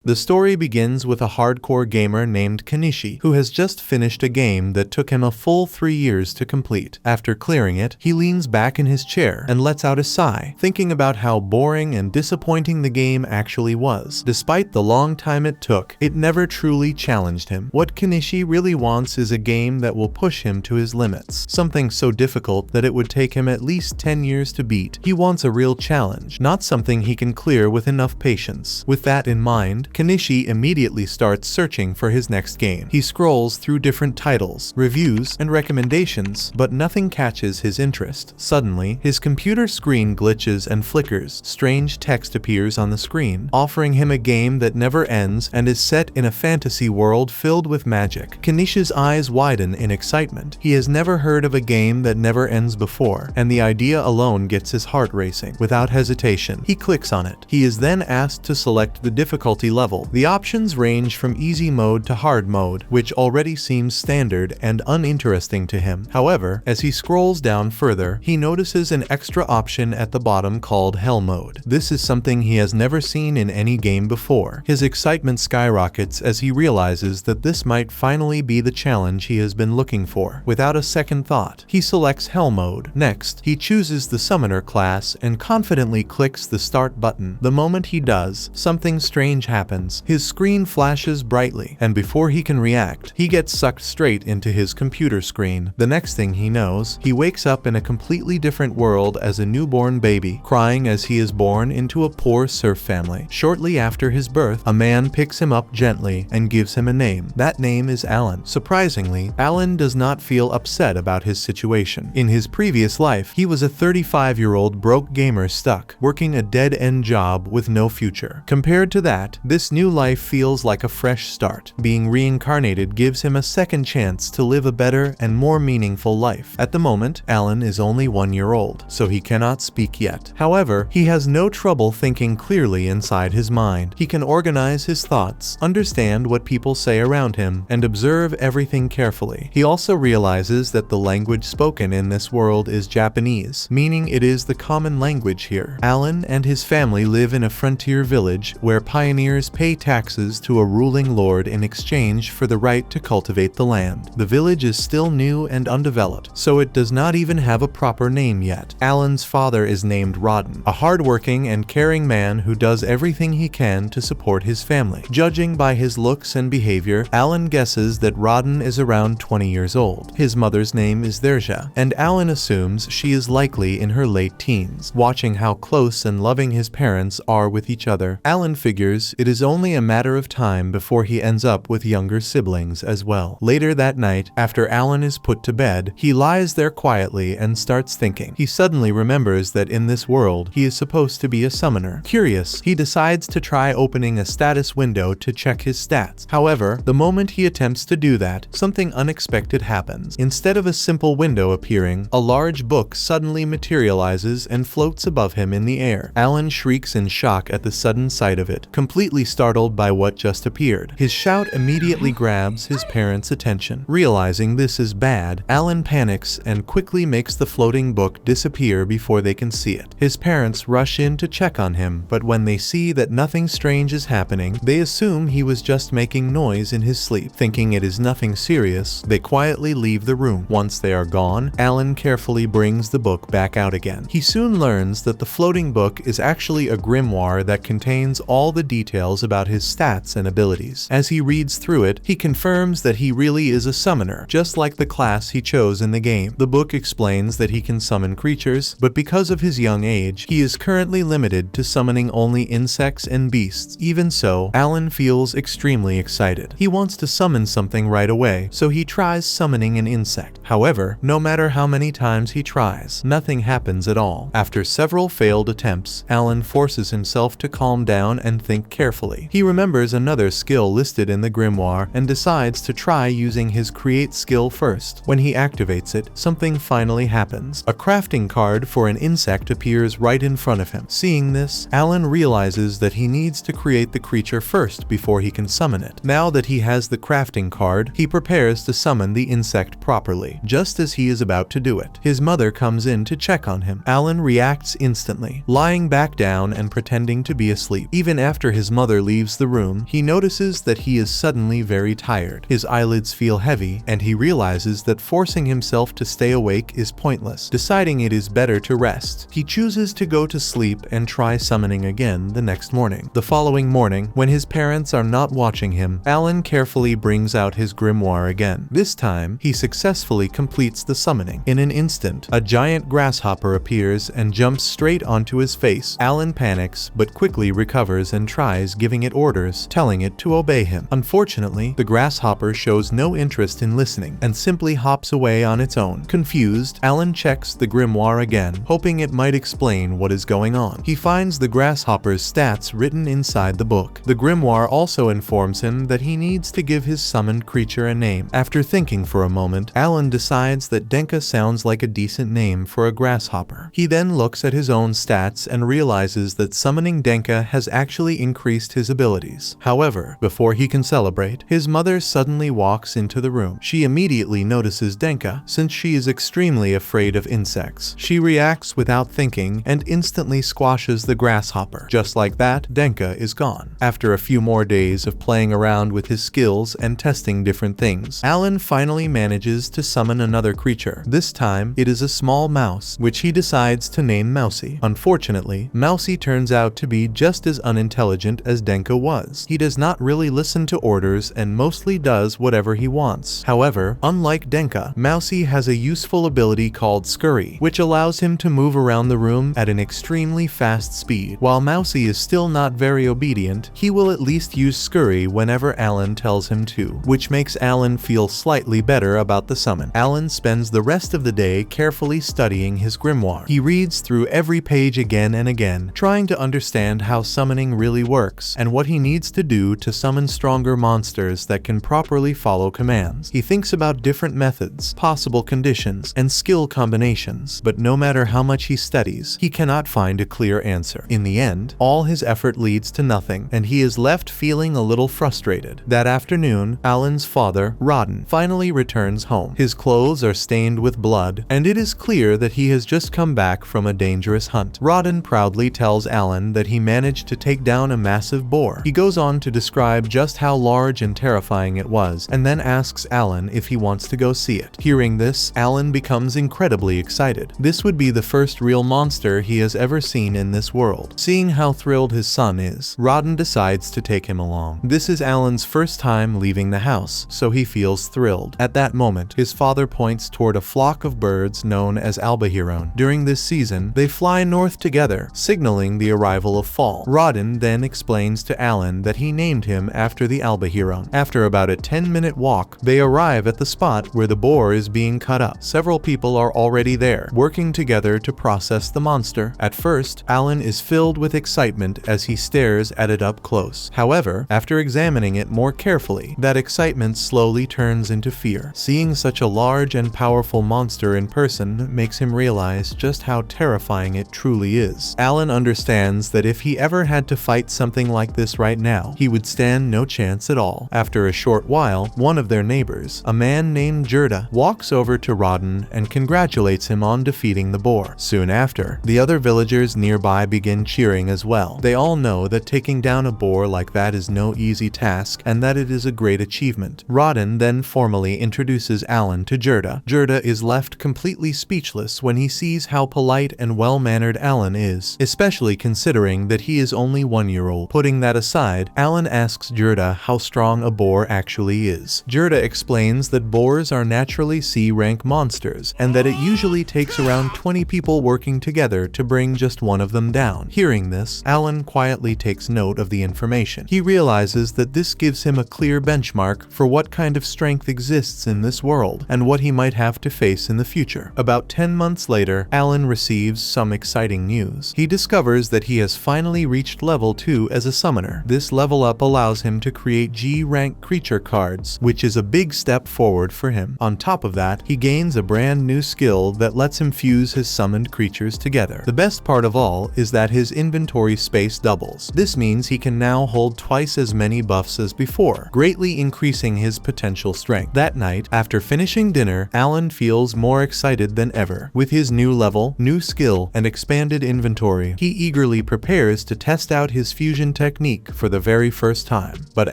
The story begins with a hardcore gamer named Kanishi, who has just finished a game that took him a full 3 years to complete. After clearing it, he leans back in his chair and lets out a sigh, thinking about how boring and disappointing the game actually was. Despite the long time it took, it never truly challenged him. What Kanishi really wants is a game that will push him to his limits, something so difficult that it would take him at least 10 years to beat. He wants a real challenge, not something he can clear with enough patience. With that in mind, Kanishi immediately starts searching for his next game. He scrolls through different titles, reviews, and recommendations, but nothing catches his interest. Suddenly, his computer screen glitches and flickers. Strange text appears on the screen, offering him a game that never ends and is set in a fantasy world filled with magic. Kanishi's eyes widen in excitement. He has never heard of a game that never ends before, and the idea alone gets his heart racing. Without hesitation, he clicks on it. He is then asked to select the difficulty level. The options range from easy mode to hard mode, which already seems standard and uninteresting to him. However, as he scrolls down further, he notices an extra option at the bottom called Hell mode. This is something he has never seen in any game before. His excitement skyrockets as he realizes that this might finally be the challenge he has been looking for. Without a second thought, he selects Hell mode. Next, he chooses the Summoner class and confidently clicks the Start button. The moment he does, something strange happens. His screen flashes brightly, and before he can react, he gets sucked straight into his computer screen. The next thing he knows, he wakes up in a completely different world as a newborn baby, crying as he is born into a poor serf family. Shortly after his birth, a man picks him up gently and gives him a name. That name is Alan. Surprisingly, Alan does not feel upset about his situation. In his previous life, he was a 35-year-old broke gamer stuck, working a dead-end job with no future. Compared to that, this new life feels like a fresh start. Being reincarnated gives him a second chance to live a better and more meaningful life. At the moment, Alan is only 1 year old, so he cannot speak yet. However, he has no trouble thinking clearly inside his mind. He can organize his thoughts, understand what people say around him, and observe everything carefully. He also realizes that the language spoken in this world is Japanese, meaning it is the common language here. Alan and his family live in a frontier village where pioneers pay taxes to a ruling lord in exchange for the right to cultivate the land. The village is still new and undeveloped, so it does not even have a proper name yet. Alan's father is named Rodden, a hardworking and caring man who does everything he can to support his family. Judging by his looks and behavior, Alan guesses that Rodden is around 20 years old. His mother's name is Derja, and Alan assumes she is likely in her late teens. Watching how close and loving his parents are with each other, Alan figures it is only a matter of time before he ends up with younger siblings as well. Later that night, after Alan is put to bed, he lies there quietly and starts thinking. He suddenly remembers that in this world, he is supposed to be a summoner. Curious, he decides to try opening a status window to check his stats. However, the moment he attempts to do that, something unexpected happens. Instead of a simple window appearing, a large book suddenly materializes and floats above him in the air. Alan shrieks in shock at the sudden sight of it, completely startled by what just appeared. His shout immediately grabs his parents' attention. Realizing this is bad, Alan panics and quickly makes the floating book disappear before they can see it. His parents rush in to check on him, but when they see that nothing strange is happening, they assume he was just making noise in his sleep. Thinking it is nothing serious, they quietly leave the room. Once they are gone, Alan carefully brings the book back out again. He soon learns that the floating book is actually a grimoire that contains all the details about his stats and abilities. As he reads through it, he confirms that he really is a summoner, just like the class he chose in the game. The book explains that he can summon creatures, but because of his young age, he is currently limited to summoning only insects and beasts. Even so, Alan feels extremely excited. He wants to summon something right away, so he tries summoning an insect. However, no matter how many times he tries, nothing happens at all. After several failed attempts, Alan forces himself to calm down and think carefully. He remembers another skill listed in the grimoire and decides to try using his create skill first. When he activates it, something finally happens. A crafting card for an insect appears right in front of him. Seeing this, Alan realizes that he needs to create the creature first before he can summon it. Now that he has the crafting card, he prepares to summon the insect properly. quickly, just as he is about to do it. His mother comes in to check on him. Alan reacts instantly, lying back down and pretending to be asleep. Even after his mother leaves the room, he notices that he is suddenly very tired. His eyelids feel heavy, and he realizes that forcing himself to stay awake is pointless. Deciding it is better to rest, he chooses to go to sleep and try summoning again the next morning. The following morning, when his parents are not watching him, Alan carefully brings out his grimoire again. This time, he successfully completes the summoning. In an instant, a giant grasshopper appears and jumps straight onto his face. Alan panics, but quickly recovers and tries giving it orders, telling it to obey him. Unfortunately, the grasshopper shows no interest in listening and simply hops away on its own. Confused, Alan checks the grimoire again, hoping it might explain what is going on. He finds the grasshopper's stats written inside the book. The grimoire also informs him that he needs to give his summoned creature a name. After thinking for a moment, Alan decides that Denka sounds like a decent name for a grasshopper. He then looks at his own stats and realizes that summoning Denka has actually increased his abilities. However, before he can celebrate, his mother suddenly walks into the room. She immediately notices Denka, since she is extremely afraid of insects. She reacts without thinking and instantly squashes the grasshopper. Just like that, Denka is gone. After a few more days of playing around with his skills and testing different things, Alan finally manages to summon another creature. This time, it is a small mouse, which he decides to name Mousy. Unfortunately, Mousy turns out to be just as unintelligent as Denka was. He does not really listen to orders and mostly does whatever he wants. However, unlike Denka, Mousy has a useful ability called Scurry, which allows him to move around the room at an extremely fast speed. While Mousy is still not very obedient, he will at least use Scurry whenever Alan tells him to, which makes Alan feel slightly better about the summon. Alan spends the rest of the day carefully studying his grimoire. He reads through every page again and again, trying to understand how summoning really works and what he needs to do to summon stronger monsters that can properly follow commands. He thinks about different methods, possible conditions, and skill combinations, but no matter how much he studies, he cannot find a clear answer. In the end, all his effort leads to nothing, and he is left feeling a little frustrated. That afternoon, Alan's father, Rodden, finally returns home. His clothes are stained with blood, and it is clear that he has just come back from a dangerous hunt. Rodden proudly tells Alan that he managed to take down a massive boar. He goes on to describe just how large and terrifying it was, and then asks Alan if he wants to go see it. Hearing this, Alan becomes incredibly excited. This would be the first real monster he has ever seen in this world. Seeing how thrilled his son is, Rodden decides to take him along. This is Alan's first time leaving the house, so he feels thrilled. At that moment, his father points toward a flock of birds known as albahiron. During this season, they fly north together, signaling the arrival of fall. Rodden then explains to Alan that he named him after the albahiron. After about a 10-minute walk, they arrive at the spot where the boar is being cut up. Several people are already there, working together to process the monster. At first, Alan is filled with excitement as he stares at it up close. However, after examining it more carefully, that excitement slowly turns into fear. Seeing such a large and powerful monster in person makes him realize just how terrifying it truly is. Alan understands that if he ever had to fight something like this right now, he would stand no chance at all. After a short while, one of their neighbors, a man named Gerda, walks over to Rodden and congratulates him on defeating the boar. Soon after, the other villagers nearby begin cheering as well. They all know that taking down a boar like that is no easy task and that it is a great achievement. Rodden then formally introduces Alan to Gerda. Gerda is left completely speechless when he sees how polite and well-mannered Alan is, especially considering that he is only 1-year-old. Putting that aside, Alan asks Gerda how strong a boar actually is. Gerda explains that boars are naturally C-rank monsters, and that it usually takes around 20 people working together to bring just one of them down. Hearing this, Alan quietly takes note of the information. He realizes that this gives him a clear benchmark for what kind of strength exists in this world, and what he might have to face in the future. About 10 months later, Alan receives some exciting news. He discovers that he has finally reached level 2 as a summoner. This level up allows him to create G-rank creature cards, which is a big step forward for him. On top of that, he gains a brand new skill that lets him fuse his summoned creatures together. The best part of all is that his inventory space doubles. This means he can now hold twice as many buffs as before, greatly increasing his potential strength. That night, after finishing During dinner, Alan feels more excited than ever. With his new level, new skill, and expanded inventory, he eagerly prepares to test out his fusion technique for the very first time. But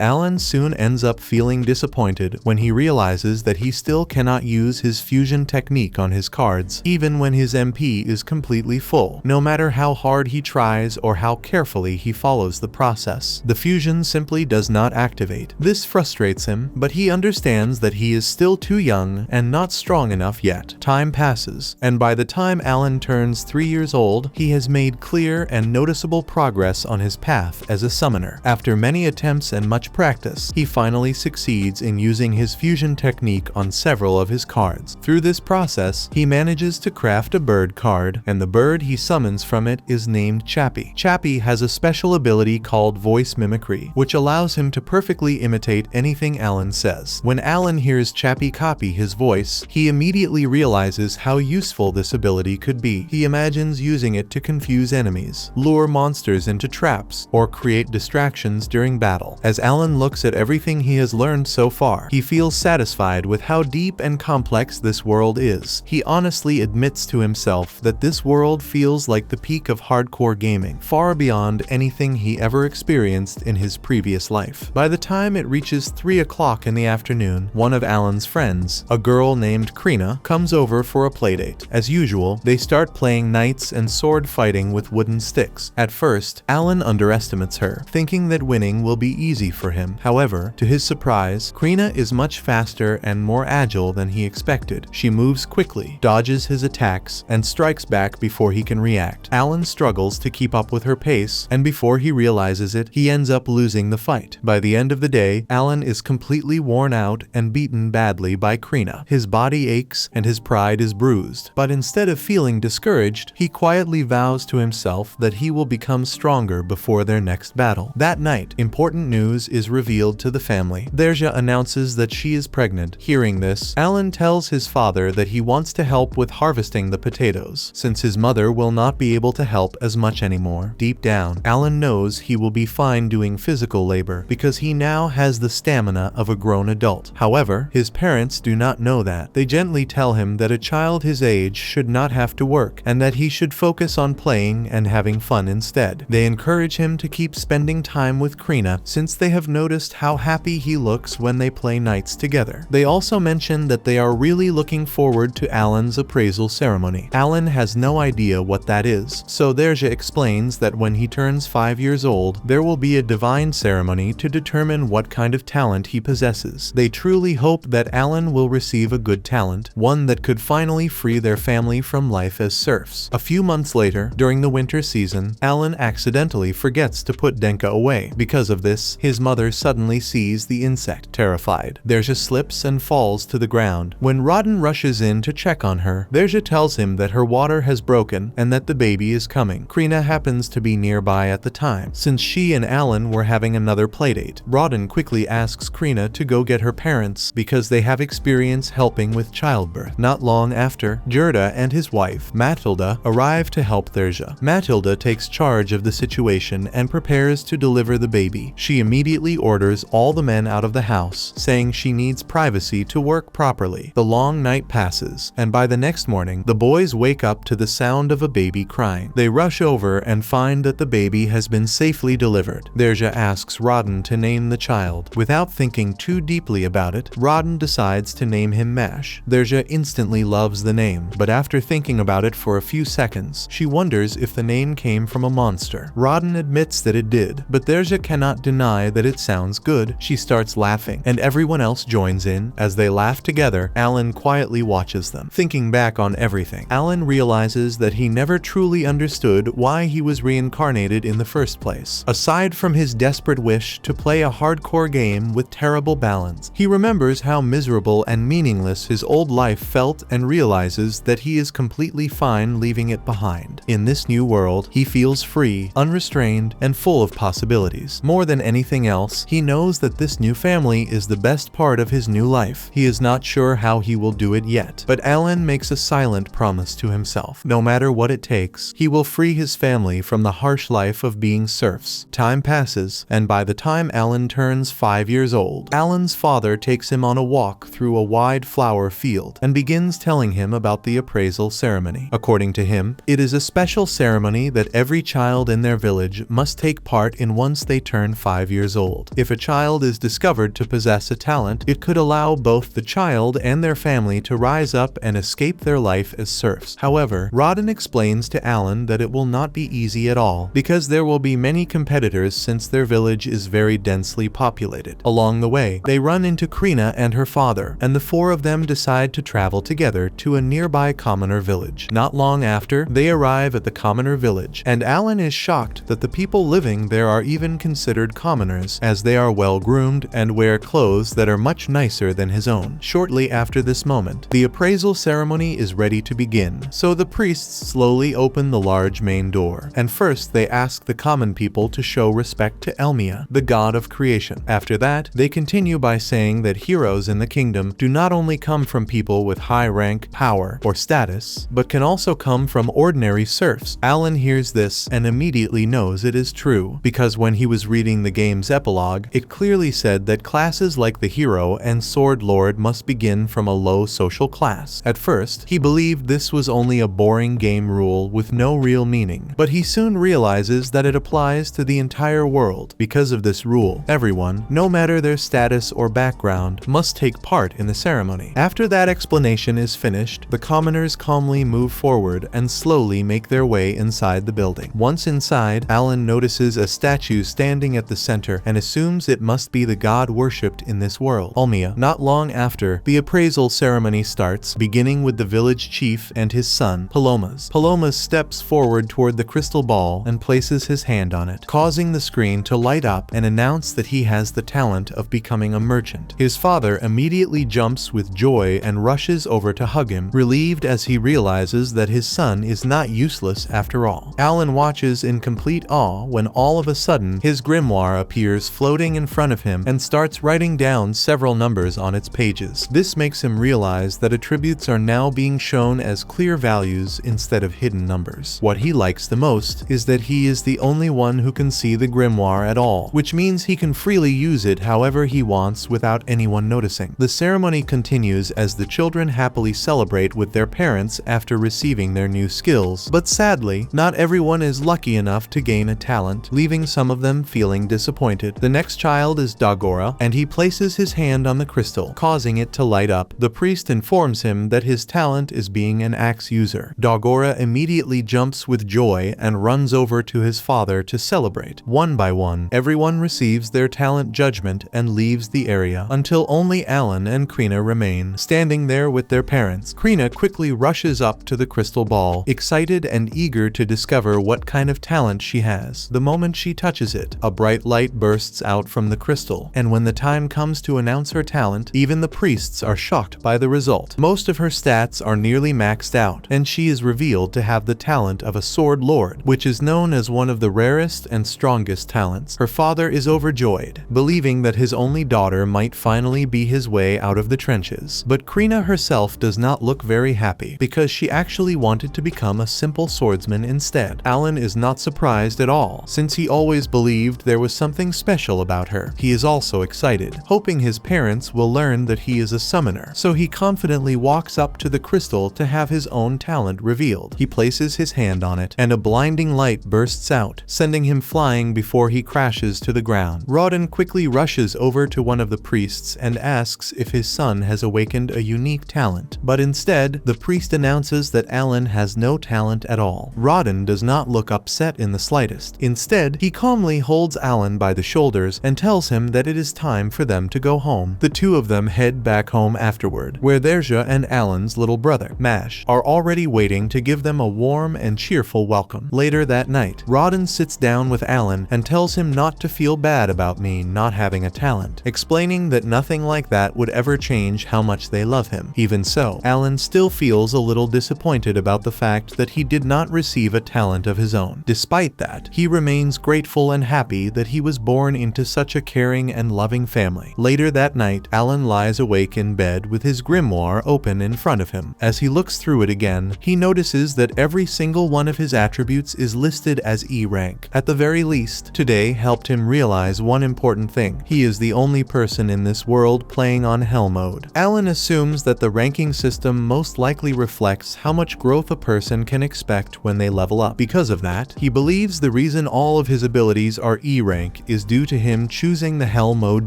Alan soon ends up feeling disappointed when he realizes that he still cannot use his fusion technique on his cards, even when his MP is completely full. No matter how hard he tries or how carefully he follows the process, the fusion simply does not activate. This frustrates him, but he understands that he is still too young and not strong enough yet. Time passes, and by the time Alan turns 3 years old, he has made clear and noticeable progress on his path as a summoner. After many attempts and much practice, he finally succeeds in using his fusion technique on several of his cards. Through this process, he manages to craft a bird card, and the bird he summons from it is named Chappie. Chappie has a special ability called voice mimicry, which allows him to perfectly imitate anything Alan says. When Alan hears Chappie copy his voice, he immediately realizes how useful this ability could be. He imagines using it to confuse enemies, lure monsters into traps, or create distractions during battle. As Alan looks at everything he has learned so far, he feels satisfied with how deep and complex this world is. He honestly admits to himself that this world feels like the peak of hardcore gaming, far beyond anything he ever experienced in his previous life. By the time it reaches 3 o'clock in the afternoon, one of Alan's friends, a girl named Krina, comes over for a playdate. As usual, they start playing knights and sword fighting with wooden sticks. At first, Alan underestimates her, thinking that winning will be easy for him. However, to his surprise, Krina is much faster and more agile than he expected. She moves quickly, dodges his attacks, and strikes back before he can react. Alan struggles to keep up with her pace, and before he realizes it, he ends up losing the fight. By the end of the day, Alan is completely worn out and beaten badly by Krina. His body aches and his pride is bruised, but instead of feeling discouraged, he quietly vows to himself that he will become stronger before their next battle. That night, important news is revealed to the family. Derja announces that she is pregnant. Hearing this, Alan tells his father that he wants to help with harvesting the potatoes, since his mother will not be able to help as much anymore. Deep down, Alan knows he will be fine doing physical labor because he now has the stamina of a grown adult. However, his parents do not know that. They gently tell him that a child his age should not have to work and that he should focus on playing and having fun instead. They encourage him to keep spending time with Krina since they have noticed how happy he looks when they play nights together. They also mention that they are really looking forward to Alan's appraisal ceremony. Alan has no idea what that is, so Derja explains that when he turns 5 years old, there will be a divine ceremony to determine what kind of talent he possesses. They truly hope that Alan will receive a good talent, one that could finally free their family from life as serfs. A few months later, during the winter season, Alan accidentally forgets to put Denka away. Because of this, his mother suddenly sees the insect. Terrified, Derja slips and falls to the ground. When Rodden rushes in to check on her, Derja tells him that her water has broken and that the baby is coming. Krina happens to be nearby at the time, since she and Alan were having another playdate. Rodden quickly asks Krina to go get her parents because they have experience helping with childbirth. Not long after, Gerda and his wife, Matilda, arrive to help Derja. Matilda takes charge of the situation and prepares to deliver the baby. She immediately orders all the men out of the house, saying she needs privacy to work properly. The long night passes, and by the next morning, the boys wake up to the sound of a baby crying. They rush over and find that the baby has been safely delivered. Derja asks Rodden to name the child. Without thinking too deeply about it, Rodden decides to name him Mash. Derja instantly loves the name, but after thinking about it for a few seconds, she wonders if the name came from a monster. Rodden admits that it did, but Derja cannot deny that it sounds good. She starts laughing, and everyone else joins in. As they laugh together, Alan quietly watches them. Thinking back on everything, Alan realizes that he never truly understood why he was reincarnated in the first place. Aside from his desperate wish to play a hardcore game with terrible balance, he remembers how miserable and meaningless his old life felt and realizes that he is completely fine leaving it behind. In this new world, he feels free, unrestrained, and full of possibilities. More than anything else, he knows that this new family is the best part of his new life. He is not sure how he will do it yet, but Alan makes a silent promise to himself. No matter what it takes, he will free his family from the harsh life of being serfs. Time passes, and by the time Alan turns 5 years old, Alan's father takes him on a walk through a wide flower field and begins telling him about the appraisal ceremony. According to him, it is a special ceremony that every child in their village must take part in once they turn 5 years old. If a child is discovered to possess a talent, it could allow both the child and their family to rise up and escape their life as serfs. However, Rawdon explains to Alan that it will not be easy at all, because there will be many competitors since their village is very densely populated. Along the way, they run into Krina and her father, and the four of them decide to travel together to a nearby commoner village. Not long after, they arrive at the commoner village, and Alan is shocked that the people living there are even considered commoners, as they are well groomed and wear clothes that are much nicer than his own. Shortly after this moment, the appraisal ceremony is ready to begin, so the priests slowly open the large main door, and first they ask the common people to show respect to Elmia, the god of creation. After that, they continue by saying that heroes in the kingdom do not only come from people with high rank, power, or status, but can also come from ordinary serfs. Alan hears this and immediately knows it is true, because when he was reading the game's epilogue, it clearly said that classes like the hero and sword lord must begin from a low social class. At first, he believed this was only a boring game rule with no real meaning, but he soon realizes that it applies to the entire world. Because of this rule, everyone, no matter their status or background, must take part in the ceremony. After that explanation is finished, the commoners calmly move forward and slowly make their way inside the building. Once inside, Alan notices a statue standing at the center and assumes it must be the god worshipped in this world, Elmia. Not long after, the appraisal ceremony starts, beginning with the village chief and his son, Palomas. Palomas steps forward toward the crystal ball and places his hand on it, causing the screen to light up and announce that he has the talent of becoming a merchant. His father immediately jumps with joy and rushes over to hug him, relieved as he realizes that his son is not useless after all. Alan watches in complete awe when all of a sudden his grimoire appears floating in front of him and starts writing down several numbers on its pages. This makes him realize that attributes are now being shown as clear values instead of hidden numbers. What he likes the most is that he is the only one who can see the grimoire at all, which means he can freely use it however he wants without anyone noticing. The ceremony continues as the children happily celebrate with their parents after receiving their new skills, but sadly, not everyone is lucky enough to gain a talent, leaving some of them feeling disappointed. The next child is Dagora, and he places his hand on the crystal, causing it to light up. The priest informs him that his talent is being an axe user. Dagora immediately jumps with joy and runs over to his father to celebrate. One by one, everyone receives their talent judgment and leaves the area, until only Alan and Krina remain, standing there with their parents. Krina quickly rushes up to the crystal ball, excited and eager to discover what kind of talent she has. The moment she touches it, a bright light bursts out from the crystal, and when the time comes to announce her talent, even the priests are shocked by the result. Most of her stats are nearly maxed out, and she is revealed to have the talent of a sword lord, which is known as one of the rarest and strongest talents. Her father is overjoyed, believing that his only daughter might finally be his way out of the trenches. But Krina herself does not look very happy, because she actually wanted to become a simple swordsman instead. Alan is not surprised at all, since he always believed there was something special about her. He is also excited, hoping his parents will learn that he is a summoner, so he confidently walks up to the crystal to have his own talent revealed. He places his hand on it, and a blinding light bursts out, sending him flying before he crashes to the ground. Rawdon quickly rushes over to one of the priests and asks if his son has awakened a unique talent, but instead, the priest announces that Alan has no talent at all. Rawdon does not look upset in the slightest. Instead, he calmly holds Alan by the shoulders and tells him that it is time for them to go home. The two of them head back home afterward, where Derja and Alan's little brother, Mash, are already waiting to give them a warm and cheerful welcome. Later that night, Rawdon sits down with Alan and tells him not to feel bad about me not having a talent, explaining that nothing like that would ever change how much they love him. Even so, Alan still feels a little disappointed about the fact that he did not receive a talent of his own. Despite that, he remains grateful and happy that he was born into such a caring and loving family. Later that night, Alan lies awake in bed with his grimoire open in front of him. As he looks through it again, he notices that every single one of his attributes is listed as E rank. At the very least, today helped him realize one important thing. He is the only person in this world playing on Hell mode. mode. Alan assumes that the ranking system most likely reflects how much growth a person can expect when they level up. Because of that, he believes the reason all of his abilities are E rank is due to him choosing the Hell mode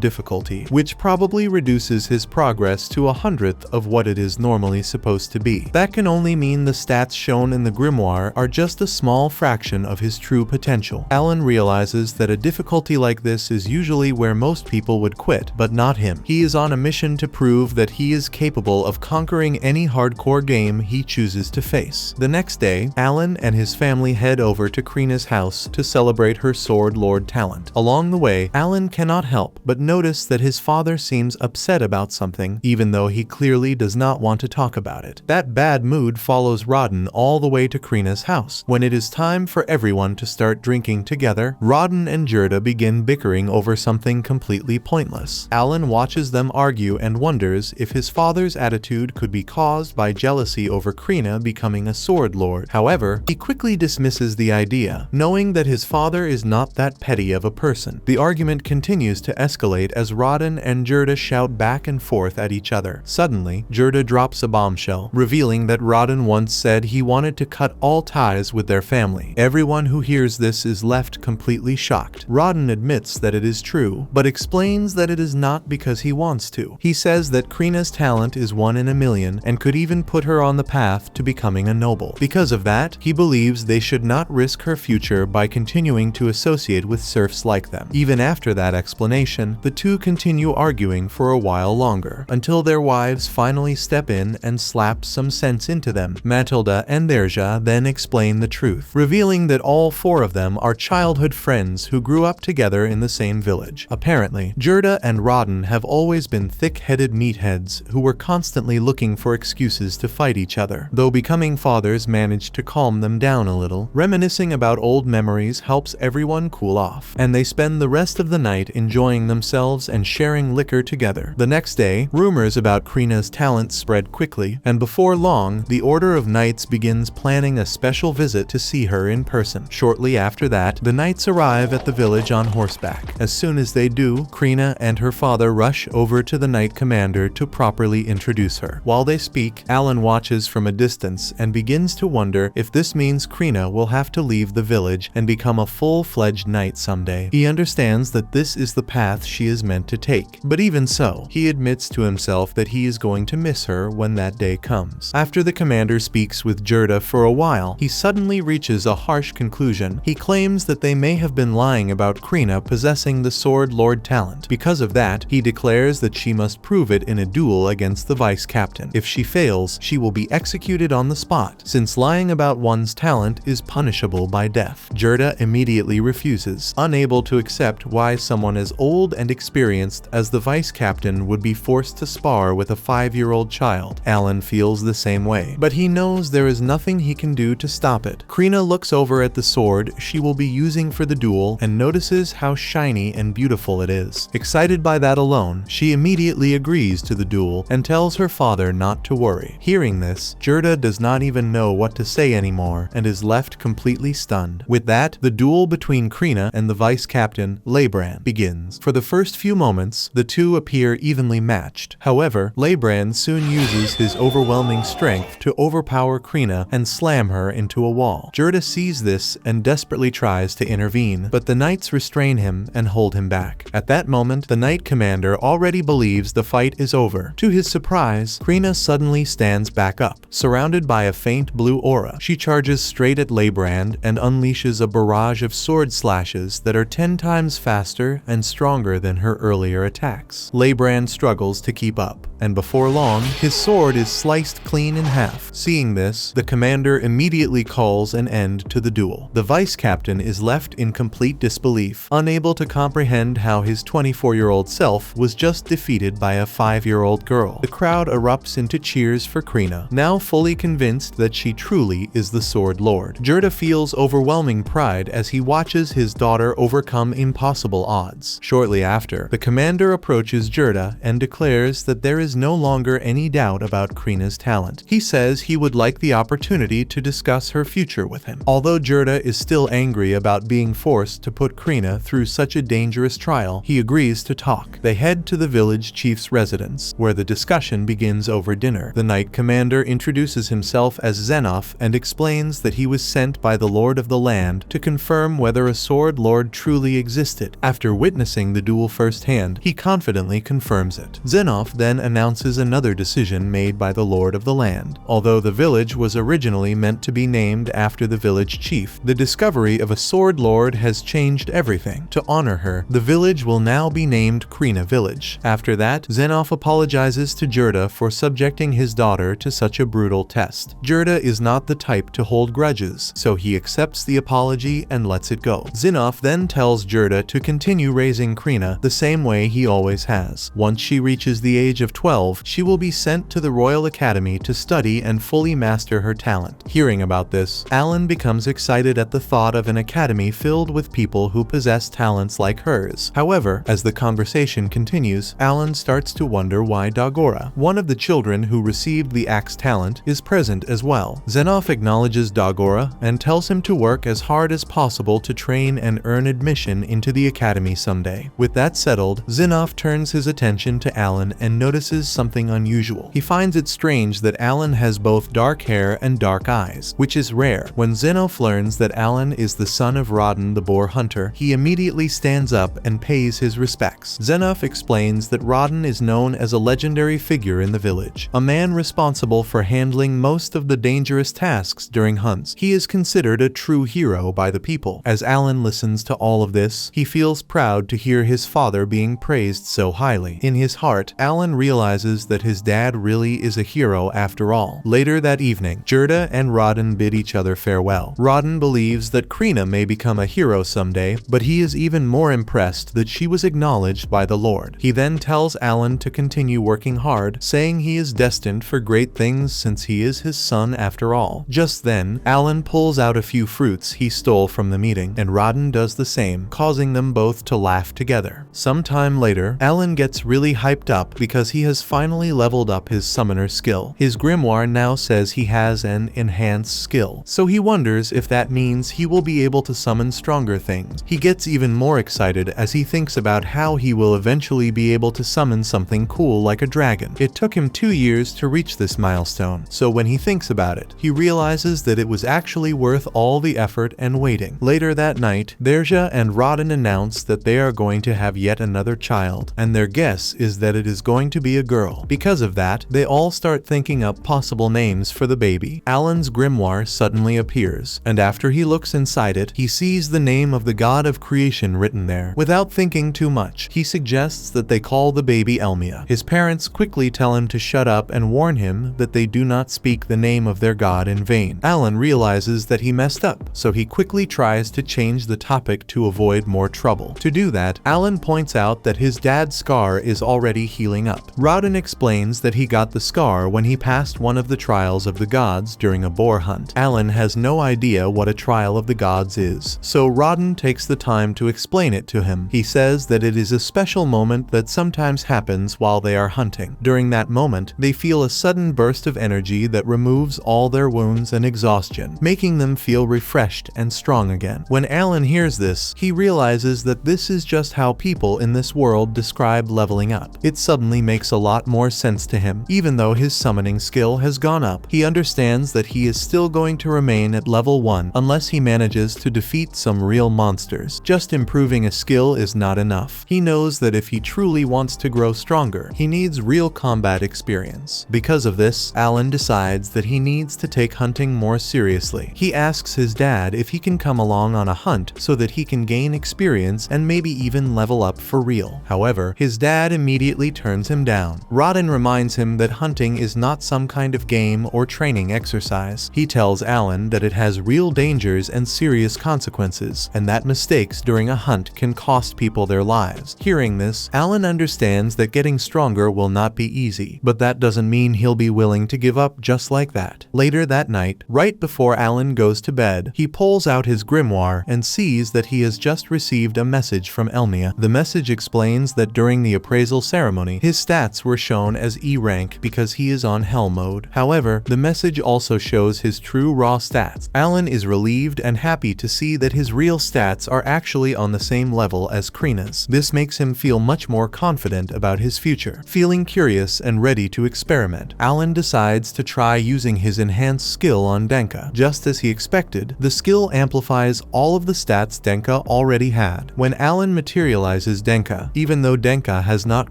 difficulty, which probably reduces his progress to 100th of what it is normally supposed to be. That can only mean the stats shown in the grimoire are just a small fraction of his true potential. Alan realizes that a difficulty like this is usually where most people would quit, but not him. He is on a mission to prove that he is capable of conquering any hardcore game he chooses to face. The next day, Alan and his family head over to Krina's house to celebrate her Sword Lord talent. Along the way, Alan cannot help but notice that his father seems upset about something, even though he clearly does not want to talk about it. That bad mood follows Rodden all the way to Krina's house. When it is time for everyone to start drinking together, Rodden and Gerda begin bickering over something completely pointless. Alan watches them argue and wonders if his father's attitude could be caused by jealousy over Krina becoming a Sword Lord. However, he quickly dismisses the idea, knowing that his father is not that petty of a person. The argument continues to escalate as Rodden and Gerda shout back and forth at each other. Suddenly, Gerda drops a bombshell, revealing that Rodden once said he wanted to cut all ties with their family. Everyone who hears this is left completely shocked. Rodden admits that it is true, but explains that it is not because he wants to. He says that Krina's talent is 1 in a million and could even put her on the path to becoming a noble. Because of that, he believes they should not risk her future by continuing to associate with serfs like them. Even after that explanation, the two continue arguing for a while longer, until their wives finally step in and slap some sense into them. Matilda and Derja then explain the truth, revealing that all 4 of them are childhood friends who grew up together in the same village. Apparently, Gerda and Rodden have always been thick-headed meatheads who were constantly looking for excuses to fight each other, though becoming fathers managed to calm them down a little. Reminiscing about old memories helps everyone cool off, and they spend the rest of the night enjoying themselves and sharing liquor together. The next day, rumors about Krina's talent spread quickly, and before long, the Order of Knights begins planning a special visit to see her in person. Shortly after that, the knights arrive at the village on horseback. As soon as they do, Krina and her father rush over to the knight commander to properly introduce her. While they speak, Alan watches from a distance and begins to wonder if this means Krina will have to leave the village and become a full-fledged knight someday. He understands that this is the path she is meant to take, but even so, he admits to himself that he is going to miss her when that day comes. After the commander speaks with Gerda for a while, he suddenly reaches a harsh conclusion. He claims that they may have been lying about Krina possessing the Sword Lord talent. Because of that, he declares that she must prove it in a duel against the vice captain. If she fails, she will be executed on the spot, since lying about one's talent is punishable by death. Gerda immediately refuses, unable to accept why someone as old and experienced as the vice captain would be forced to spar with a 5-year-old child. Alan feels the same way, but he knows there is nothing he can do to stop it. Krina looks over at the sword she will be using for the duel and notices how shiny and beautiful it is. Excited by that alone, she immediately agrees to the duel and tells her father not to worry. Hearing this, Gerda does not even know what to say anymore and is left completely stunned. With that, the duel between Krina and the vice captain, Reborn, begins. For the first few moments, the two appear evenly matched. However, Reborn soon uses his overwhelming strength to overpower Krina and slam her into a wall. Gerda sees this and desperately tries to intervene, but the knights restrain him and hold him back. At that moment, the knight commander already believes the fight is over. To his surprise, Krina suddenly stands back up, surrounded by a faint blue aura. She charges straight at Reborn and unleashes a barrage of sword slashes that are 10 times faster and stronger than her earlier attacks. Reborn struggles to keep up, and before long, his sword is sliced clean in half. Seeing this, the commander immediately calls an end to the duel. The vice captain is left in complete disbelief, unable to comprehend how his 24-year-old self was just defeated by a 5-year-old girl. The crowd erupts into cheers for Krina, now fully convinced that she truly is the Sword Lord. Gerda feels overwhelming pride as he watches his daughter overcome impossible odds. Shortly after, the commander approaches Gerda and declares that there is no longer any doubt about Krina's talent. He says he would like the opportunity to discuss her future with him. Although Gerda is still angry about being forced to put Krina through such a dangerous trial, he agrees to talk. They head to the village chief's residence. residence, where the discussion begins over dinner. The Knight Commander introduces himself as Xenof and explains that he was sent by the Lord of the Land to confirm whether a Sword Lord truly existed. After witnessing the duel firsthand, he confidently confirms it. Xenof then announces another decision made by the Lord of the Land. Although the village was originally meant to be named after the village chief, the discovery of a Sword Lord has changed everything. To honor her, the village will now be named Krina Village. After that, Xenof apologizes to Gerda for subjecting his daughter to such a brutal test. Gerda is not the type to hold grudges, so he accepts the apology and lets it go. Xenof then tells Gerda to continue raising Krina the same way he always has. Once she reaches the age of 12, she will be sent to the Royal Academy to study and fully master her talent. Hearing about this, Alan becomes excited at the thought of an academy filled with people who possess talents like hers. However, as the conversation continues, Alan starts to wonder why Dagora, one of the children who received the axe talent, is present as well. Xenof acknowledges Dagora and tells him to work as hard as possible to train and earn admission into the academy someday. With that settled, Xenof turns his attention to Alan and notices something unusual. He finds it strange that Alan has both dark hair and dark eyes, which is rare. When Xenof learns that Alan is the son of Rodden the boar hunter, he immediately stands up and pays his respects. Xenof explains that Rodden is known as a legendary figure in the village, a man responsible for handling most of the dangerous tasks during hunts. He is considered a true hero by the people. As Alan listens to all of this, he feels proud to hear his father being praised so highly. In his heart, Alan realizes that his dad really is a hero after all. Later that evening, Gerda and Rodden bid each other farewell. Rodden believes that Krina may become a hero someday, but he is even more impressed that she was acknowledged by the Lord. He then tells Alan to continue working hard, saying he is destined for great things since he is his son after all. Just then, Alan pulls out a few fruits he stole from the meeting, and Rodden does the same, causing them both to laugh together. Sometime later, Alan gets really hyped up because he has finally leveled up his summoner skill. His grimoire now says he has an enhanced skill, so he wonders if that means he will be able to summon stronger things. He gets even more excited as he thinks about how he will eventually be able to summon something cool like a dragon. It took him 2 years to reach this milestone, so when he thinks about it, he realizes that it was actually worth all the effort and waiting. Later that night, Derja and Rodden announce that they are going to have yet another child, and their guess is that it is going to be a girl. Because of that, they all start thinking up possible names for the baby. Alan's grimoire suddenly appears, and after he looks inside it, he sees the name of the god of creation written there. Without thinking too much, he suggests that they call the baby Elmia. His parents quickly tell him to shut up and warn him that they do not speak the name of their god in vain. Alan realizes that he messed up, so he quickly tries to change the topic to avoid more trouble. To do that, Alan points out that his dad's scar is already healing up. Rodden explains that he got the scar when he passed one of the trials of the gods during a boar hunt. Alan has no idea what a trial of the gods is, so Rodden takes the time to explain it to him. He says that it is a special moment that sometimes happens while they are hunting. During that moment, they feel a sudden burst of energy that removes all their wounds and exhaustion, making them feel refreshed and strong again. When Alan hears this, he realizes that this is just how people in this world describe leveling up. It suddenly makes a lot more sense to him. Even though his summoning skill has gone up, he understands that he is still going to remain at level 1 unless he manages to defeat some real monsters. Just improving a skill is not enough. He knows that if he truly wants to grow stronger, he needs real combat experience. Because of this, Alan decides that he needs to take hunting more seriously. He asks his dad if he can come along on a hunt so that he can gain experience and maybe even level up for real. However, his dad immediately turns him down. Rodden reminds him that hunting is not some kind of game or training exercise. He tells Alan that it has real dangers and serious consequences, and that mistakes during a hunt can cost people their lives. Hearing this, Alan understands that getting stronger will not be easy, but that doesn't mean he'll be willing to give up just like that. Later that night, right before Alan goes to bed, he pulls out his grimoire and sees that he has just received a message from Elmia. The message explains that during the appraisal ceremony, his stats were shown as E rank because he is on hell mode. However, the message also shows his true raw stats. Alan is relieved and happy to see that his real stats are actually on the same level as Krina's. This makes him feel much more confident about his future. Feeling curious and ready to experiment, Alan decides to try using his enhanced skill on Denka. Just as he expected, the skill amplifies all of the stats Denka already had. When Alan materializes Denka, even though Denka has not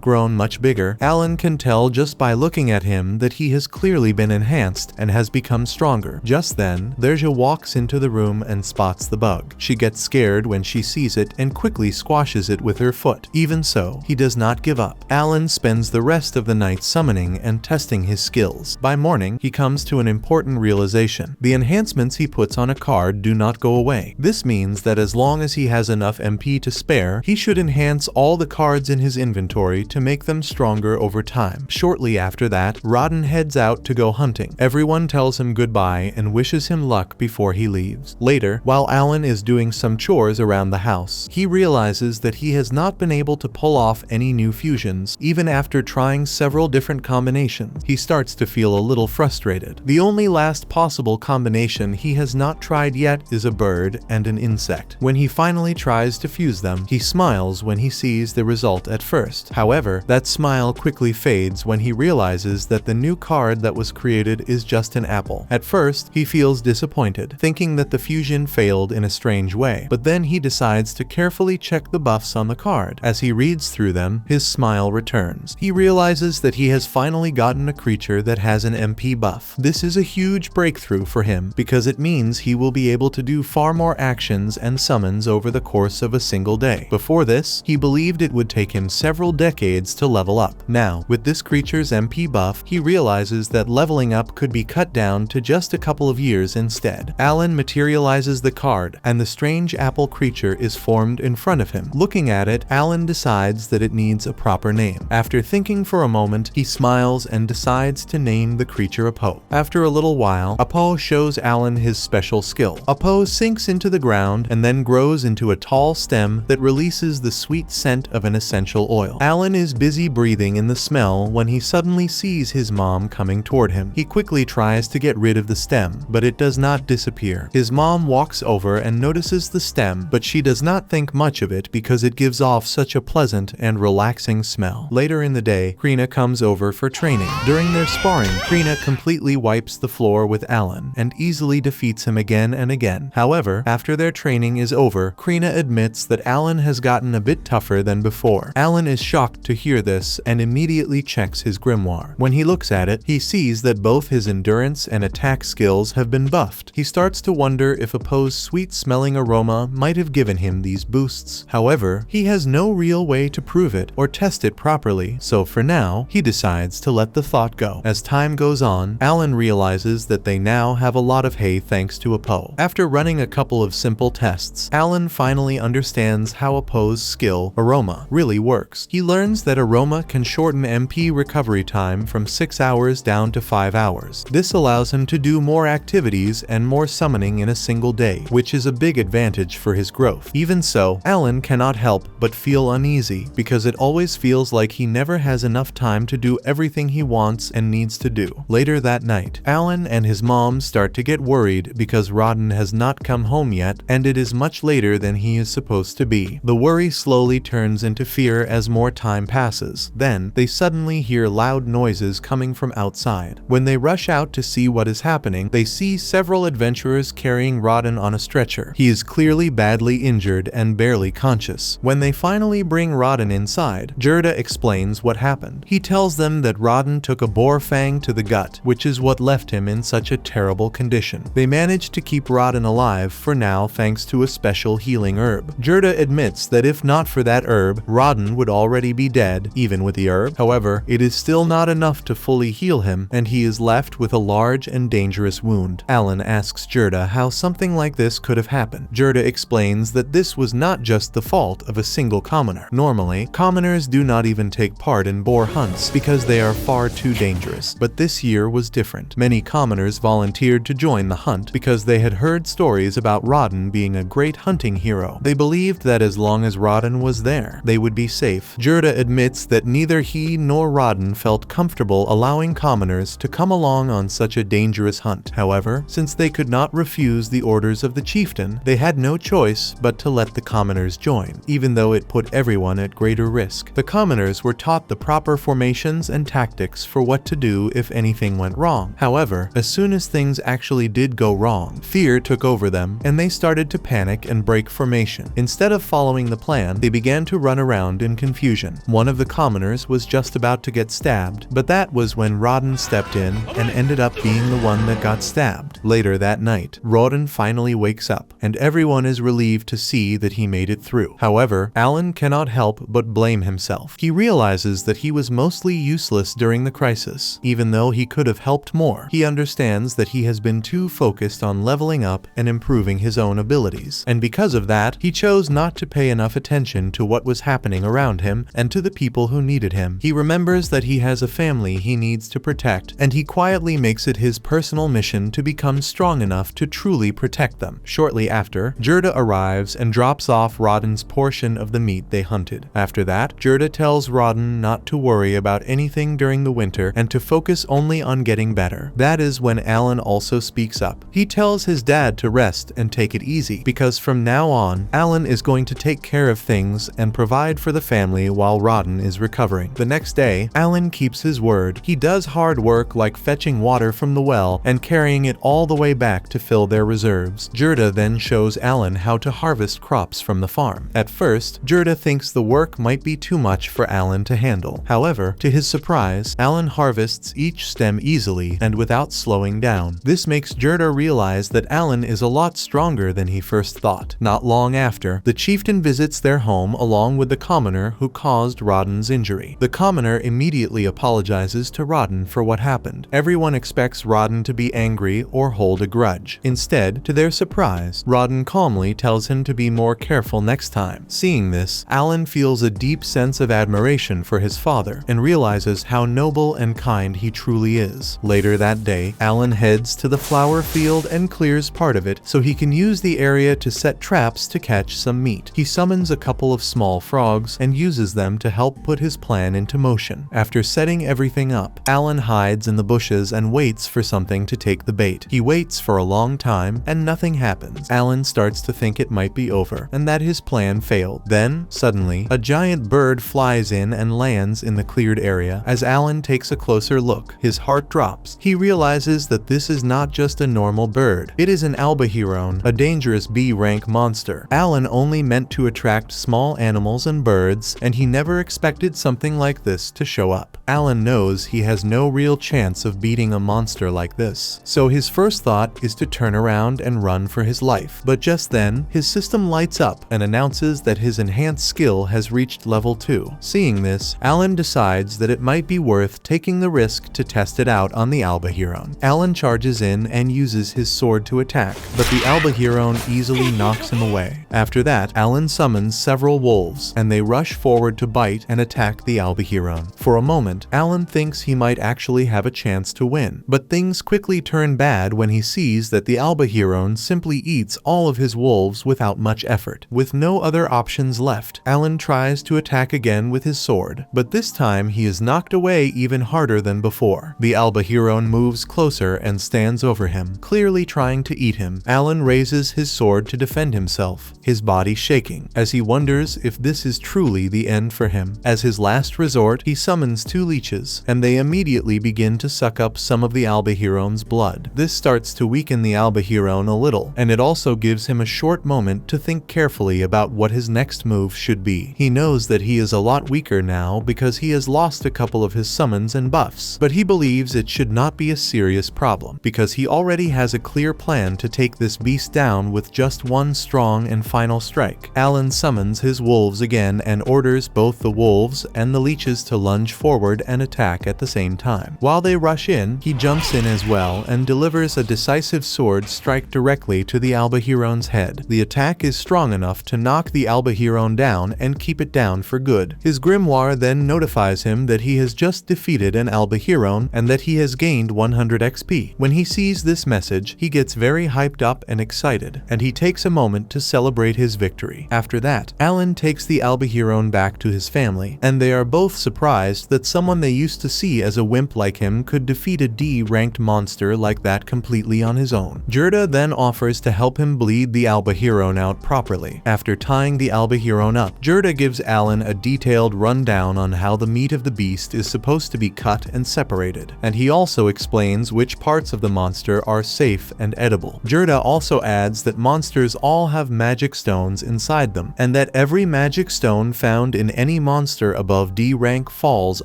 grown much bigger, Alan can tell just by looking at him that he has clearly been enhanced and has become stronger. Just then, Derja walks into the room and spots the bug. She gets scared when she sees it and quickly squashes it with her foot. Even so, he does not give up. Alan spends the rest of the night summoning and testing his skills. By morning, he comes to an important realization. The enhancements he puts on a card do not go away. This means that as long as he has enough MP to spare, he should enhance all the cards in his inventory to make them stronger over time. Shortly after that, Rodden heads out to go hunting. Everyone tells him goodbye and wishes him luck before he leaves. Later, while Alan is doing some chores around the house, he realizes that he has not been able to pull off any new fusions, even after trying several different combinations. He starts to feel a little frustrated. The only last possible combination he has not tried yet is a bird and an insect. When he finally tries to fuse them, he smiles when he sees the result at first. However, that smile quickly fades when he realizes that the new card that was created is just an apple. At first, he feels disappointed, thinking that the fusion failed in a strange way, but then he decides to carefully check the buffs on the card. As he reads through them, his smile returns. He realizes that he has finally gotten a creature that has an MP buff. This is a huge breakthrough for him because it means he will be able to do far more actions and summons over the course of a single day. Before this, he believed it would take him several decades to level up. Now, with this creature's MP buff, he realizes that leveling up could be cut down to just a couple of years instead. Alan materializes the card, and the strange apple creature is formed in front of him. Looking at it, Alan decides that it needs a proper name. After thinking for a moment, he smiles and decides to name the creature Apo. After a little while, Apo shows Alan his special skill. Apo sinks into the ground and then grows into a tall stem that releases the sweet scent of an essential oil. Alan is busy breathing in the smell when he suddenly sees his mom coming toward him. He quickly tries to get rid of the stem, but it does not disappear. His mom walks over and notices the stem, but she does not think much of it because it gives off such a pleasant and relaxing smell. Later in the day, Krina comes over for training. During their sparring, Krina completely wipes the floor with Alan and easily defeats him again and again. However, after their training is over, Krina admits that Alan has gotten a bit tougher than before. Alan is shocked to hear this and immediately checks his grimoire. When he looks at it, he sees that both his endurance and attack skills have been buffed. He starts to wonder if Apo's sweet-smelling aroma might have given him these boosts. However, he has no real way to prove it or test it properly, so for now, he decides to let the thought go. As time goes on, Alan realizes that they now have a lot of hay thanks to Apo. After running a couple of simple tests, Alan finally understands how Apo's skill, Aroma, really works. He learns that Aroma can shorten MP recovery time from 6 hours down to 5 hours. This allows him to do more activities and more summoning in a single day, which is a big advantage for his growth. Even so, Alan cannot help but feel uneasy because it always feels like he never has enough time to do everything he wants and needs to do. Later that night, Alan and his mom start to get worried because Rodden has not come home yet and it is much later than he is supposed to be. The worry slowly turns into fear as more time passes. Then, they suddenly hear loud noises coming from outside. When they rush out to see what is happening, they see several adventurers carrying Rodden on a stretcher. He is clearly badly injured and barely conscious. When they finally bring Rodden inside, Gerda explains what happened. He tells them that Rodden took a boar fang to the gut, which is what left him in such a terrible condition. They managed to keep Rodden alive for now thanks to a special healing herb. Gerda admits that if not for that herb, Rodden would already be dead, even with the herb. However, it is still not enough to fully heal him, and he is left with a large and dangerous wound. Alan asks Gerda how something like this could have happened. Gerda explains that this was not just the fault of a single commoner. Normally, commoners do not even take part in boar hunts because they are far too dangerous. But this year was different. Many commoners volunteered to join the hunt because they had heard stories about Rodden being a great hunting hero. They believed that as long as Rodden was there, they would be safe. Gerda admits that neither he nor Rodden felt comfortable allowing commoners to come along on such a dangerous hunt. However, since they could not refuse the orders of the chieftain, they had no choice but to let the commoners join, even though it put everyone at greater risk. The commoners students were taught the proper formations and tactics for what to do if anything went wrong. However, as soon as things actually did go wrong, fear took over them, and they started to panic and break formation. Instead of following the plan, they began to run around in confusion. One of the commoners was just about to get stabbed, but that was when Rodden stepped in and ended up being the one that got stabbed. Later that night, Rodden finally wakes up, and everyone is relieved to see that he made it through. However, Alan cannot help but blame himself. He realizes that he was mostly useless during the crisis. Even though he could have helped more, he understands that he has been too focused on leveling up and improving his own abilities. And because of that, he chose not to pay enough attention to what was happening around him and to the people who needed him. He remembers that he has a family he needs to protect, and he quietly makes it his personal mission to become strong enough to truly protect them. Shortly after, Gerda arrives and drops off Rodden's portion of the meat they hunted. After that, Gerda tells Rodden not to worry about anything during the winter and to focus only on getting better. That is when Alan also speaks up. He tells his dad to rest and take it easy, because from now on, Alan is going to take care of things and provide for the family while Rodden is recovering. The next day, Alan keeps his word. He does hard work like fetching water from the well and carrying it all the way back to fill their reserves. Gerda then shows Alan how to harvest crops from the farm. At first, Gerda thinks the work might be too much for Alan to handle. However, to his surprise, Alan harvests each stem easily and without slowing down. This makes Gerda realize that Alan is a lot stronger than he first thought. Not long after, the chieftain visits their home along with the commoner who caused Rodden's injury. The commoner immediately apologizes to Rodden for what happened. Everyone expects Rodden to be angry or hold a grudge. Instead, to their surprise, Rodden calmly tells him to be more careful next time. Seeing this, Alan feels a deep sense of admiration for his father and realizes how noble and kind he truly is. Later that day, Alan heads to the flower field and clears part of it so he can use the area to set traps to catch some meat. He summons a couple of small frogs and uses them to help put his plan into motion. After setting everything up, Alan hides in the bushes and waits for something to take the bait. He waits for a long time and nothing happens. Alan starts to think it might be over and that his plan failed. Then, suddenly, a giant bird flies in and lands in the cleared area. As Alan takes a closer look, his heart drops. He realizes that this is not just a normal bird. It is an albahiron, a dangerous B-rank monster. Alan only meant to attract small animals and birds, and he never expected something like this to show up. Alan knows he has no real chance of beating a monster like this, so his first thought is to turn around and run for his life. But just then, his system lights up and announces that his enhanced skill has reached level 2. Seeing this, Alan decides that it might be worth taking the risk to test it out on the albahiron. Alan charges in and uses his sword to attack, but the albahiron easily knocks him away. After that, Alan summons several wolves, and they rush forward to bite and attack the albahiron. For a moment, Alan thinks he might actually have a chance to win, but things quickly turn bad when he sees that the albahiron simply eats all of his wolves without much effort. With no other options left, Alan tries to attack again with his sword, but this time he is knocked away even harder than before. The albahiron moves closer and stands over him, clearly trying to eat him. Alan raises his sword to defend himself, his body shaking, as he wonders if this is truly the end for him. As his last resort, he summons 2 leeches, and they immediately begin to suck up some of the albahiron's blood. This starts to weaken the albahiron a little, and it also gives him a short moment to think carefully about what his next move should be. He knows that he is a lot weaker now because he has lost a couple of his summons and buffs, but he believes it should not be a serious problem, because he already has a clear plan to take this beast down with just one strong and final strike. Alan summons his wolves again and orders both the wolves and the leeches to lunge forward and attack at the same time. While they rush in, he jumps in as well and delivers a decisive sword strike directly to the albahiron's head. The attack is strong enough to knock the albahiron down and keep it down for good. His grimoire then notifies him that he has just defeated an albahiron and that he has gained 100 XP. When he sees this message, he gets very hyped up and excited, and he takes a moment to celebrate his victory. After that, Alan takes the albahiron back to his family, and they are both surprised that someone someone they used to see as a wimp like him could defeat a D-ranked monster like that completely on his own. Jirda then offers to help him bleed the Albahiron out properly. After tying the Albahiron up, Jirda gives Alan a detailed rundown on how the meat of the beast is supposed to be cut and separated, and he also explains which parts of the monster are safe and edible. Jirda also adds that monsters all have magic stones inside them, and that every magic stone found in any monster above D rank falls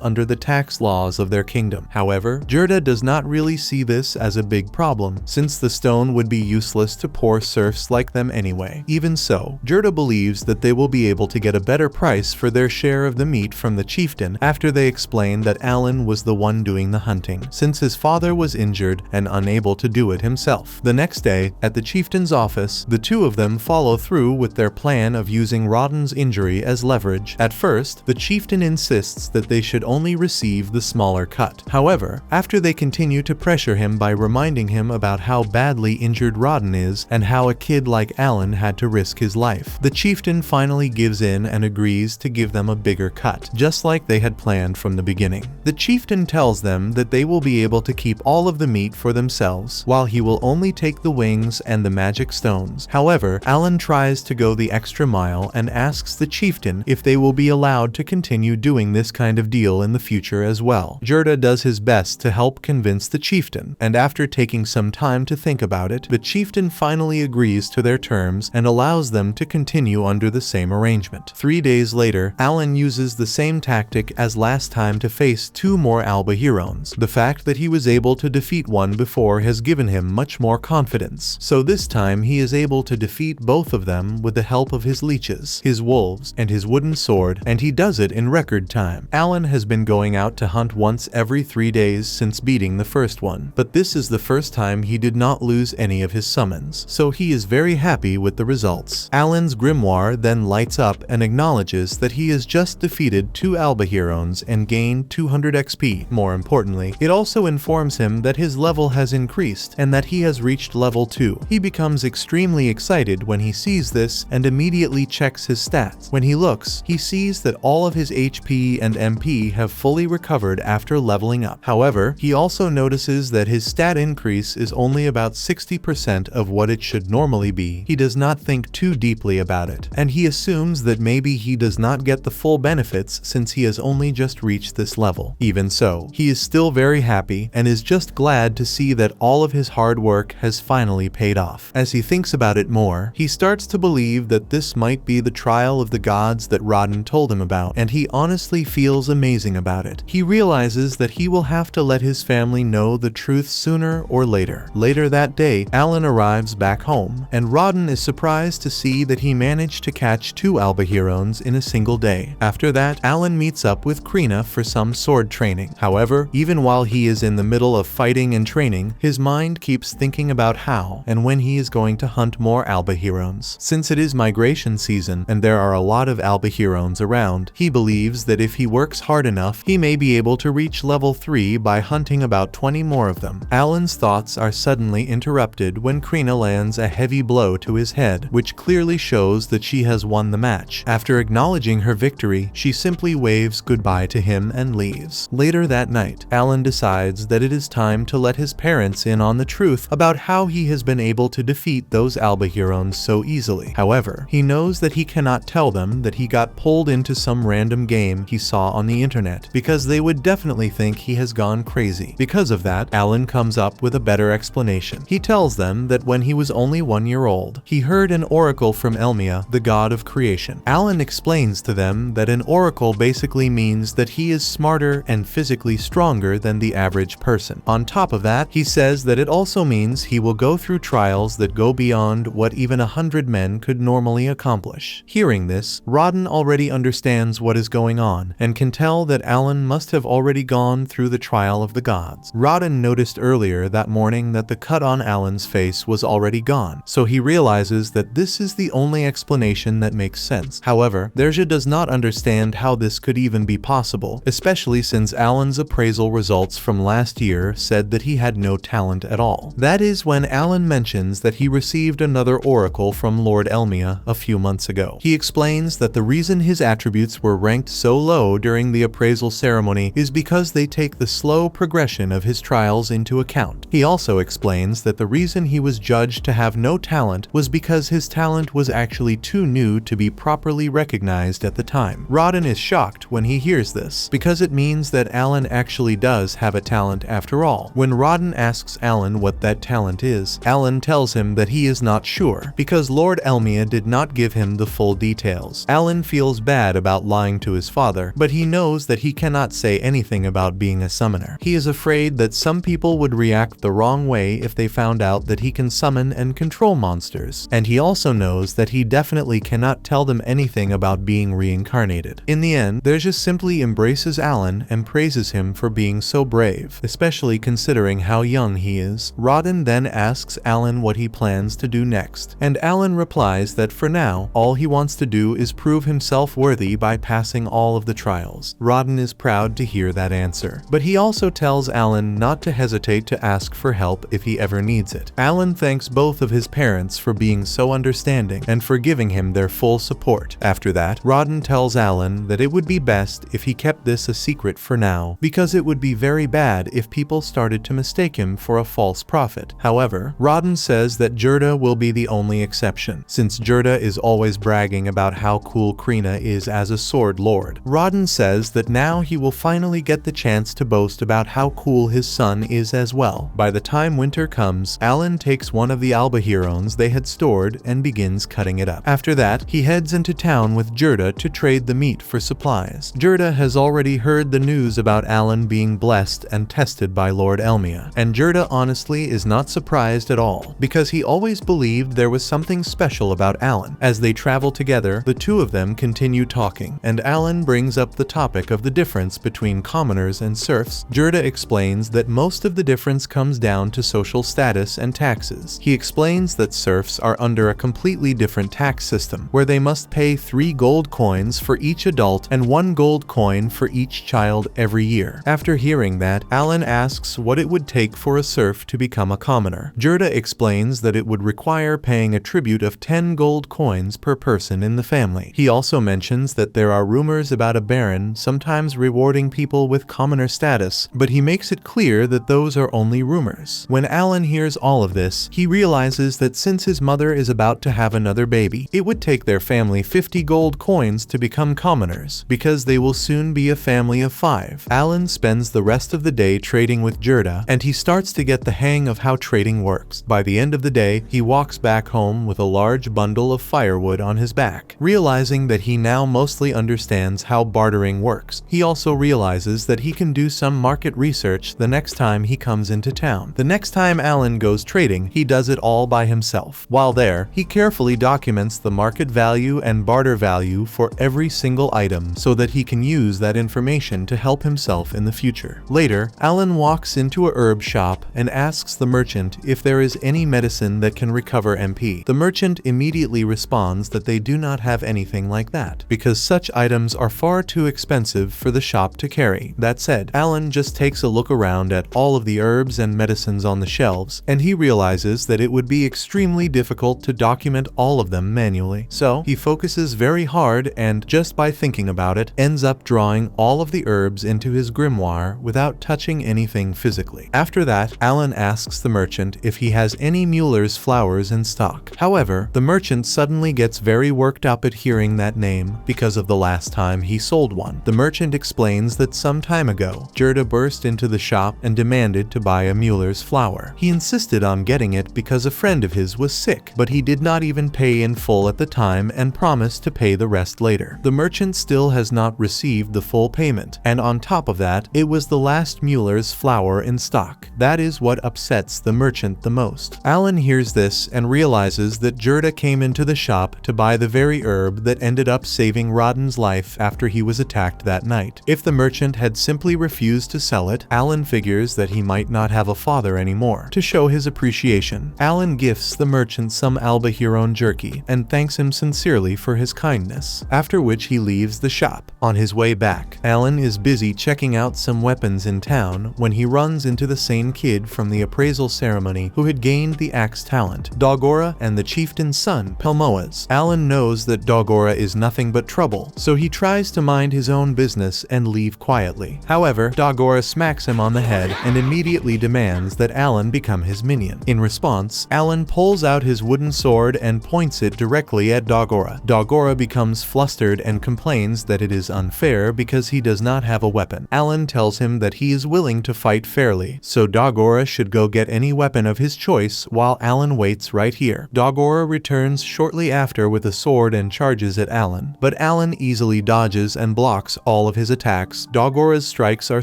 under the tax laws of their kingdom. However, Jirda does not really see this as a big problem, since the stone would be useless to poor serfs like them anyway. Even so, Jirda believes that they will be able to get a better price for their share of the meat from the chieftain after they explain that Alan was the one doing the hunting, since his father was injured and unable to do it himself. The next day, at the chieftain's office, the two of them follow through with their plan of using Rodden's injury as leverage. At first, the chieftain insists that they should only receive the smaller cut. However, after they continue to pressure him by reminding him about how badly injured Rodden is and how a kid like Alan had to risk his life, the chieftain finally gives in and agrees to give them a bigger cut, just like they had planned from the beginning. The chieftain tells them that they will be able to keep all of the meat for themselves, while he will only take the wings and the magic stones. However, Alan tries to go the extra mile and asks the chieftain if they will be allowed to continue doing this kind of deal in the future as well. Jirda does his best to help convince the chieftain, and after taking some time to think about it, the chieftain finally agrees to their terms and allows them to continue under the same arrangement. 3 days later, Alan uses the same tactic as last time to face 2 more Albahirons. The fact that he was able to defeat one before has given him much more confidence, so this time he is able to defeat both of them with the help of his leeches, his wolves, and his wooden sword, and he does it in record time. Alan has been going out to hunt once every 3 days since beating the first one, but this is the first time he did not lose any of his summons, so he is very happy with the results. Alan's grimoire then lights up and acknowledges that he has just defeated 2 Albahirons and gained 200 XP. More importantly, it also informs him that his level has increased and that he has reached level 2. He becomes extremely excited when he sees this and immediately checks his stats. When he looks, he sees that all of his HP and MP have fully recovered after leveling up. However, he also notices that his stat increase is only about 60% of what it should normally be. He does not think too deeply about it, and he assumes that maybe he does not get the full benefits since he has only just reached this level. Even so, he is still very happy and is just glad to see that all of his hard work has finally paid off. As he thinks about it more, he starts to believe that this might be the trial of the gods that Rodden told him about, and he honestly feels amazing about it. He realizes that he will have to let his family know the truth sooner or later. Later that day, Alan arrives back home, and Rodden is surprised to see that he managed to catch 2 Albahirons in a single day. After that, Alan meets up with Krina for some sword training. However, even while he is in the middle of fighting and training, his mind keeps thinking about how and when he is going to hunt more Albahirons. Since it is migration season and there are a lot of Albahirons around, he believes that if he works hard enough, he may be able to reach level 3 by hunting about 20 more of them. Alan's thoughts are suddenly interrupted when Krina lands a heavy blow to his head, which clearly shows that she has won the match. After acknowledging her victory, she simply waves goodbye to him and leaves. Later that night, Alan decides that it is time to let his parents in on the truth about how he has been able to defeat those Albahirons so easily. However, he knows that he cannot tell them that he got pulled into some random game he saw on the internet, because they would definitely think he has gone crazy. Because of that, Alan comes up with a better explanation. He tells them that when he was only 1 year old, he heard an oracle from Elmia, the god of creation. Alan explains to them that an oracle basically means that he is smarter and physically stronger than the average person. On top of that, he says that it also means he will go through trials that go beyond what even 100 men could normally accomplish. Hearing this, Rodden already understands what is going on and can tell that Alan must have already gone through the trial of the gods. Rodden noticed earlier that morning that the cut on Alan's face was already gone, so he realizes that this is the only explanation that makes sense. However, Derja does not understand how this could even be possible, especially since Alan's appraisal results from last year said that he had no talent at all. That is when Alan mentions that he received another oracle from Lord Elmia a few months ago. He explains that the reason his attributes were ranked so low during the appraisal appraisal ceremony is because they take the slow progression of his trials into account. He also explains that the reason he was judged to have no talent was because his talent was actually too new to be properly recognized at the time. Rawdon is shocked when he hears this, because it means that Alan actually does have a talent after all. When Rawdon asks Alan what that talent is, Alan tells him that he is not sure, because Lord Elmia did not give him the full details. Alan feels bad about lying to his father, but he knows that he cannot say anything about being a summoner. He is afraid that some people would react the wrong way if they found out that he can summon and control monsters, and he also knows that he definitely cannot tell them anything about being reincarnated. In the end, there just simply embraces Alan and praises him for being so brave, especially considering how young he is. Rawdon then asks Alan what he plans to do next, and Alan replies that for now, all he wants to do is prove himself worthy by passing all of the trials. Rawdon is proud to hear that answer, but he also tells Alan not to hesitate to ask for help if he ever needs it. Alan thanks both of his parents for being so understanding and for giving him their full support. After that, Rawdon tells Alan that it would be best if he kept this a secret for now, because it would be very bad if people started to mistake him for a false prophet. However, Rawdon says that Gerda will be the only exception, since Gerda is always bragging about how cool Krina is as a sword lord. Rawdon says that now he will finally get the chance to boast about how cool his son is as well. By the time winter comes, Alan takes one of the albahirons they had stored and begins cutting it up. After that, he heads into town with Gerda to trade the meat for supplies. Gerda has already heard the news about Alan being blessed and tested by Lord Elmia, and Gerda honestly is not surprised at all, because he always believed there was something special about Alan. As they travel together, the two of them continue talking, and Alan brings up the topic of the difference between commoners and serfs. Gerda explains that most of the difference comes down to social status and taxes. He explains that serfs are under a completely different tax system, where they must pay 3 gold coins for each adult and 1 gold coin for each child every year. After hearing that, Alan asks what it would take for a serf to become a commoner. Gerda explains that it would require paying a tribute of 10 gold coins per person in the family. He also mentions that there are rumors about a baron sometimes rewarding people with commoner status, but he makes it clear that those are only rumors. When Alan hears all of this, he realizes that since his mother is about to have another baby, it would take their family 50 gold coins to become commoners, because they will soon be a family of 5. Alan spends the rest of the day trading with Gerda, and he starts to get the hang of how trading works. By the end of the day, he walks back home with a large bundle of firewood on his back. Realizing that he now mostly understands how bartering works, he also realizes that he can do some market research the next time he comes into town. The next time Alan goes trading, he does it all by himself. While there, he carefully documents the market value and barter value for every single item so that he can use that information to help himself in the future. Later, Alan walks into a herb shop and asks the merchant if there is any medicine that can recover MP. The merchant immediately responds that they do not have anything like that, because such items are far too expensive for the shop to carry. That said, Alan just takes a look around at all of the herbs and medicines on the shelves, and he realizes that it would be extremely difficult to document all of them manually. So, he focuses very hard and, just by thinking about it, ends up drawing all of the herbs into his grimoire without touching anything physically. After that, Alan asks the merchant if he has any Mueller's flowers in stock. However, the merchant suddenly gets very worked up at hearing that name because of the last time he sold one. The merchant explains that some time ago, Gerda burst into the shop and demanded to buy a Mueller's flower. He insisted on getting it because a friend of his was sick, but he did not even pay in full at the time and promised to pay the rest later. The merchant still has not received the full payment, and on top of that, it was the last Mueller's flower in stock. That is what upsets the merchant the most. Alan hears this and realizes that Gerda came into the shop to buy the very herb that ended up saving Rawdon's life after he was attacked that night. If the merchant had simply refused to sell it, Alan figures that he might not have a father anymore. To show his appreciation, Alan gifts the merchant some albahiron jerky and thanks him sincerely for his kindness, after which he leaves the shop. On his way back, Alan is busy checking out some weapons in town when he runs into the same kid from the appraisal ceremony who had gained the axe talent, Dogora and the chieftain's son, Pelmoas. Alan knows that Dogora is nothing but trouble, so he tries to mind his own business house and leave quietly. However, Dogora smacks him on the head and immediately demands that Alan become his minion. In response, Alan pulls out his wooden sword and points it directly at Dogora. Dogora becomes flustered and complains that it is unfair because he does not have a weapon. Alan tells him that he is willing to fight fairly, so Dogora should go get any weapon of his choice while Alan waits right here. Dogora returns shortly after with a sword and charges at Alan, but Alan easily dodges and blocks all of his attacks. Dogora's strikes are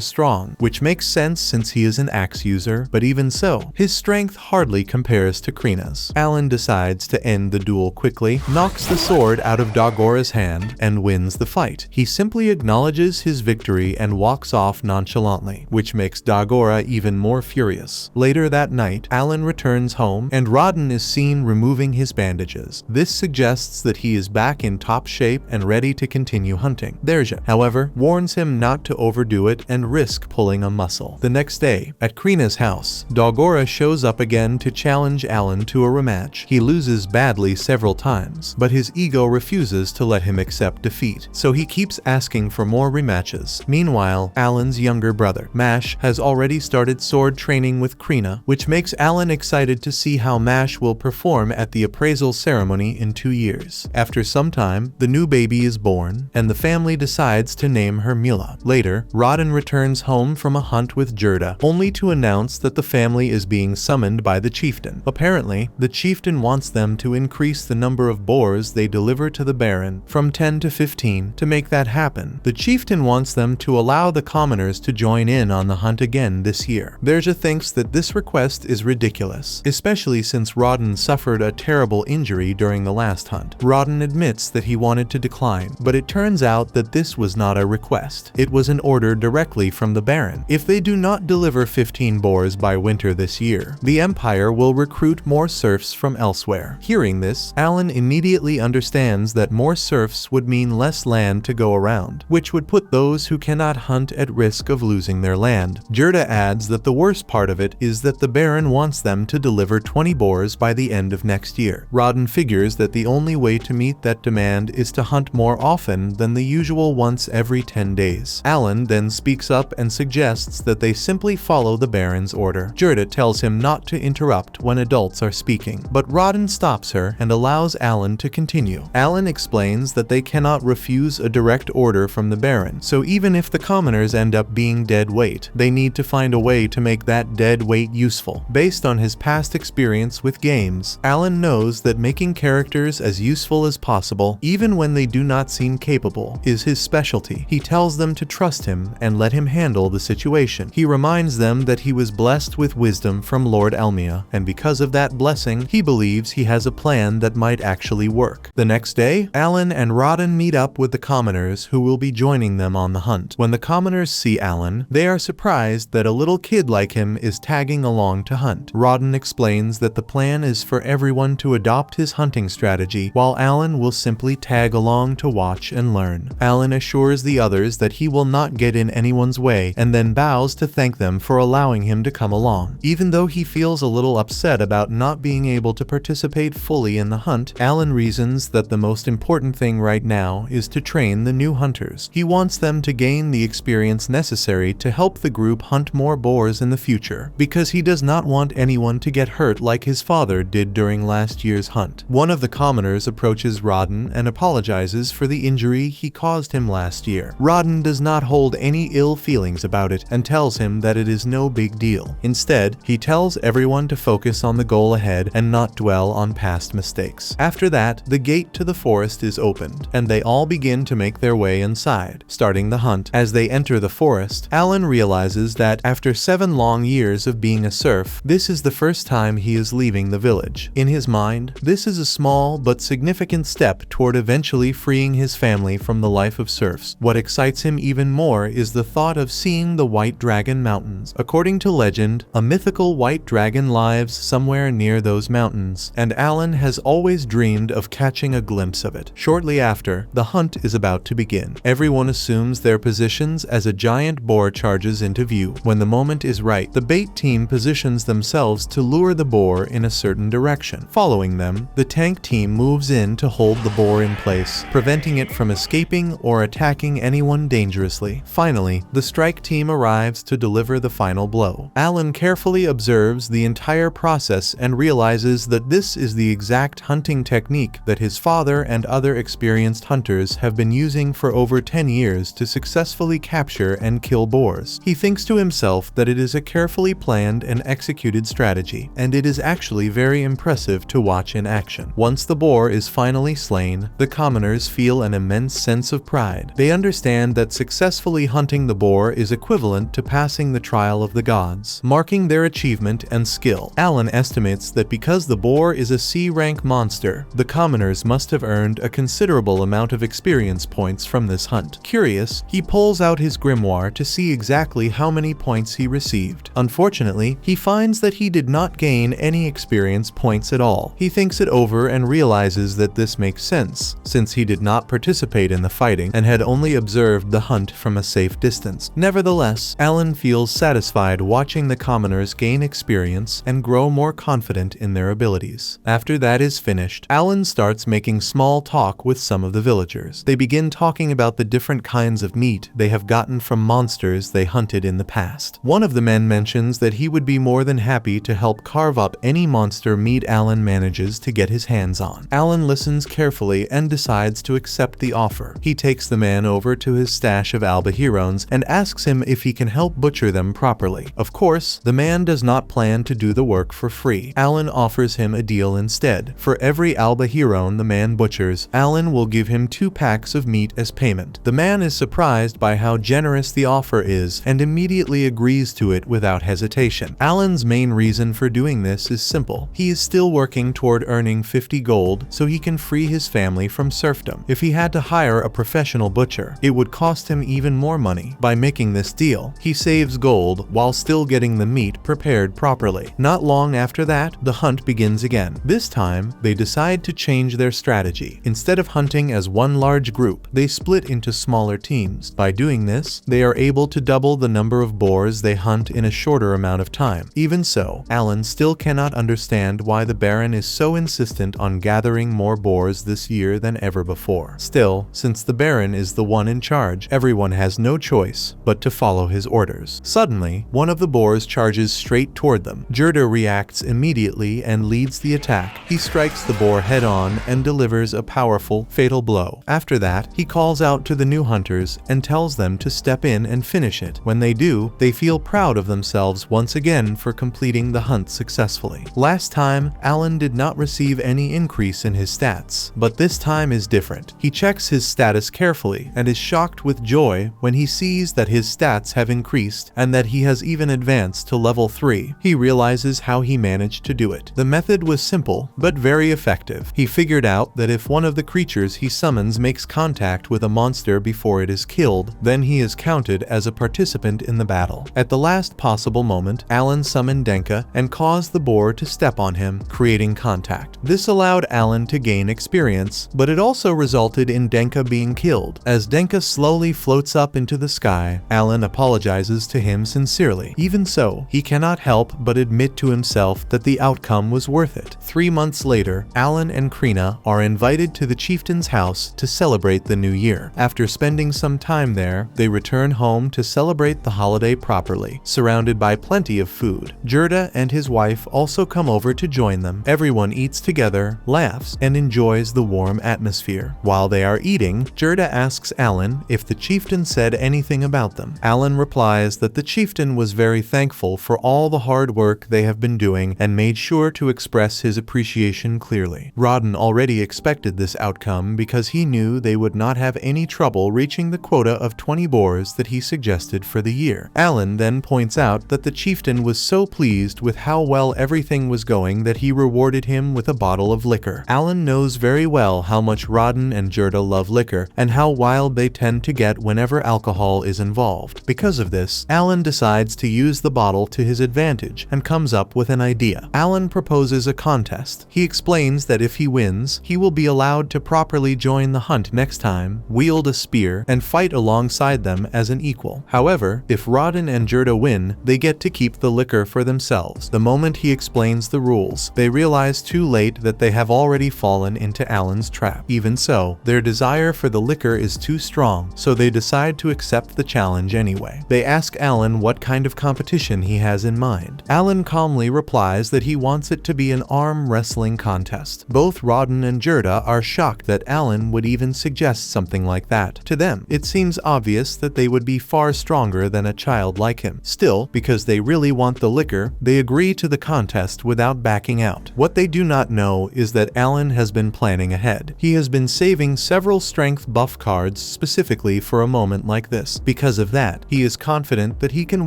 strong, which makes sense since he is an axe user, but even so, his strength hardly compares to Krina's. Alan decides to end the duel quickly, knocks the sword out of Dogora's hand, and wins the fight. He simply acknowledges his victory and walks off nonchalantly, which makes Dogora even more furious. Later that night, Alan returns home, and Rodden is seen removing his bandages. This suggests that he is back in top shape and ready to continue hunting. Derja, however, warns him not to overdo it and risk pulling a muscle. The next day, at Krina's house, Dogora shows up again to challenge Alan to a rematch. He loses badly several times, but his ego refuses to let him accept defeat, so he keeps asking for more rematches. Meanwhile, Alan's younger brother, Mash, has already started sword training with Krina, which makes Alan excited to see how Mash will perform at the appraisal ceremony in 2 years. After some time, the new baby is born, and the family decides to name her Mila. Later, Rodden returns home from a hunt with Gerda, only to announce that the family is being summoned by the chieftain. Apparently, the chieftain wants them to increase the number of boars they deliver to the Baron from 10 to 15. To make that happen, the chieftain wants them to allow the commoners to join in on the hunt again this year. Derja thinks that this request is ridiculous, especially since Rodden suffered a terrible injury during the last hunt. Rodden admits that he wanted to decline, but it turns out that this was not a request. It was an order directly from the Baron. If they do not deliver 15 boars by winter this year, the Empire will recruit more serfs from elsewhere. Hearing this, Alan immediately understands that more serfs would mean less land to go around, which would put those who cannot hunt at risk of losing their land. Gerda adds that the worst part of it is that the Baron wants them to deliver 20 boars by the end of next year. Rodden figures that the only way to meet that demand is to hunt more often than the usual once every 10 days. Alan then speaks up and suggests that they simply follow the Baron's order. Gerda tells him not to interrupt when adults are speaking, but Rodden stops her and allows Alan to continue. Alan explains that they cannot refuse a direct order from the Baron, so even if the commoners end up being dead weight, they need to find a way to make that dead weight useful. Based on his past experience with games, Alan knows that making characters as useful as possible, even when they do not seem capable, is his specialty. He tells them to trust him and let him handle the situation. He reminds them that he was blessed with wisdom from Lord Elmia, and because of that blessing, he believes he has a plan that might actually work. The next day, Alan and Rodden meet up with the commoners who will be joining them on the hunt. When the commoners see Alan, they are surprised that a little kid like him is tagging along to hunt. Rodden explains that the plan is for everyone to adopt his hunting strategy, while Alan will simply tag along to watch and learn. Alan assures the others that he will not get in anyone's way, and then bows to thank them for allowing him to come along. Even though he feels a little upset about not being able to participate fully in the hunt, Alan reasons that the most important thing right now is to train the new hunters. He wants them to gain the experience necessary to help the group hunt more boars in the future, because he does not want anyone to get hurt like his father did during last year's hunt. One of the commoners approaches Rodden and apologizes for the injury he caused him last year. Rodden does not hold any ill feelings about it and tells him that it is no big deal. Instead, he tells everyone to focus on the goal ahead and not dwell on past mistakes. After that, the gate to the forest is opened, and they all begin to make their way inside, starting the hunt. As they enter the forest, Alan realizes that after 7 long years of being a serf, this is the first time he is leaving the village. In his mind, this is a small but significant step toward eventually freeing his family from the life of serfs. What excites him even more is the thought of seeing the White Dragon Mountains. According to legend, a mythical white dragon lives somewhere near those mountains, and Alan has always dreamed of catching a glimpse of it. Shortly after, the hunt is about to begin. Everyone assumes their positions as a giant boar charges into view. When the moment is right, the bait team positions themselves to lure the boar in a certain direction. Following them, the tank team moves in to hold the boar in place, preventing it from escaping or attacking anyone anyone dangerously. Finally, the strike team arrives to deliver the final blow. Alan carefully observes the entire process and realizes that this is the exact hunting technique that his father and other experienced hunters have been using for over 10 years to successfully capture and kill boars. He thinks to himself that it is a carefully planned and executed strategy, and it is actually very impressive to watch in action. Once the boar is finally slain, the commoners feel an immense sense of pride. They understand that successfully hunting the boar is equivalent to passing the trial of the gods, marking their achievement and skill. Alan estimates that because the boar is a C-rank monster, the commoners must have earned a considerable amount of experience points from this hunt. Curious, he pulls out his grimoire to see exactly how many points he received. Unfortunately, he finds that he did not gain any experience points at all. He thinks it over and realizes that this makes sense, since he did not participate in the fighting and had only observed the hunt from a safe distance. Nevertheless, Alan feels satisfied watching the commoners gain experience and grow more confident in their abilities. After that is finished, Alan starts making small talk with some of the villagers. They begin talking about the different kinds of meat they have gotten from monsters they hunted in the past. One of the men mentions that he would be more than happy to help carve up any monster meat Alan manages to get his hands on. Alan listens carefully and decides to accept the offer. He takes the man over to his stash of albahirones and asks him if he can help butcher them properly. Of course, the man does not plan to do the work for free. Alan offers him a deal instead. For every albahirone the man butchers, Alan will give him 2 packs of meat as payment. The man is surprised by how generous the offer is and immediately agrees to it without hesitation. Alan's main reason for doing this is simple. He is still working toward earning 50 gold so he can free his family from serfdom. If he had to hire a professional butcher, it would cost him even more money. By making this deal, he saves gold while still getting the meat prepared properly. Not long after that, the hunt begins again. This time, they decide to change their strategy. Instead of hunting as one large group, they split into smaller teams. By doing this, they are able to double the number of boars they hunt in a shorter amount of time. Even so, Alan still cannot understand why the Baron is so insistent on gathering more boars this year than ever before. Still, since the Baron is the one in charge, everyone has no choice but to follow his orders. Suddenly, one of the boars charges straight toward them. Gerda reacts immediately and leads the attack. He strikes the boar head-on and delivers a powerful, fatal blow. After that, he calls out to the new hunters and tells them to step in and finish it. When they do, they feel proud of themselves once again for completing the hunt successfully. Last time, Alan did not receive any increase in his stats, but this time is different. He checks his status carefully and is shocked with joy when he sees that his stats have increased and that he has even advanced to level 3. He realizes how he managed to do it. The method was simple, but very effective. He figured out that if one of the creatures he summons makes contact with a monster before it is killed, then he is counted as a participant in the battle. At the last possible moment, Alan summoned Denka and caused the boar to step on him, creating contact. This allowed Alan to gain experience, but it also resulted in Denka being killed. As Denka slowly floats up into the sky, Alan apologizes to him sincerely. Even so, he cannot help but admit to himself that the outcome was worth it. 3 months later, Alan and Krina are invited to the chieftain's house to celebrate the new year. After spending some time there, they return home to celebrate the holiday properly, surrounded by plenty of food. Gerda and his wife also come over to join them. Everyone eats together, laughs, and enjoys the warm atmosphere. While they are eating, Gerda asks Alan if the chieftain said anything about them. Alan replies that the chieftain was very thankful for all the hard work they have been doing and made sure to express his appreciation clearly. Rodden already expected this outcome because he knew they would not have any trouble reaching the quota of 20 boars that he suggested for the year. Alan then points out that the chieftain was so pleased with how well everything was going that he rewarded him with a bottle of liquor. Alan knows very well how much Rodden and Gerda love liquor and how wild they tend to get whenever alcohol is involved. Because of this, Alan decides to use the bottle to his advantage and comes up with an idea. Alan proposes a contest. He explains that if he wins, he will be allowed to properly join the hunt next time, wield a spear, and fight alongside them as an equal. However, if Rodden and Gerda win, they get to keep the liquor for themselves. The moment he explains the rules, they realize too late that they have already fallen into Alan's trap. Even so, their desire for the liquor is too strong strong, so they decide to accept the challenge anyway. They ask Alan what kind of competition he has in mind. Alan calmly replies that he wants it to be an arm wrestling contest. Both Rawdon and Gerda are shocked that Alan would even suggest something like that. To them, it seems obvious that they would be far stronger than a child like him. Still, because they really want the liquor, they agree to the contest without backing out. What they do not know is that Alan has been planning ahead. He has been saving several strength buff cards specifically for a moment like this. Because of that, he is confident that he can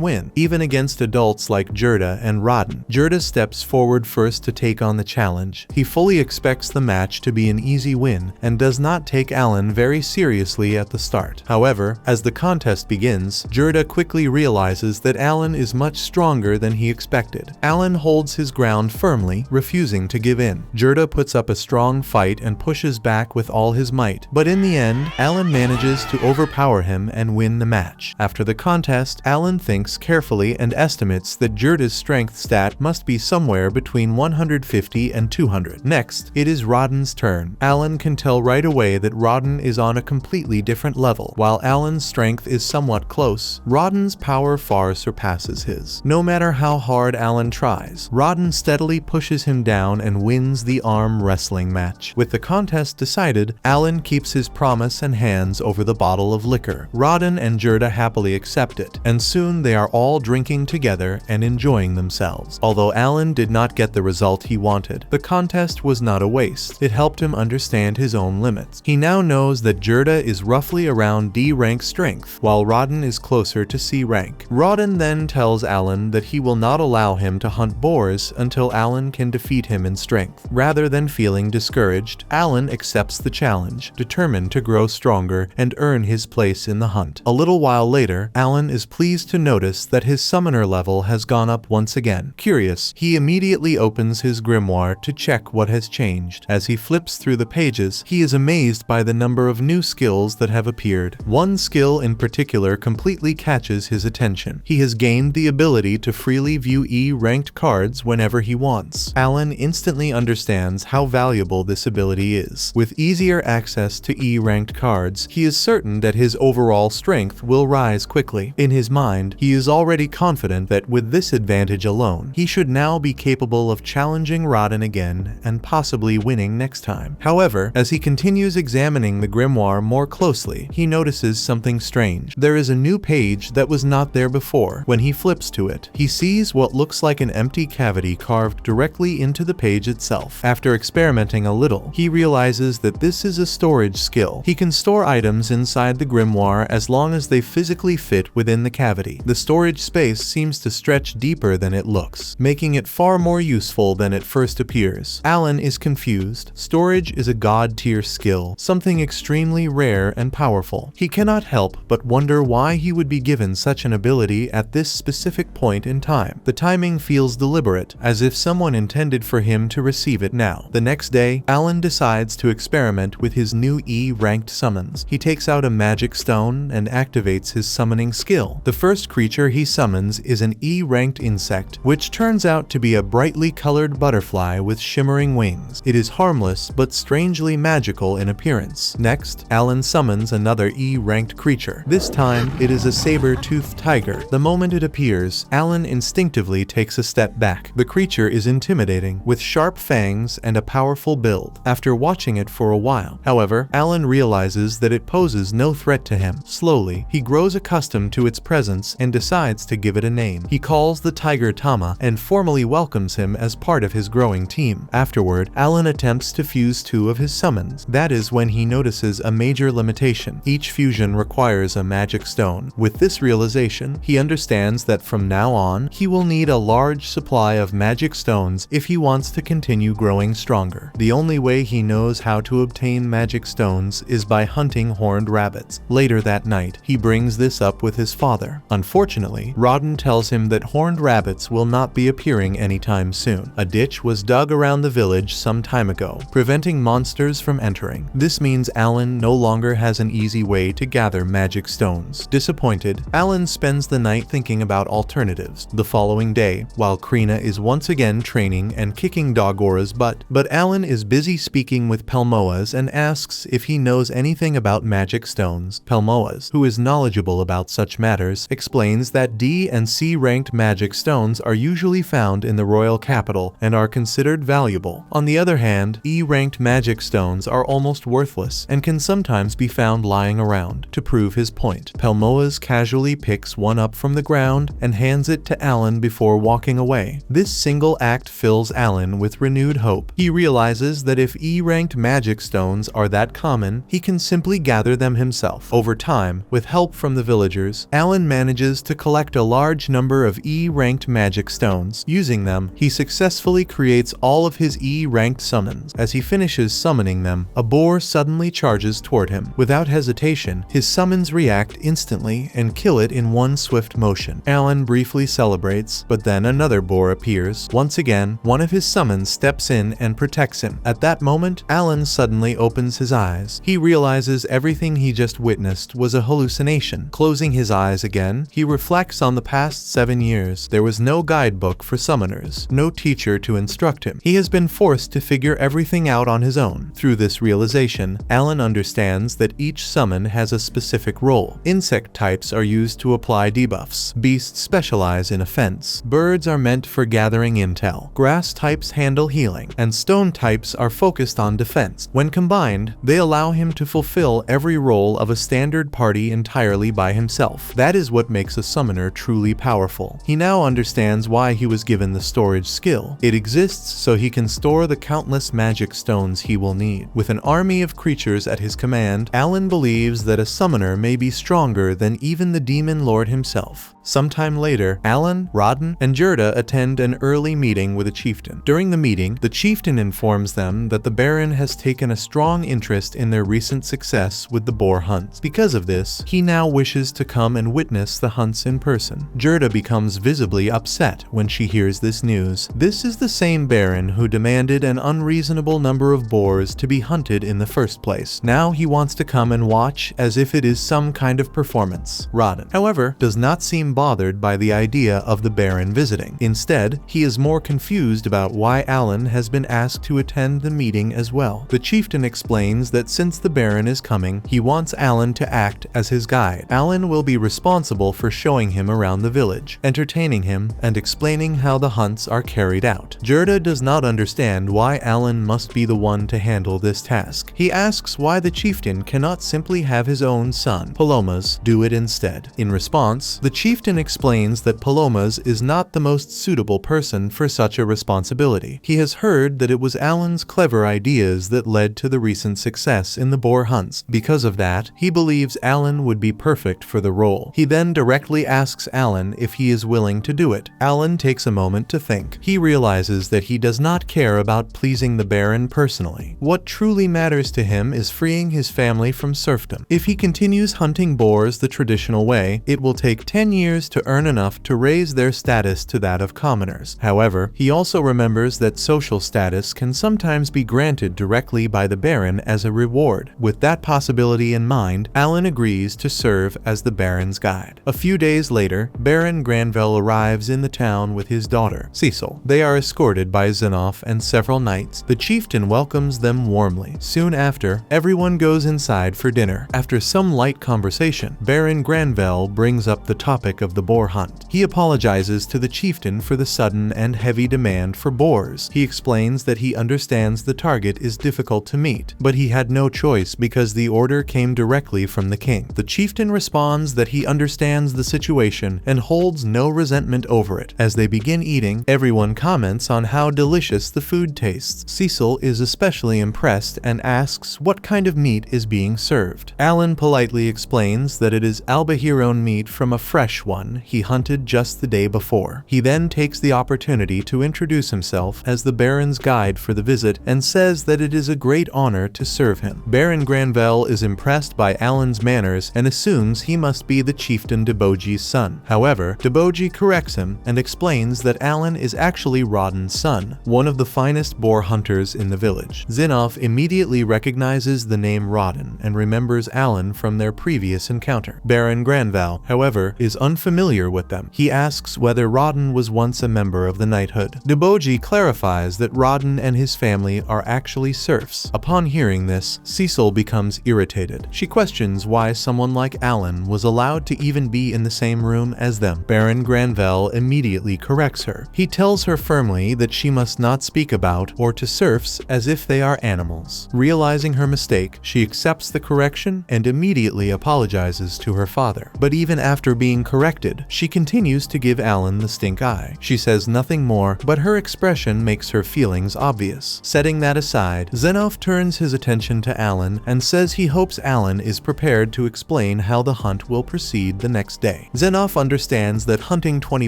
win, even against adults like Gerda and Rawdon. Gerda steps forward first to take on the challenge. He fully expects the match to be an easy win and does not take Alan very seriously at the start. However, as the contest begins, Gerda quickly realizes that Alan is much stronger than he expected. Alan holds his ground firmly, refusing to give in. Gerda puts up a strong fight and pushes back with all his might, but in the end, Alan manages to overpower him and win the match. After the contest, Alan thinks carefully and estimates that Gerda's strength stat must be somewhere between 150 and 200. Next, it is Rawdon's turn. Alan can tell right away that Rawdon is on a completely different level. While Alan's strength is somewhat close, Rawdon's power far surpasses his. No matter how hard Alan tries, Rawdon steadily pushes him down and wins the arm wrestling match. With the contest decided, Alan keeps his promise and hands over the bottle of liquor. Rawdon and Gerda happily accept it, and soon they are all drinking together and enjoying themselves. Although Alan did not get the result he wanted, the contest was not a waste. It helped him understand his own limits. He now knows that Gerda is roughly around D rank strength, while Rawdon is closer to C rank. Rawdon then tells Alan that he will not allow him to hunt boars until Alan can defeat him in strength. Rather than feeling discouraged, Alan accepts the challenge, determined to grow stronger and earn his place in the hunt. A little while later, Alan is pleased to notice that his summoner level has gone up once again. Curious, he immediately opens his grimoire to check what has changed. As he flips through the pages, he is amazed by the number of new skills that have appeared. One skill in particular completely catches his attention. He has gained the ability to freely view E-ranked cards whenever he wants. Alan instantly understands how valuable this ability is. With easier access to E-ranked cards, he is certain that his overall strength will rise quickly. In his mind, he is already confident that with this advantage alone, he should now be capable of challenging Rawdon again and possibly winning next time. However, as he continues examining the grimoire more closely, he notices something strange. There is a new page that was not there before. When he flips to it, he sees what looks like an empty cavity carved directly into the page itself. After experimenting a little, he realizes that this is a storage skill. He can store items inside the grimoire as long as they physically fit within the cavity. The storage space seems to stretch deeper than it looks, making it far more useful than it first appears. Alan is confused. Storage is a god-tier skill, something extremely rare and powerful. He cannot help but wonder why he would be given such an ability at this specific point in time. The timing feels deliberate, as if someone intended for him to receive it now. The next day, Alan decides to experiment with his new E-ranked summons. He takes out a magic stone and activates his summoning skill. The first creature he summons is an E-ranked insect, which turns out to be a brightly colored butterfly with shimmering wings. It is harmless but strangely magical in appearance. Next, Alan summons another E-ranked creature. This time, it is a saber-toothed tiger. The moment it appears, Alan instinctively takes a step back. The creature is intimidating, with sharp fangs and a powerful build. After watching it for a while, however, Alan realizes that it poses no threat to him. Slowly, he grows accustomed to its presence and decides to give it a name. He calls the tiger Tama and formally welcomes him as part of his growing team. Afterward, Alan attempts to fuse two of his summons. That is when he notices a major limitation. Each fusion requires a magic stone. With this realization, he understands that from now on, he will need a large supply of magic stones if he wants to continue growing stronger. The only way he knows how to obtain magic stones is by hunting horned rabbits. Later that night, he brings this up with his father. Unfortunately, Rawdon tells him that horned rabbits will not be appearing anytime soon. A ditch was dug around the village some time ago, preventing monsters from entering. This means Alan no longer has an easy way to gather magic stones. Disappointed, Alan spends the night thinking about alternatives. The following day, while Krina is once again training and kicking Dogora's butt, but Alan is busy speaking with Pelmoas and asks if he knows anything about magic magic stones. Pelmoas, who is knowledgeable about such matters, explains that D and C ranked magic stones are usually found in the royal capital and are considered valuable. On the other hand, E ranked magic stones are almost worthless and can sometimes be found lying around. To prove his point, Pelmoas casually picks one up from the ground and hands it to Alan before walking away. This single act fills Alan with renewed hope. He realizes that if E-ranked magic stones are that common, he can simply gather them himself. Over time, with help from the villagers, Alan manages to collect a large number of E-ranked magic stones. Using them, he successfully creates all of his E-ranked summons. As he finishes summoning them, a boar suddenly charges toward him. Without hesitation, his summons react instantly and kill it in one swift motion. Alan briefly celebrates, but then another boar appears. Once again, one of his summons steps in and protects him. At that moment, Alan suddenly opens his eyes. He realizes everything he just witnessed was a hallucination. Closing his eyes again, he reflects on the past 7 years. There was no guidebook for summoners, no teacher to instruct him. He has been forced to figure everything out on his own. Through this realization, Alan understands that each summon has a specific role. Insect types are used to apply debuffs. Beasts specialize in offense. Birds are meant for gathering intel. Grass types handle healing, and stone types are focused on defense. When combined, they allow him to fulfill every role of a standard party entirely by himself. That is what makes a summoner truly powerful. He now understands why he was given the storage skill. It exists so he can store the countless magic stones he will need. With an army of creatures at his command, Alan believes that a summoner may be stronger than even the demon lord himself. Sometime later, Alan, Rodden, and Gerda attend an early meeting with a chieftain. During the meeting, the chieftain informs them that the Baron has taken a strong interest in their recent success with the boar hunts. Because of this, he now wishes to come and witness the hunts in person. Gerda becomes visibly upset when she hears this news. This is the same Baron who demanded an unreasonable number of boars to be hunted in the first place. Now he wants to come and watch as if it is some kind of performance. Rodden, however, does not seem bothered by the idea of the Baron visiting. Instead, he is more confused about why Alan has been asked to attend the meeting as well. The chieftain explains that since the Baron is coming, he wants Alan to act as his guide. Alan will be responsible for showing him around the village, entertaining him, and explaining how the hunts are carried out. Gerda does not understand why Alan must be the one to handle this task. He asks why the chieftain cannot simply have his own son, Palomas, do it instead. In response, the chieftain explains that Palomas is not the most suitable person for such a responsibility. He has heard that it was Alan's clever ideas that led to the recent success in the boar hunts. Because of that, he believes Alan would be perfect for the role. He then directly asks Alan if he is willing to do it. Alan takes a moment to think. He realizes that he does not care about pleasing the Baron personally. What truly matters to him is freeing his family from serfdom. If he continues hunting boars the traditional way, it will take 10 years to earn enough to raise their status to that of commoners. However, he also remembers that social status can sometimes be granted directly by the Baron as a reward. With that possibility in mind, Alan agrees to serve as the Baron's guide. A few days later, Baron Granville arrives in the town with his daughter, Cecil. They are escorted by Zinoff and several knights. The chieftain welcomes them warmly. Soon after, everyone goes inside for dinner. After some light conversation, Baron Granville brings up the topic of the boar hunt. He apologizes to the chieftain for the sudden and heavy demand for boars. He explains that he understands the target is difficult to meet, but he had no choice because the order came directly from the king. The chieftain responds that he understands the situation and holds no resentment over it. As they begin eating, everyone comments on how delicious the food tastes. Cecil is especially impressed and asks what kind of meat is being served. Alan politely explains that it is Albahiron meat from a fresh one he hunted just the day before. He then takes the opportunity to introduce himself as the Baron's guide for the visit and says that it is a great honor to serve him. Baron Granville is impressed by Alan's manners and assumes he must be the chieftain Deboji's son. However, Deboji corrects him and explains that Alan is actually Rodden's son, one of the finest boar hunters in the village. Zinoff immediately recognizes the name Rodden and remembers Alan from their previous encounter. Baron Granville, however, is unfortunate unfamiliar with them. He asks whether Rodden was once a member of the knighthood. Deboji clarifies that Rodden and his family are actually serfs. Upon hearing this, Cecil becomes irritated. She questions why someone like Alan was allowed to even be in the same room as them. Baron Granvelle immediately corrects her. He tells her firmly that she must not speak about or to serfs as if they are animals. Realizing her mistake, she accepts the correction and immediately apologizes to her father. But even after being corrected, she continues to give Alan the stink eye. She says nothing more, but her expression makes her feelings obvious. Setting that aside, Zenoff turns his attention to Alan and says he hopes Alan is prepared to explain how the hunt will proceed the next day. Zenoff understands that hunting 20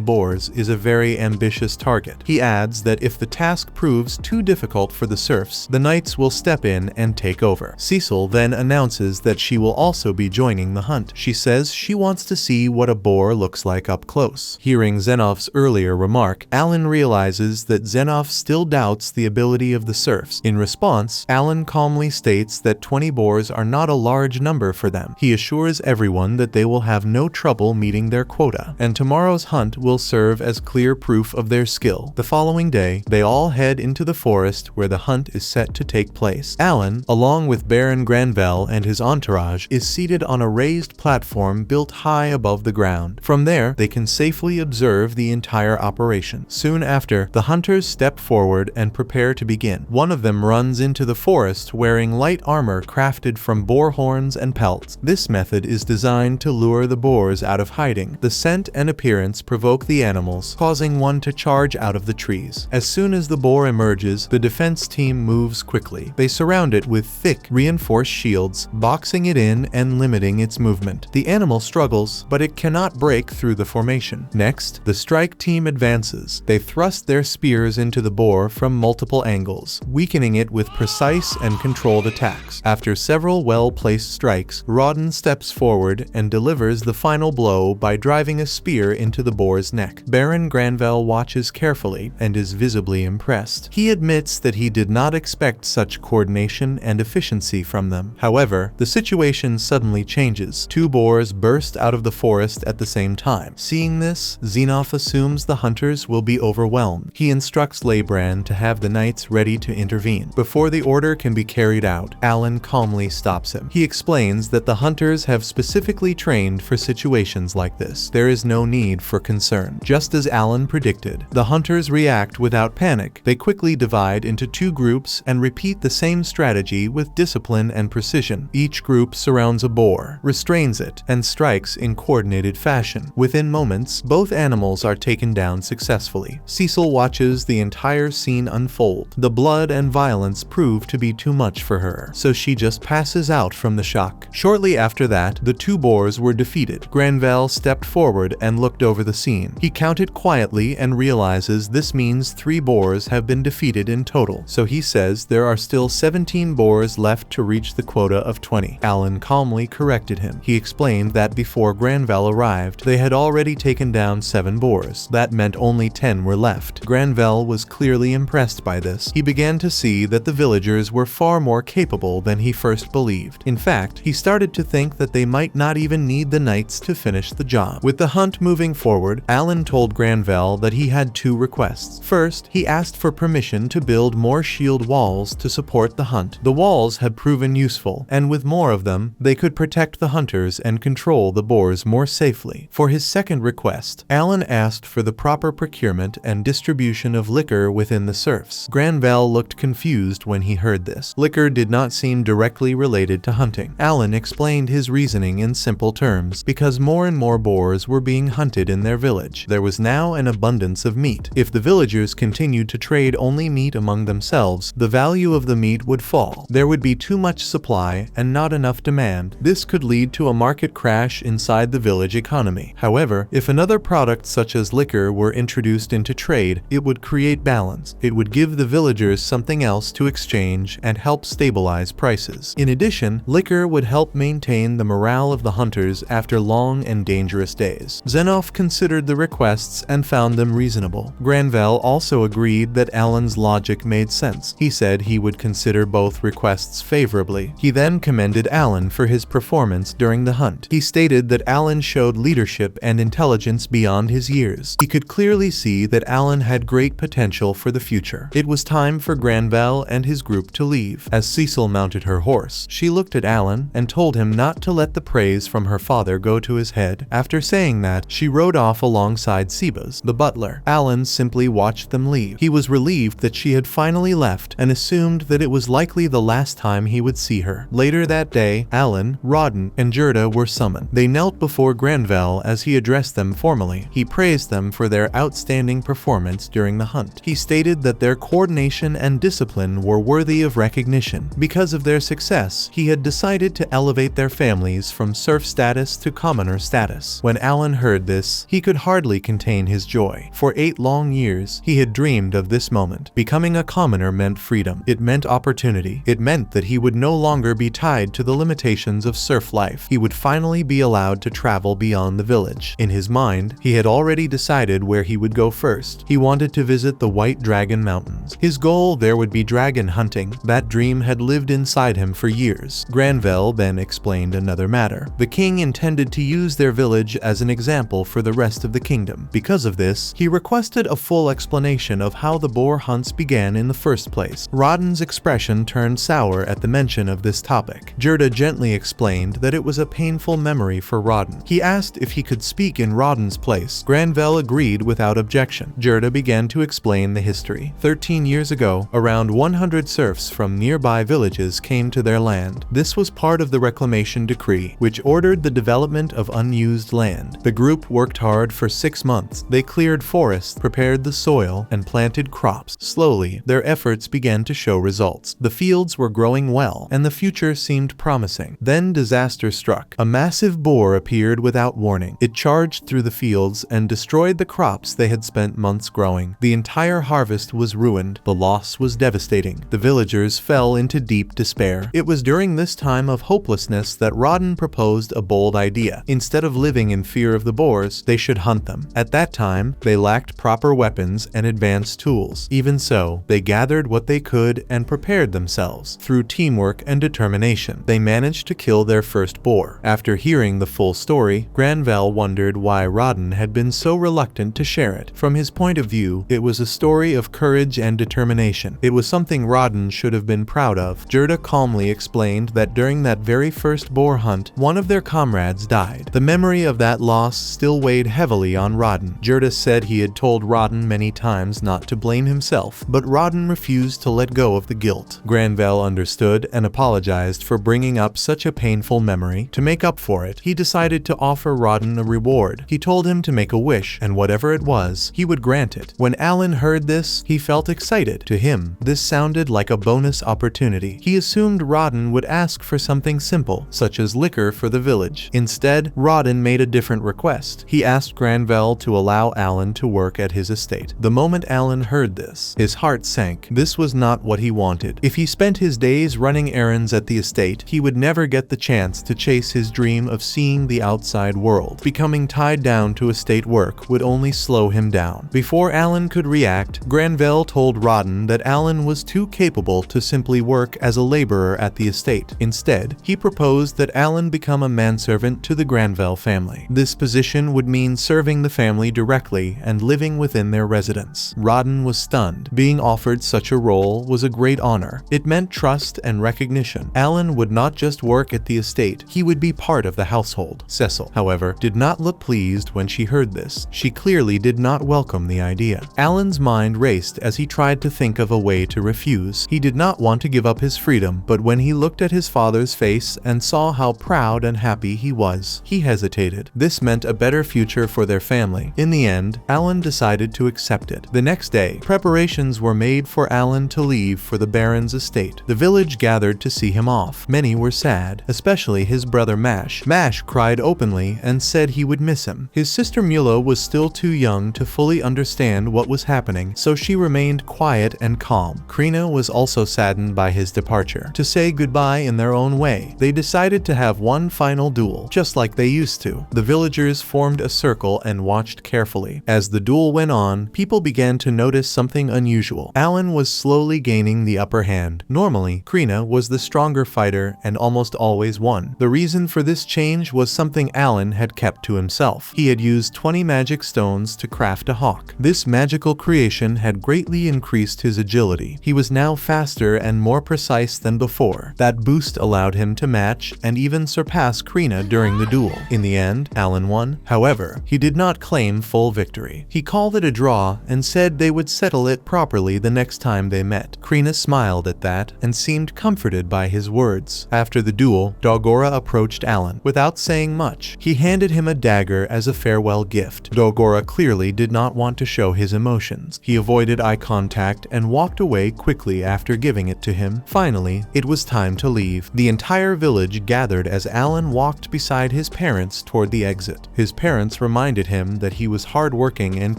boars is a very ambitious target. He adds that if the task proves too difficult for the serfs, the knights will step in and take over. Cecil then announces that she will also be joining the hunt. She says she wants to see what a boar looks like up close. Hearing Zenoff's earlier remark, Alan realizes that Zenoff still doubts the ability of the serfs. In response, Alan calmly states that 20 boars are not a large number for them. He assures everyone that they will have no trouble meeting their quota, and tomorrow's hunt will serve as clear proof of their skill. The following day, they all head into the forest where the hunt is set to take place. Alan, along with Baron Granvelle and his entourage, is seated on a raised platform built high above the ground. From there, they can safely observe the entire operation. Soon after, the hunters step forward and prepare to begin. One of them runs into the forest wearing light armor crafted from boar horns and pelts. This method is designed to lure the boars out of hiding. The scent and appearance provoke the animals, causing one to charge out of the trees. As soon as the boar emerges, the defense team moves quickly. They surround it with thick, reinforced shields, boxing it in and limiting its movement. The animal struggles, but it cannot break through the formation. Next, the strike team advances. They thrust their spears into the boar from multiple angles, weakening it with precise and controlled attacks. After several well-placed strikes, Rodden steps forward and delivers the final blow by driving a spear into the boar's neck. Baron Granvelle watches carefully and is visibly impressed. He admits that he did not expect such coordination and efficiency from them. However, the situation suddenly changes. 2 boars burst out of the forest at the same time. Seeing this, Zenoff assumes the hunters will be overwhelmed. He instructs Lebrand to have the knights ready to intervene. Before the order can be carried out, Alan calmly stops him. He explains that the hunters have specifically trained for situations like this. There is no need for concern. Just as Alan predicted, the hunters react without panic. They quickly divide into 2 groups and repeat the same strategy with discipline and precision. Each group surrounds a boar, restrains it, and strikes in coordinated fashion. Within moments, both animals are taken down successfully. Cecil watches the entire scene unfold. The blood and violence prove to be too much for her, so she just passes out from the shock. Shortly after that, the 2 boars were defeated. Granvelle stepped forward and looked over the scene. He counted quietly and realizes this means 3 boars have been defeated in total, so he says there are still 17 boars left to reach the quota of 20. Alan calmly corrected him. He explained that before Granvelle arrived, they had already taken down 7 boars. That meant only 10 were left. Granvelle was clearly impressed by this. He began to see that the villagers were far more capable than he first believed. In fact, he started to think that they might not even need the knights to finish the job. With the hunt moving forward, Alan told Granvelle that he had 2 requests. First, he asked for permission to build more shield walls to support the hunt. The walls had proven useful, and with more of them, they could protect the hunters and control the boars more safely. For his second request, Alan asked for the proper procurement and distribution of liquor within the serfs. Granvelle looked confused when he heard this. Liquor did not seem directly related to hunting. Alan explained his reasoning in simple terms. Because more and more boars were being hunted in their village, there was now an abundance of meat. If the villagers continued to trade only meat among themselves, the value of the meat would fall. There would be too much supply and not enough demand. This could lead to a market crash inside the village economy. However, if another product such as liquor were introduced into trade, it would create balance. It would give the villagers something else to exchange and help stabilize prices. In addition, liquor would help maintain the morale of the hunters after long and dangerous days. Zenoff considered the requests and found them reasonable. Granvelle also agreed that Alan's logic made sense. He said he would consider both requests favorably. He then commended Alan for his performance during the hunt. He stated that Alan showed leadership leadership and intelligence beyond his years. He could clearly see that Alan had great potential for the future. It was time for Granvelle and his group to leave. As Cecil mounted her horse, she looked at Alan and told him not to let the praise from her father go to his head. After saying that, she rode off alongside Sebas, the butler. Alan simply watched them leave. He was relieved that she had finally left and assumed that it was likely the last time he would see her. Later that day, Alan, Rawdon, and Gerda were summoned. They knelt before Granvelle as he addressed them formally. He praised them for their outstanding performance during the hunt. He stated that their coordination and discipline were worthy of recognition. Because of their success, he had decided to elevate their families from serf status to commoner status. When Alan heard this, he could hardly contain his joy. For 8 long years, he had dreamed of this moment. Becoming a commoner meant freedom. It meant opportunity. It meant that he would no longer be tied to the limitations of serf life. He would finally be allowed to travel beyond the village. In his mind, he had already decided where he would go first. He wanted to visit the White Dragon Mountains. His goal there would be dragon hunting. That dream had lived inside him for years. Granvelle then explained another matter. The king intended to use their village as an example for the rest of the kingdom. Because of this, he requested a full explanation of how the boar hunts began in the first place. Rawdon's expression turned sour at the mention of this topic. Gerda gently explained that it was a painful memory for Rawdon. He asked if he could speak in Rawdon's place. Granvelle agreed without objection. Gerda began to explain the history. 13 years ago, around 100 serfs from nearby villages came to their land. This was part of the reclamation decree, which ordered the development of unused land. The group worked hard for 6 months. They cleared forests, prepared the soil, and planted crops. Slowly, their efforts began to show results. The fields were growing well, and the future seemed promising. Then disaster struck. A massive boar appeared without warning. It charged through the fields and destroyed the crops they had spent months growing. The entire harvest was ruined. The loss was devastating. The villagers fell into deep despair. It was during this time of hopelessness that Rawdon proposed a bold idea. Instead of living in fear of the boars, they should hunt them. At that time, they lacked proper weapons and advanced tools. Even so, they gathered what they could and prepared themselves. Through teamwork and determination, they managed to kill their first boar. After hearing the full story, Granvelle wondered why Rawdon had been so reluctant to share it. From his point of view, it was a story of courage and determination. It was something Rawdon should have been proud of. Gerda calmly explained that during that very first boar hunt, one of their comrades died. The memory of that loss still weighed heavily on Rawdon. Gerda said he had told Rawdon many times not to blame himself, but Rawdon refused to let go of the guilt. Granvelle understood and apologized for bringing up such a painful memory. To make up for it, he decided to offer Rawdon a reward. He told him to make a wish, and whatever it was, he would grant it. When Alan heard this, he felt excited. To him, this sounded like a bonus opportunity. He assumed Rawdon would ask for something simple, such as liquor for the village. Instead, Rawdon made a different request. He asked Granvelle to allow Alan to work at his estate. The moment Alan heard this, his heart sank. This was not what he wanted. If he spent his days running errands at the estate, he would never get the chance to chase his dream of seeing the outside world. Becoming tied down to estate work would only slow him down. Before Alan could react, Granvelle told Rawdon that Alan was too capable to simply work as a laborer at the estate. Instead, he proposed that Alan become a manservant to the Granvelle family. This position would mean serving the family directly and living within their residence. Rawdon was stunned. Being offered such a role was a great honor. It meant trust and recognition. Alan would not just work at the estate, he would be part of the household. Cecil, however, did not look pleased when she heard this. She clearly did not welcome the idea. Alan's mind raced as he tried to think of a way to refuse. He did not want to give up his freedom, but when he looked at his father's face and saw how proud and happy he was, he hesitated. This meant a better future for their family. In the end, Alan decided to accept it. The next day, preparations were made for Alan to leave for the Baron's estate. The village gathered to see him off. Many were sad, especially his brother Mash. Mash cried openly and said he would miss him. His sister Mula was still too young to fully understand what was happening, so she remained quiet and calm. Krina was also saddened by his departure. To say goodbye in their own way, they decided to have one final duel, just like they used to. The villagers formed a circle and watched carefully. As the duel went on, people began to notice something unusual. Alan was slowly gaining the upper hand. Normally, Krina was the stronger fighter and almost always won. The reason for this change was something Alan had kept to himself. He had used 20 magic stones to craft a hawk. This magical creation had greatly increased his agility. He was now faster and more precise than before. That boost allowed him to match and even surpass Krina during the duel. In the end, Alan won. However, he did not claim full victory. He called it a draw and said they would settle it properly the next time they met. Krina smiled at that and seemed comforted by his words. After the duel, Dogora approached Alan. Without saying much, he handed him a dagger as a farewell gift. Dogora clearly did not want to show his emotions. He avoided eye contact and walked away quickly after giving it to him. Finally, it was time to leave. The entire village gathered as Alan walked beside his parents toward the exit. His parents reminded him that he was hardworking and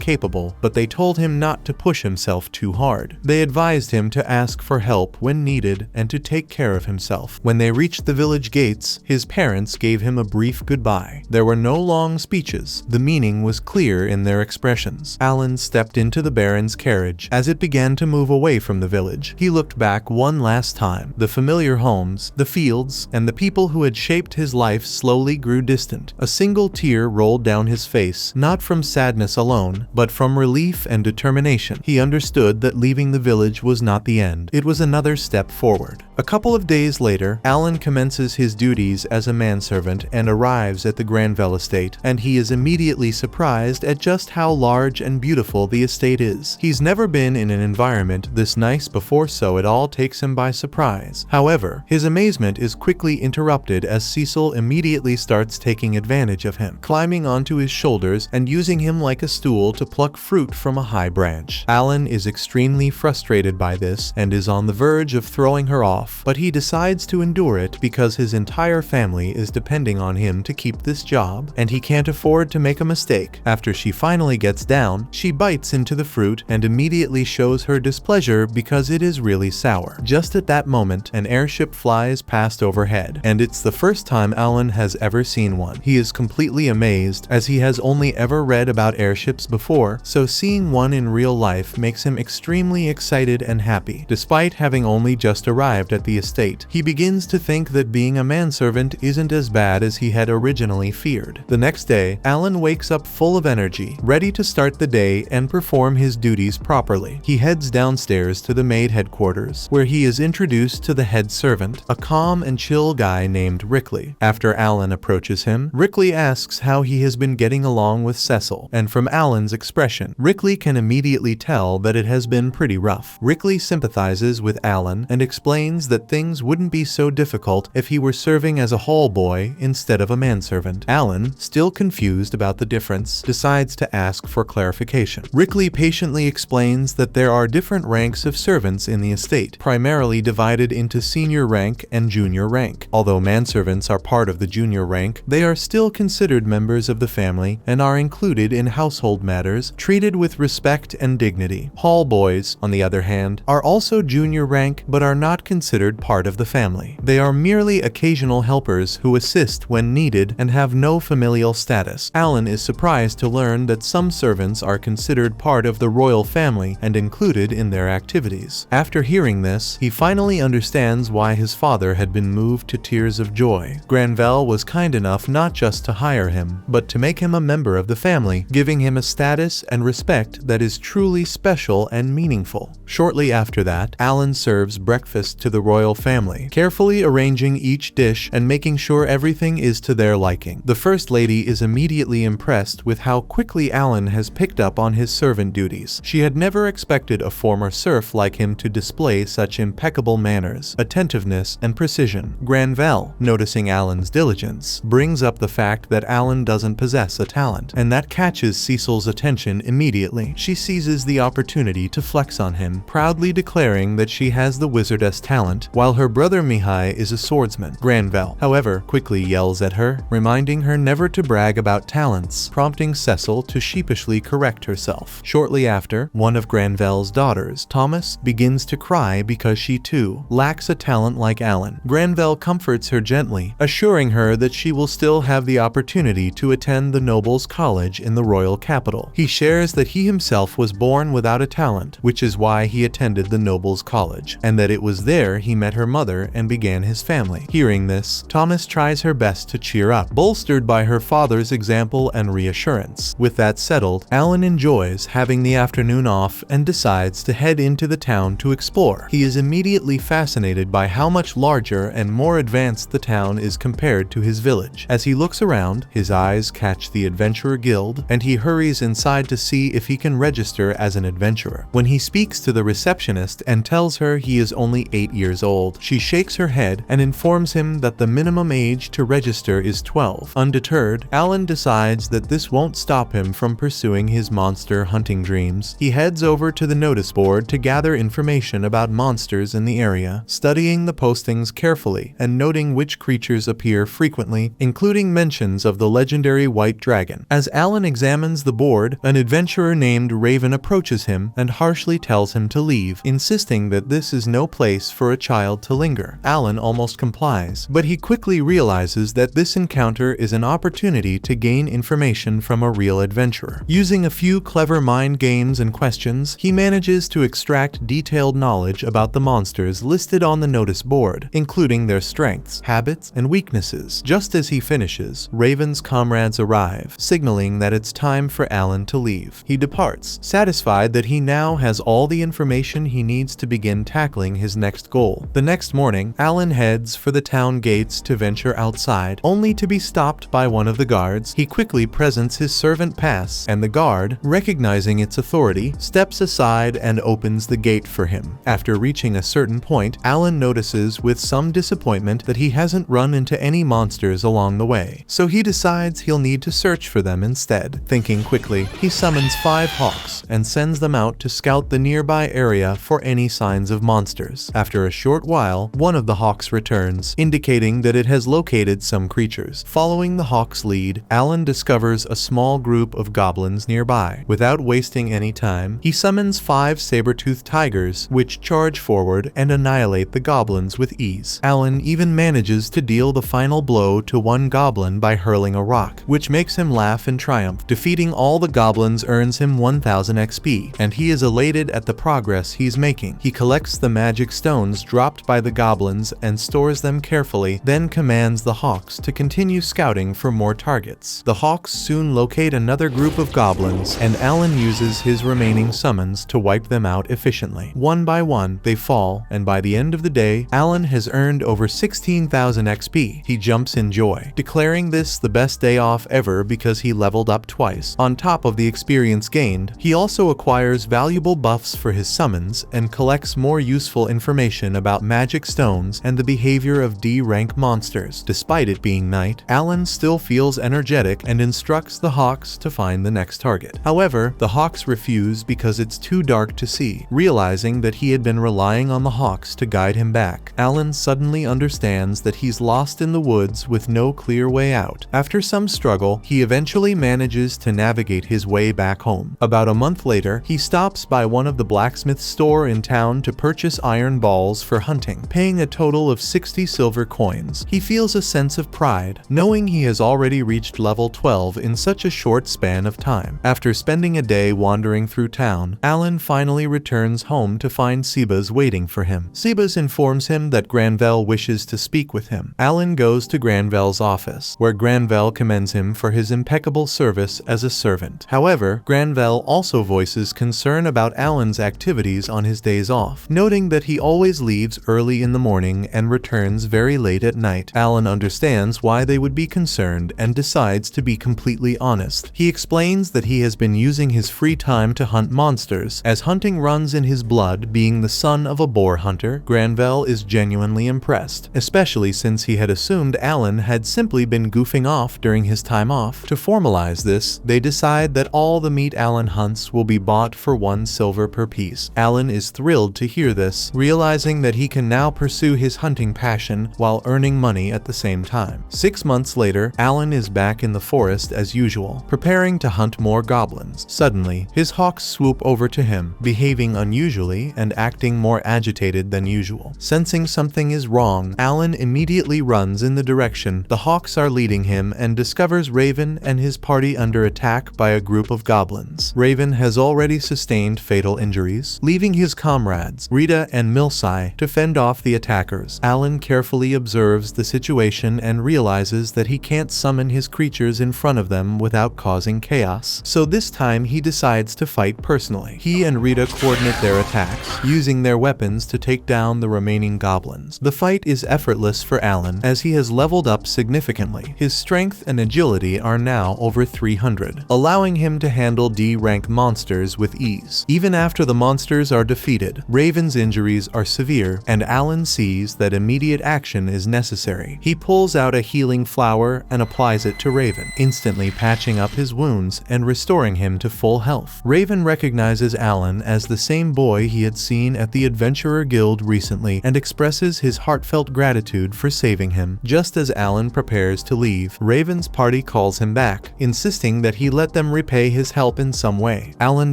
capable, but they told him not to push himself too hard. They advised him to ask for help when needed and to take care of himself. When they reached the village gates, his parents gave him a brief goodbye. There were no long speeches. The meaning was clear in their expressions. Alan stepped into the Baron's carriage. As it began to move away from the village, he looked back one last time. The familiar homes, the fields, and the people who had shaped his life slowly grew distant. A single tear rolled down his face, not from sadness alone, but from relief and determination. He understood that leaving the village was not the end. It was another step forward. A couple of days later, Alan commences his duties as a manservant and arrives at the Granvelle estate, and he is immediately surprised at just how large and beautiful the estate is. He's never been in an environment this nice before, so it all takes him by surprise. However, his amazement is quickly interrupted as Cecil immediately starts taking advantage of him, climbing onto his shoulders and using him like a stool to pluck fruit from a high branch. Alan is extremely frustrated by this and is on the verge of throwing her off, but he decides to endure it because his entire family is depending on him to keep this job, and he can't afford to make a mistake. After she finally gets down, she bites into the fruit and immediately shows her displeasure because it is really sour. Just at that moment, an airship flies past overhead, and it's the first time Alan has ever seen one. He is completely amazed, as he has only ever read about airships before, so seeing one in real life makes him extremely excited and happy. Despite having only just arrived at the estate, he begins to think that being a manservant isn't as bad as he had originally feared. The next day, Alan wakes up full of energy, ready to start the day and perform his duties properly. He heads downstairs to the maid headquarters, where he is introduced to the head servant, a calm and chill guy named Rickley. After Alan approaches him, Rickley asks how he has been getting along with Cecil, and from Alan's expression, Rickley can immediately tell that it has been pretty rough. Rickley sympathizes with Alan and explains that things wouldn't be so difficult if he were serving as a hall boy instead of a manservant. Alan, still confused about the difference, decides to ask for clarification. Rickley patiently explains that there are different ranks of servants in the estate, primarily divided into senior rank and junior rank. Although manservants are part of the junior rank, they are still considered members of the family and are included in household matters, treated with respect and dignity. Hall boys, on the other hand, are also junior rank but are not considered part of the family. They are merely occasional helpers who assist when needed and have no familial status. Alan is surprised to learn that some servants are considered part of the royal family and included in their activities. After hearing this, he finally understands why his father had been moved to tears of joy. Granvelle was kind enough not just to hire him, but to make him a member of the family, giving him a status and respect that is truly special and meaningful. Shortly after that, Alan serves breakfast to the royal family, carefully arranging each dish and making sure everything is to their liking. The First Lady is immediately impressed with how quickly Alan has picked up on his servant duties. She had never expected a former serf like him to display such impeccable manners, attentiveness, and precision. Granvelle, noticing Alan's diligence, brings up the fact that Alan doesn't possess a talent, and that catches Cecil's attention immediately. She seizes the opportunity to flex on him, proudly declaring that she has the wizardess talent, while her brother Mihai is a swordsman. Granvelle, however, quickly yells at her, reminding her never to brag about talents, prompting Cecil to sheepishly correct herself. Shortly after, one of Granvelle's daughters, Thomas, begins to cry because she too lacks a talent like Alan. Granvelle comforts her gently, assuring her that she will still have the opportunity to attend the Nobles' College in the royal capital. He shares that he himself was born without a talent, which is why he attended the Nobles' College, and that it was there he met her mother and began his family. Hearing this, Thomas tries her best to cheer up, bolstered by her father's example and reassurance. With that settled, Alan enjoys having the afternoon off and decides to head into the town to explore. He is immediately fascinated by how much larger and more advanced the town is compared to his village. As he looks around, his eyes catch the Adventurer Guild, and he hurries inside to see if he can register as an adventurer. When he speaks to the receptionist and tells her he is only 8 years old, she shakes her head and informs him that the minimum age to register is 12. Undeterred, Alan decides that this won't stop him from pursuing his monster hunting dreams. He heads over to the notice board to gather information about monsters in the area, studying the postings carefully and noting which creatures appear frequently, including mentions of the legendary white dragon. As Alan examines the board, an adventurer named Raven approaches him and harshly tells him to leave, insisting that this is no place for a child to linger. Alan almost complies, but he quickly realizes that this encounter is an opportunity to gain information from a real adventurer. Using a few clever mind games and questions, he manages to extract detailed knowledge about the monsters listed on the notice board, including their strengths, habits, and weaknesses. Just as he finishes, Raven's comrades arrive, signaling that it's time for Alan to leave. He departs, satisfied that he now has all the information he needs to begin tackling his next goal. The next morning, Alan heads for the town gates to venture outside, only to be stopped by one of the guards. He quickly presents his servant pass, and the guard, recognizing its authority, steps aside and opens the gate for him. After reaching a certain point, Alan notices with some disappointment that he hasn't run into any monsters along the way, so he decides he'll need to search for them instead. Thinking quickly, he summons 5 hawks and sends them out to scout the nearby area for any signs of monsters. After a short while, one of the hawks returns, indicating that it has located some creatures. Following the hawk's lead, Alan discovers a small group of goblins nearby. Without wasting any time, he summons 5 saber-toothed tigers, which charge forward and annihilate the goblins with ease. Alan even manages to deal the final blow to one goblin by hurling a rock, which makes him laugh in triumph. Defeating all the goblins earns him 1000 XP, and he is elated at the progress he's making. He collects the magic stones dropped by the goblins and stores them carefully, then commands the hawks to continue scouting for more targets. The hawks soon locate another group of goblins, and Alan uses his remaining summons to wipe them out efficiently. One by one, they fall, and by the end of the day, Alan has earned over 16,000 XP. He jumps in joy, declaring this the best day off ever because he leveled up twice. On top of the experience gained, he also acquires valuable buffs for his summons and collects more useful information about magic stones and the behavior of D-rank monsters. Despite it being night, Alan still feels energetic and instructs the hawks to find the next target. However, the hawks refuse because it's too dark to see. Realizing that he had been relying on the hawks to guide him back, Alan suddenly understands that he's lost in the woods with no clear way out. After some struggle, he eventually manages to navigate his way back home. About a month later, he stops by one of the blacksmith's store in town to purchase iron balls for hunting, paying a total of 60 silver coins. He feels a sense of pride, knowing he has already reached level 12 in such a short span of time. After spending a day wandering through town, Alan finally returns home to find Sebas waiting for him. Sebas informs him that Granvelle wishes to speak with him. Alan goes to Granvelle's office, where Granvelle commends him for his impeccable service as a servant. However, Granvelle also voices concern about Alan's activities on his days off, noting that he always leaves early in the morning and returns very late at night. Alan understands why they would be concerned and decides to be completely honest. He explains that he has been using his free time to hunt monsters, as hunting runs in his blood. Being the son of a boar hunter, Granvelle is genuinely impressed, especially since he had assumed Alan had simply been goofing off during his time off. To formalize this, they decide that all the meat Alan hunts will be bought for 1 silver per piece. Alan is thrilled to hear this, realizing that he can now pursue his hunting passion while earning money at the same time. 6 months later, Alan is back in the forest as usual, preparing to hunt more goblins. Suddenly, his hawks swoop over to him, behaving unusually and acting more agitated than usual. Sensing something is wrong, Alan immediately runs in the direction the hawks are leading him and discovers Raven and his party under attack by a group of goblins. Raven has already sustained fatal injuries, leaving his comrades, Rita and Milsai, nearby to fend off the attackers. Alan carefully observes the situation and realizes that he can't summon his creatures in front of them without causing chaos, so this time he decides to fight personally. He and Rita coordinate their attacks, using their weapons to take down the remaining goblins. The fight is effortless for Alan, as he has leveled up significantly. His strength and agility are now over 300, allowing him to handle D-rank monsters with ease. Even after the monsters are defeated, Raven's injuries are severe, and Alan sees that immediate action is necessary. He pulls out a healing flower and applies it to Raven, instantly patching up his wounds and restoring him to full health. Raven recognizes Alan as the same boy he had seen at the Adventurer Guild recently and expresses his heartfelt gratitude for saving him. Just as Alan prepares to leave, Raven's party calls him back, insisting that he let them repay his help in some way. Alan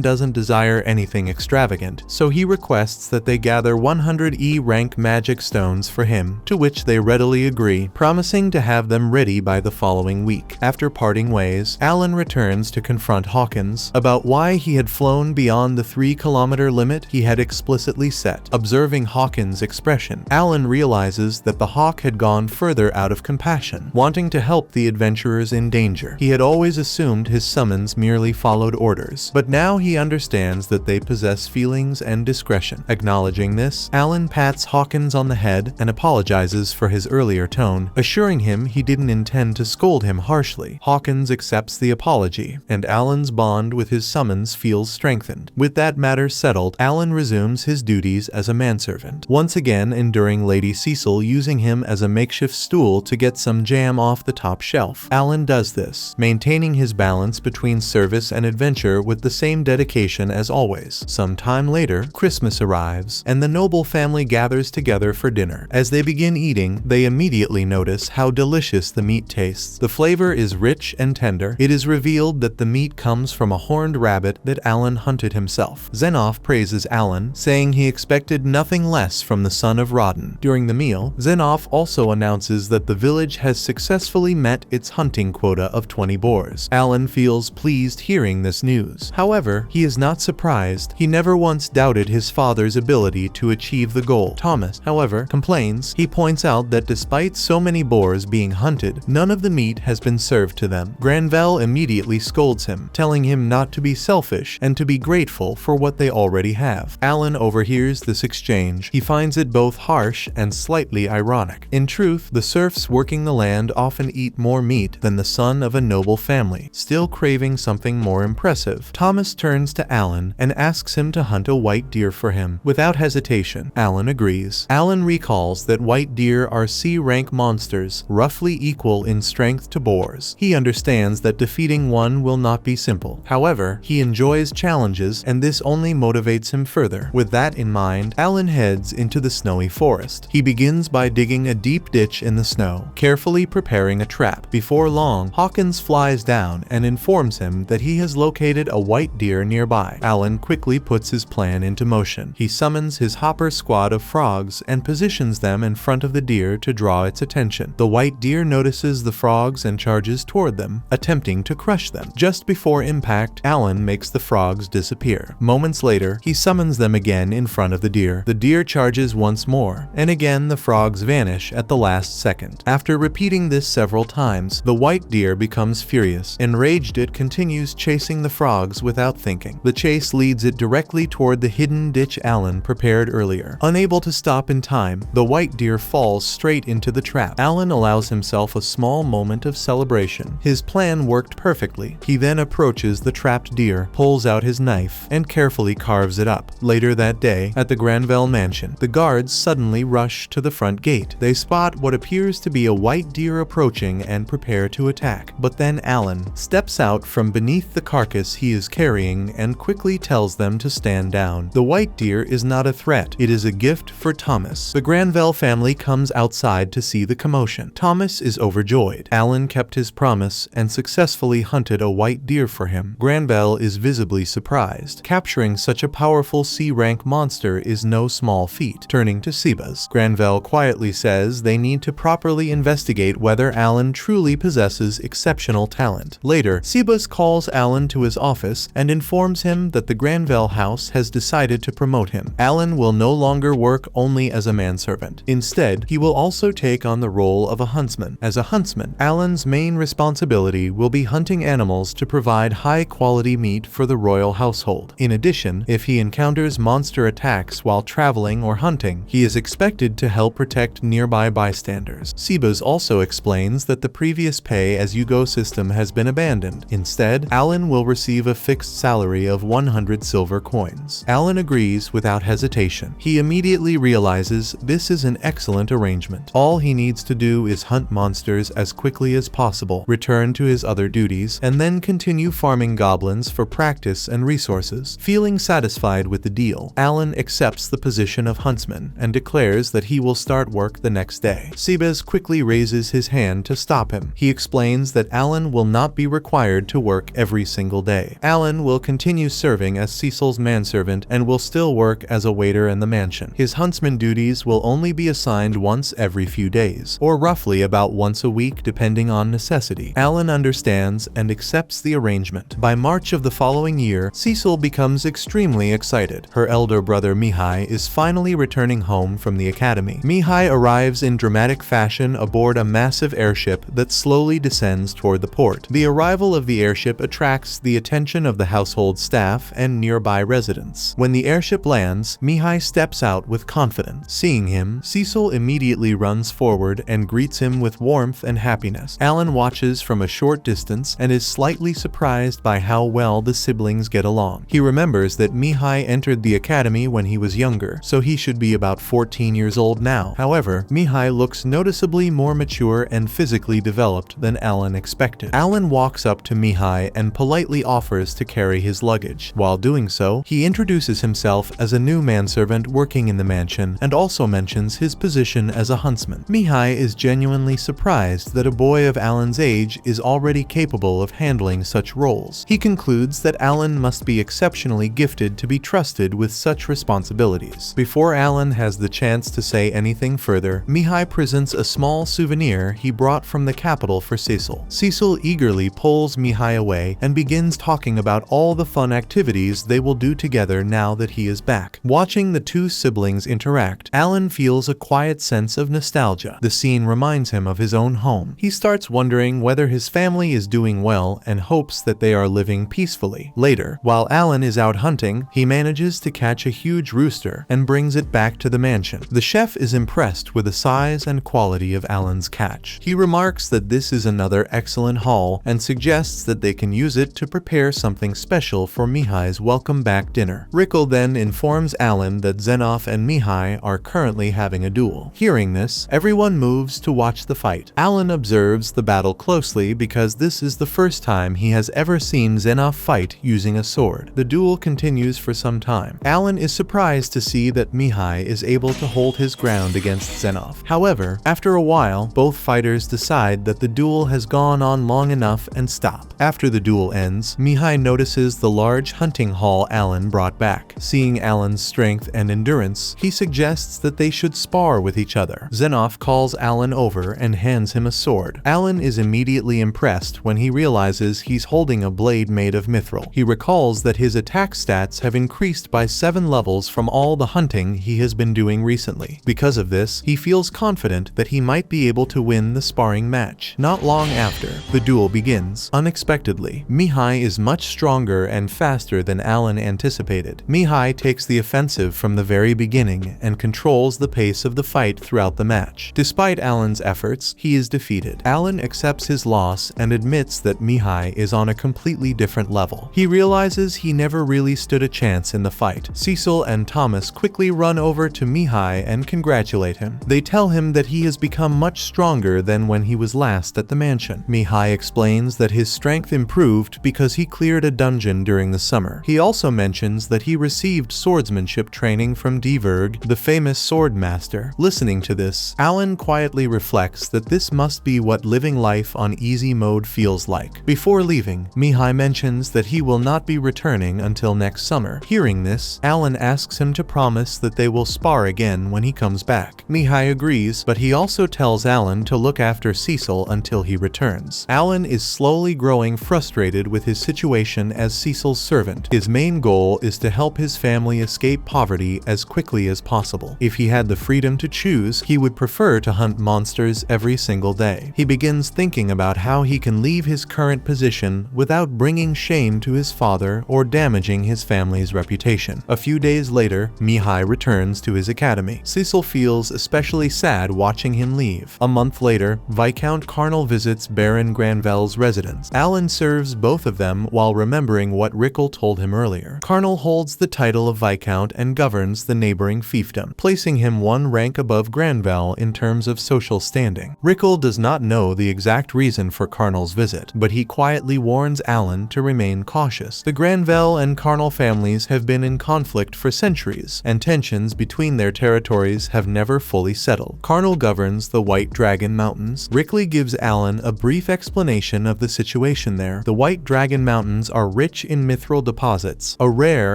doesn't desire anything extravagant, so he requests that they gather 100 E-rank magic stones for him, to which they readily agree, promising to have them ready by the following week. After parting ways, Alan returns to confront Hawkins about why he had flown beyond the 3-kilometer limit he had explicitly set. Observing Hawkins' expression, Alan realizes that the hawk had gone further out of compassion, wanting to help the adventurers in danger. He had always assumed his summons merely followed orders, but now he understands that they possess feelings and discretion. Acknowledging this, Alan pats Hawkins on the head and apologizes for his earlier tone, assuring him he didn't intend to scold him harshly. Hawkins accepts the apology, and Alan's bond with his summons feels strengthened. With that matter settled, Alan resumes his duties as a manservant, once again enduring Lady Cecil using him as a makeshift stool to get some jam off the top shelf. Alan does this, maintaining his balance between service and adventure with the same dedication as always. Some time later, Christmas arrives, and the noble family gathers together for dinner. As they begin eating, they immediately notice how delicious the meat tastes. The flavor is rich and tender. It is revealed that the meat comes from a horned rabbit that Alan hunted himself. Zenoff praises Alan, saying he expected nothing less from the son of Rodden. During the meal, Zenoff also announces that the village has successfully met its hunting quota of 20 boars. Alan feels pleased hearing this news. However, he is not surprised. He never once doubted his father's ability to achieve the goal. Thomas, however, complains. He points out that despite so many boars being hunted, none of the meat has been served to them. Granvelle immediately scolds him, telling him not to be selfish and to be grateful for what they already have. Alan overhears this exchange. He finds it both harsh and slightly ironic. In truth, the serfs working the land often eat more meat than the son of a noble family. Still craving something more impressive, Thomas turns to Alan and asks him to hunt a white deer for him. Without hesitation, Alan agrees. Alan recalls that white deer are C-rank monsters, roughly equal in strength to boars. He understands that defeating one will not be simple. However, he enjoys challenges, and this only motivates him further. With that in mind, Alan heads into the snowy forest. He begins by digging a deep ditch in the snow, carefully preparing a trap. Before long, Hawkins flies down and informs him that he has located a white deer nearby. Alan quickly puts his plan into motion. He summons his hopper squad of frogs and positions them in front of the deer to draw its attention. The white deer notices the frogs and charges toward them, attempting to crush them. Just before impact, Alan makes the frogs disappear. Moments later, he summons them again in front of the deer. The deer charges once more, and again the frogs vanish at the last second. After repeating this several times, the white deer becomes furious. Enraged, it continues chasing the frogs without thinking. The chase leads it directly toward the hidden ditch Alan prepared earlier. Unable to stop in time, the white deer falls straight into the trap. Alan allows himself a small moment of celebration. His plan worked perfectly. He then approaches the trapped deer, pulls out his knife, and carefully carves it up. Later that day, at the Granvelle mansion, the guards suddenly rush to the front gate. They spot what appears to be a white deer approaching and prepare to attack. But then Alan steps out from beneath the carcass he is carrying and quickly tells them to stand down. The white deer is not a threat. It is a gift for Thomas. The Granvelle family comes outside to see the commotion. Thomas is overjoyed. Alan kept his promise and successfully hunted a white deer for him. Granvelle is visibly surprised. Capturing such a powerful C-rank monster is no small feat. Turning to Sebas, Granvelle quietly says they need to properly investigate whether Alan truly possesses exceptional talent. Later, Sebas calls Alan to his office and informs him that the Granvelle house has decided to promote him. Alan will no longer longer work only as a manservant. Instead, he will also take on the role of a huntsman. As a huntsman, Alan's main responsibility will be hunting animals to provide high-quality meat for the royal household. In addition, if he encounters monster attacks while traveling or hunting, he is expected to help protect nearby bystanders. Sebas also explains that the previous pay-as-you-go system has been abandoned. Instead, Alan will receive a fixed salary of 100 silver coins. Alan agrees without hesitation. He immediately realizes this is an excellent arrangement. All he needs to do is hunt monsters as quickly as possible, return to his other duties, and then continue farming goblins for practice and resources. Feeling satisfied with the deal, Alan accepts the position of huntsman and declares that he will start work the next day. Sebas quickly raises his hand to stop him. He explains that Alan will not be required to work every single day. Alan will continue serving as Cecil's manservant and will still work as a waiter in the mansion. His huntsman duties will only be assigned once every few days, or roughly about once a week depending on necessity. Alan understands and accepts the arrangement. By March of the following year, Cecil becomes extremely excited. Her elder brother Mihai is finally returning home from the academy. Mihai arrives in dramatic fashion aboard a massive airship that slowly descends toward the port. The arrival of the airship attracts the attention of the household staff and nearby residents. When the airship lands, Mihai steps out with confidence. Seeing him, Cecil immediately runs forward and greets him with warmth and happiness. Alan watches from a short distance and is slightly surprised by how well the siblings get along. He remembers that Mihai entered the academy when he was younger, so he should be about 14 years old now. However, Mihai looks noticeably more mature and physically developed than Alan expected. Alan walks up to Mihai and politely offers to carry his luggage. While doing so, he introduces himself as a new manservant working in the mansion and also mentions his position as a huntsman. Mihai is genuinely surprised that a boy of Alan's age is already capable of handling such roles. He concludes that Alan must be exceptionally gifted to be trusted with such responsibilities. Before Alan has the chance to say anything further, Mihai presents a small souvenir he brought from the capital for Cecil. Cecil eagerly pulls Mihai away and begins talking about all the fun activities they will do together now that he is back. Watching the two siblings interact, Alan feels a quiet sense of nostalgia. The scene reminds him of his own home. He starts wondering whether his family is doing well and hopes that they are living peacefully. Later, while Alan is out hunting, he manages to catch a huge rooster and brings it back to the mansion. The chef is impressed with the size and quality of Alan's catch. He remarks that this is another excellent haul and suggests that they can use it to prepare something special for Mihai's welcome back dinner. Rickle then informs Alan that Zenoff and Mihai are currently having a duel. Hearing this, everyone moves to watch the fight. Alan observes the battle closely because this is the first time he has ever seen Zenoff fight using a sword. The duel continues for some time. Alan is surprised to see that Mihai is able to hold his ground against Zenoff. However, after a while, both fighters decide that the duel has gone on long enough and stop. After the duel ends, Mihai notices the large hunting haul Alan brought back. Seeing Alan's strength and endurance, he suggests that they should spar with each other. Zenoff calls Alan over and hands him a sword. Alan is immediately impressed when he realizes he's holding a blade made of mithril. He recalls that his attack stats have increased by 7 levels from all the hunting he has been doing recently. Because of this, he feels confident that he might be able to win the sparring match. Not long after, the duel begins. Unexpectedly, Mihai is much stronger and faster than Alan anticipated. Mihai takes the offensive from the very beginning and controls the pace of the fight throughout the match. Despite Alan's efforts, he is defeated. Alan accepts his loss and admits that Mihai is on a completely different level. He realizes he never really stood a chance in the fight. Cecil and Thomas quickly run over to Mihai and congratulate him. They tell him that he has become much stronger than when he was last at the mansion. Mihai explains that his strength improved because he cleared a dungeon during the summer. He also mentions that he received swordsmanship training from Diverg, the famous sword master. Listening to this, Alan quietly reflects that this must be what living life on easy mode feels like. Before leaving, Mihai mentions that he will not be returning until next summer. Hearing this, Alan asks him to promise that they will spar again when he comes back. Mihai agrees, but he also tells Alan to look after Cecil until he returns. Alan is slowly growing frustrated with his situation as Cecil's servant. His main goal is to help his family escape poverty as quickly as possible. If he had the freedom to choose, he would prefer to hunt monsters every single day. He begins thinking about how he can leave his current position without bringing shame to his father or damaging his family's reputation. A few days later, Mihai returns to his academy. Cecil feels especially sad watching him leave. A month later, Viscount Carnal visits Baron Granvel's residence. Alan serves both of them while remembering what Rickle told him earlier. Carnal holds the title of Viscount and governs the neighboring fiefdom, placing him one rank above Granvel in terms of social standing. Rickle does not know the exact reason for Carnal's visit, but he quietly warns Alan to remain cautious. The Granvel and Carnal families have been in conflict for centuries, and tensions between their territories have never fully settled. Carnal governs the White Dragon Mountains. Rickley gives Alan a brief explanation of the situation there. The White Dragon Mountains are rich in mithril deposits, a rare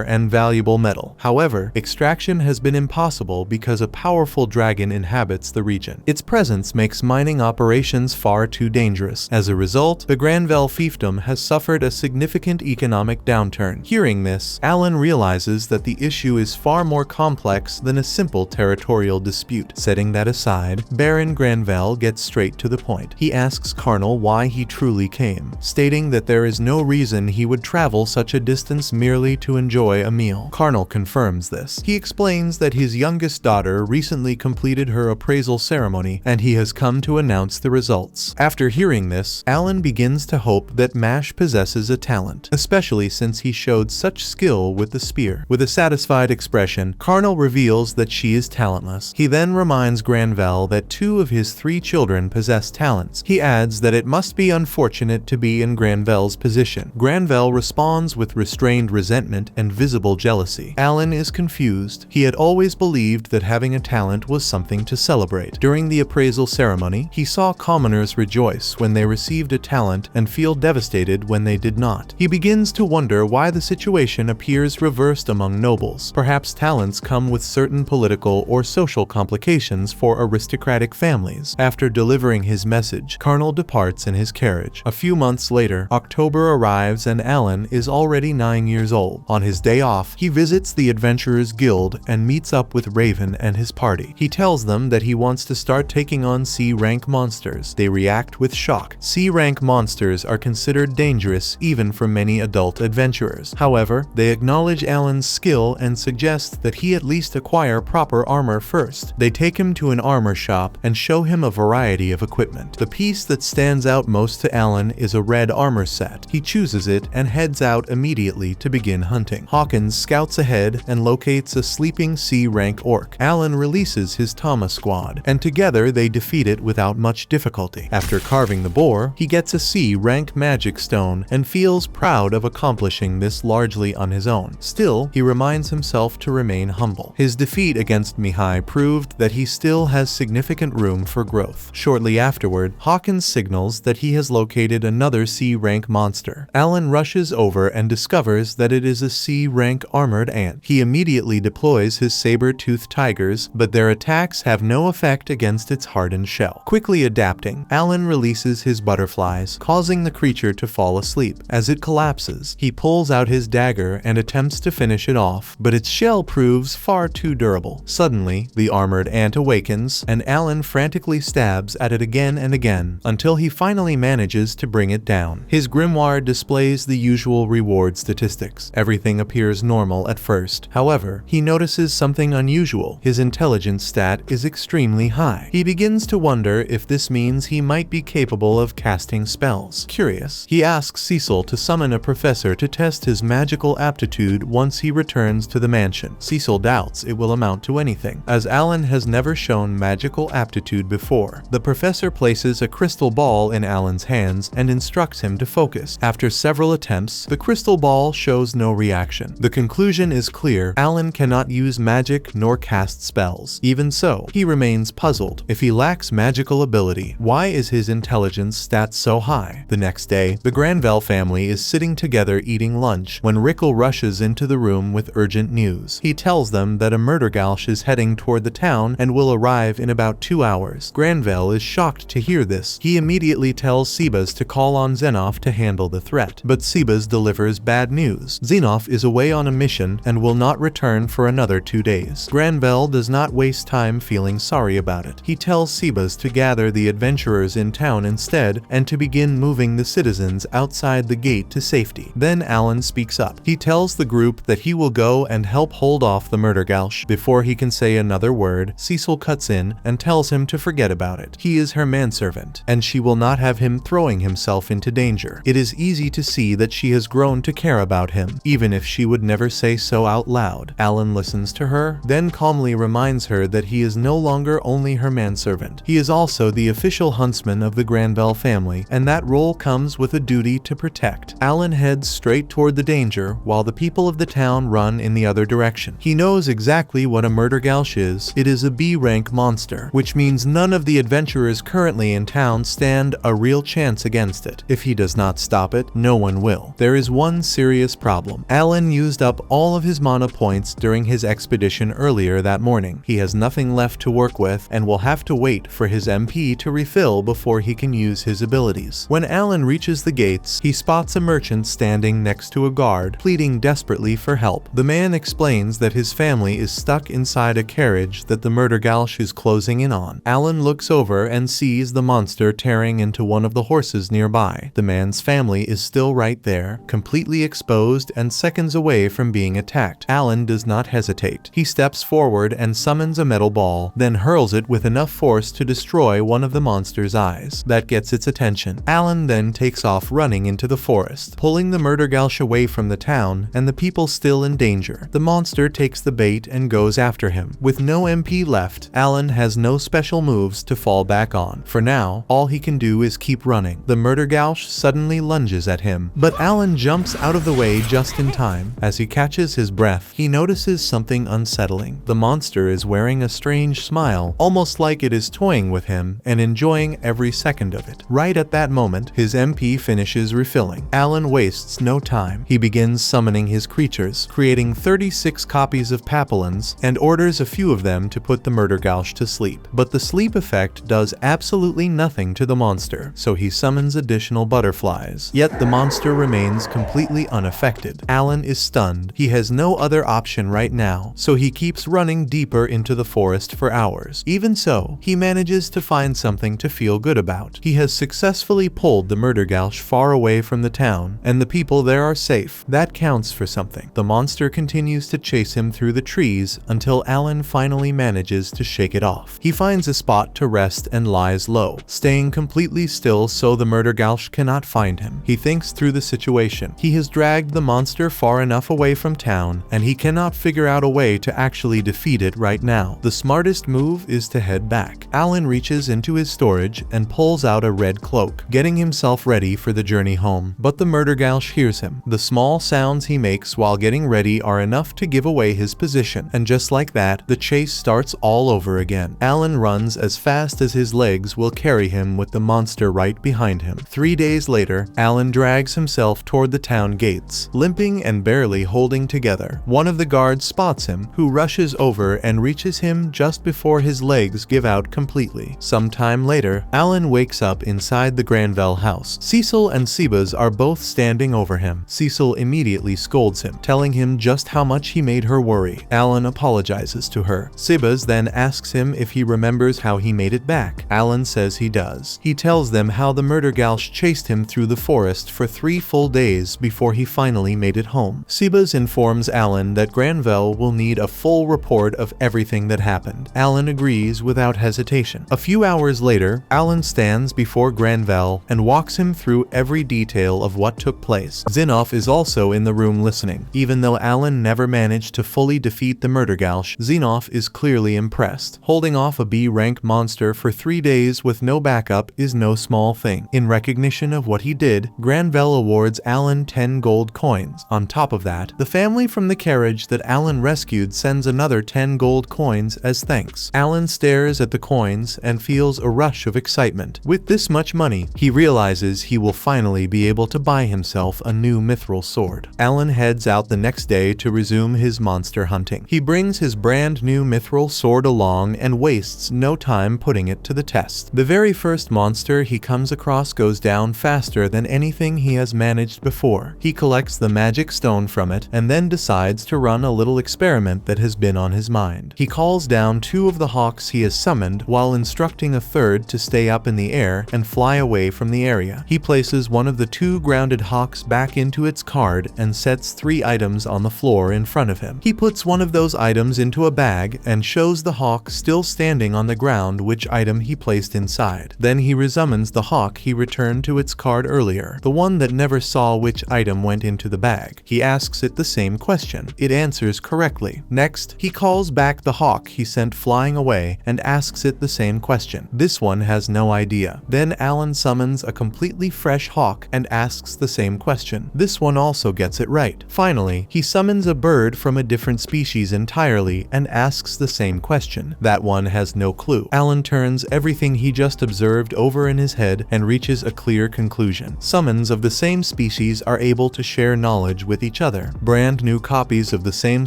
and valuable metal. However, extraction has been impossible because a powerful dragon inhabits the region. Its presence makes mining operations far too dangerous. As a result, the Granvel fiefdom has suffered a significant economic downturn. Hearing this, Alan realizes that the issue is far more complex than a simple territorial dispute. Setting that aside, Baron Granvel gets straight to the point. He asks Carnal why he truly came, stating that there is no reason he would travel such a distance merely to enjoy a meal. Carnal confirms this. He explains that his youngest daughter recently completed her appraisal ceremony and he has come to announce the results. After hearing this, Alan begins to hope that Mash possesses a talent, especially since he showed such skill with the spear. With a satisfied expression, Carnal reveals that she is talentless. He then reminds Granvel that 2 of his 3 children possess talents. He adds that it must be unfortunate to be in Granvel's position. Granvel responds with restrained resentment and visible jealousy. Alan is confused. He had always believed that having a talent was something to celebrate. During the appraisal ceremony, he saw commoners rejoice when they received a talent and feel devastated when they did not. He begins to wonder why the situation appears reversed among nobles. Perhaps talents come with certain political or social complications for aristocratic families. After delivering his message, Carnal departs in his carriage. A few months later, October arrives and Alan is already 9 years old. On his day off, he visits the Adventurers Guild and meets up with Raven and his party. He tells them that he wants to start taking on C-rank monsters. They react with shock. C-rank monsters are considered dangerous even for many adult adventurers. However, they acknowledge Alan's skill and suggest that he at least acquire proper armor first. They take him to an armor shop and show him a variety of equipment. The piece that stands out most to Alan is a red armor set. He chooses it and heads out immediately to begin hunting. Hawkins scouts ahead and locates a sleeping C-rank orc. Alan releases his Tama squad, and together they defeat it without much difficulty. After carving the boar, he gets a C-rank magic stone and feels proud of accomplishing this largely on his own. Still, he reminds himself to remain humble. His defeat against Mihai proved that he still has significant room for growth. Shortly afterward, Hawkins signals that he has located another C-rank monster. Alan rushes over and discovers that it is a C-rank armored ant. He immediately deploys his saber-toothed tigers, but their attacks have no effect against its hardened shell. Quickly adapting, Alan releases his butterflies, causing the creature to fall asleep. As it collapses, he pulls out his dagger and attempts to finish it off, but its shell proves far too durable. Suddenly, the armored ant awakens, and Alan frantically stabs at it again and again, until he finally manages to bring it down. His grimoire displays the usual reward statistics. Everything appears normal at first. However, he notices something unusual. His intelligence stat is extremely high. He begins to wonder if this means he might be capable of casting spells. Curious, he asks Cecil to summon a professor to test his magical aptitude once he returns to the mansion. Cecil doubts it will amount to anything, as Alan has never shown magical aptitude before. The professor places a crystal ball in Alan's hands and instructs him to focus. After several attempts, the crystal ball shows no reaction. The conclusion is clear: Alan cannot use magic nor cast spells. Even so, he remains puzzled. If he lacks magical ability, why is his intelligence stat so high? The next day, the Granvel family is sitting together eating lunch when Rickle rushes into the room with urgent news. He tells them that a murdergalsh is heading toward the town and will arrive in about 2 hours. Granvel is shocked to hear this. He immediately tells Sebas to call on Xenoff to handle the threat, but Sebas delivers bad news. Xenoff is away on a mission and will not return for another another 2 days. Granville does not waste time feeling sorry about it. He tells Sebas to gather the adventurers in town instead and to begin moving the citizens outside the gate to safety. Then Alan speaks up. He tells the group that he will go and help hold off the Murdergausch. Before he can say another word, Cecil cuts in and tells him to forget about it. He is her manservant, and she will not have him throwing himself into danger. It is easy to see that she has grown to care about him, even if she would never say so out loud. Alan listens to her, then calmly reminds her that he is no longer only her manservant. He is also the official huntsman of the Granville family, and that role comes with a duty to protect. Alan heads straight toward the danger, while the people of the town run in the other direction. He knows exactly what a Murdergausch is. It is a B-rank monster, which means none of the adventurers currently in town stand a real chance against it. If he does not stop it, no one will. There is one serious problem. Alan used up all of his mana points during his expedition earlier that morning. He has nothing left to work with and will have to wait for his MP to refill before he can use his abilities. When Alan reaches the gates, he spots a merchant standing next to a guard, pleading desperately for help. The man explains that his family is stuck inside a carriage that the Murdergausch is closing in on. Alan looks over and sees the monster tearing into one of the horses nearby. The man's family is still right there, completely exposed and seconds away from being attacked. Alan does not hesitate. He steps forward and summons a metal ball, then hurls it with enough force to destroy one of the monster's eyes. That gets its attention. Alan then takes off running into the forest, pulling the Murdergausch away from the town and the people still in danger. The monster takes the bait and goes after him. With no MP left, Alan has no special moves to fall back on. For now, all he can do is keep running. The Murdergausch suddenly lunges at him, but Alan jumps out of the way just in time. As he catches his breath, he notices something unsettling. The monster is wearing a strange smile, almost like it is toying with him and enjoying every second of it. Right at that moment, his MP finishes refilling. Alan wastes no time. He begins summoning his creatures, creating 36 copies of Papillons, and orders a few of them to put the Murdergausch to sleep. But the sleep effect does absolutely nothing to the monster, so he summons additional butterflies. Yet the monster remains completely unaffected. Alan is stunned. He has no other option right now, so he keeps running deeper into the forest for hours. Even so, he manages to find something to feel good about. He has successfully pulled the Murdergausch far away from the town, and the people there are safe. That counts for something. The monster continues to chase him through the trees until Alan finally manages to shake it off. He finds a spot to rest and lies low, staying completely still so the Murdergausch cannot find him. He thinks through the situation. He has dragged the monster far enough away from town, and he cannot figure out a way to actually defeat it right now. The smartest move is to head back. Alan reaches into his storage and pulls out a red cloak, getting himself ready for the journey home. But the Murdergausch hears him. The small sounds he makes while getting ready are enough to give away his position, and just like that, the chase starts all over again. Alan runs as fast as his legs will carry him with the monster right behind him. 3 days later, Alan drags himself toward the town gates, limping and barely holding together. One of the guards spots him, who rushes over and reaches him just before his legs give out completely. Sometime later, Alan wakes up inside the Granville house. Cecil and Sebas are both standing over him. Cecil immediately scolds him, telling him just how much he made her worry. Alan apologizes to her. Sebas then asks him if he remembers how he made it back. Alan says he does. He tells them how the Murdergausch chased him through the forest for 3 full days before he finally made it home. Sebas informs Alan that Granville will need a full report of everything that happened. Alan agrees without hesitation. A few hours later, Alan stands before Granville and walks him through every detail of what took place. Zinov is also in the room listening. Even though Alan never managed to fully defeat the Murdergausch, Zinov is clearly impressed. Holding off a B-rank monster for 3 days with no backup is no small thing. In recognition of what he did, Granville awards Alan 10 gold coins. On top of that, the family from the carriage that Alan rescued sends another 10 gold coins as thanks. Alan stares at the coins and feels a rush of excitement. With this much money, he realizes he will finally be able to buy himself a new mithril sword. Alan heads out the next day to resume his monster hunting. He brings his brand new mithril sword along and wastes no time putting it to the test. The very first monster he comes across goes down faster than anything he has managed before. He collects the magic stone from it and then decides to run a little experiment experiment that has been on his mind. He calls down 2 of the hawks he has summoned while instructing a third to stay up in the air and fly away from the area. He places one of the 2 grounded hawks back into its card and sets 3 items on the floor in front of him. He puts one of those items into a bag and shows the hawk still standing on the ground which item he placed inside. Then he resummons the hawk he returned to its card earlier, the one that never saw which item went into the bag. He asks it the same question. It answers correctly. Next, he calls back the hawk he sent flying away and asks it the same question. This one has no idea. Then Alan summons a completely fresh hawk and asks the same question. This one also gets it right. Finally, he summons a bird from a different species entirely and asks the same question. That one has no clue. Alan turns everything he just observed over in his head and reaches a clear conclusion. Summons of the same species are able to share knowledge with each other. Brand new copies of the same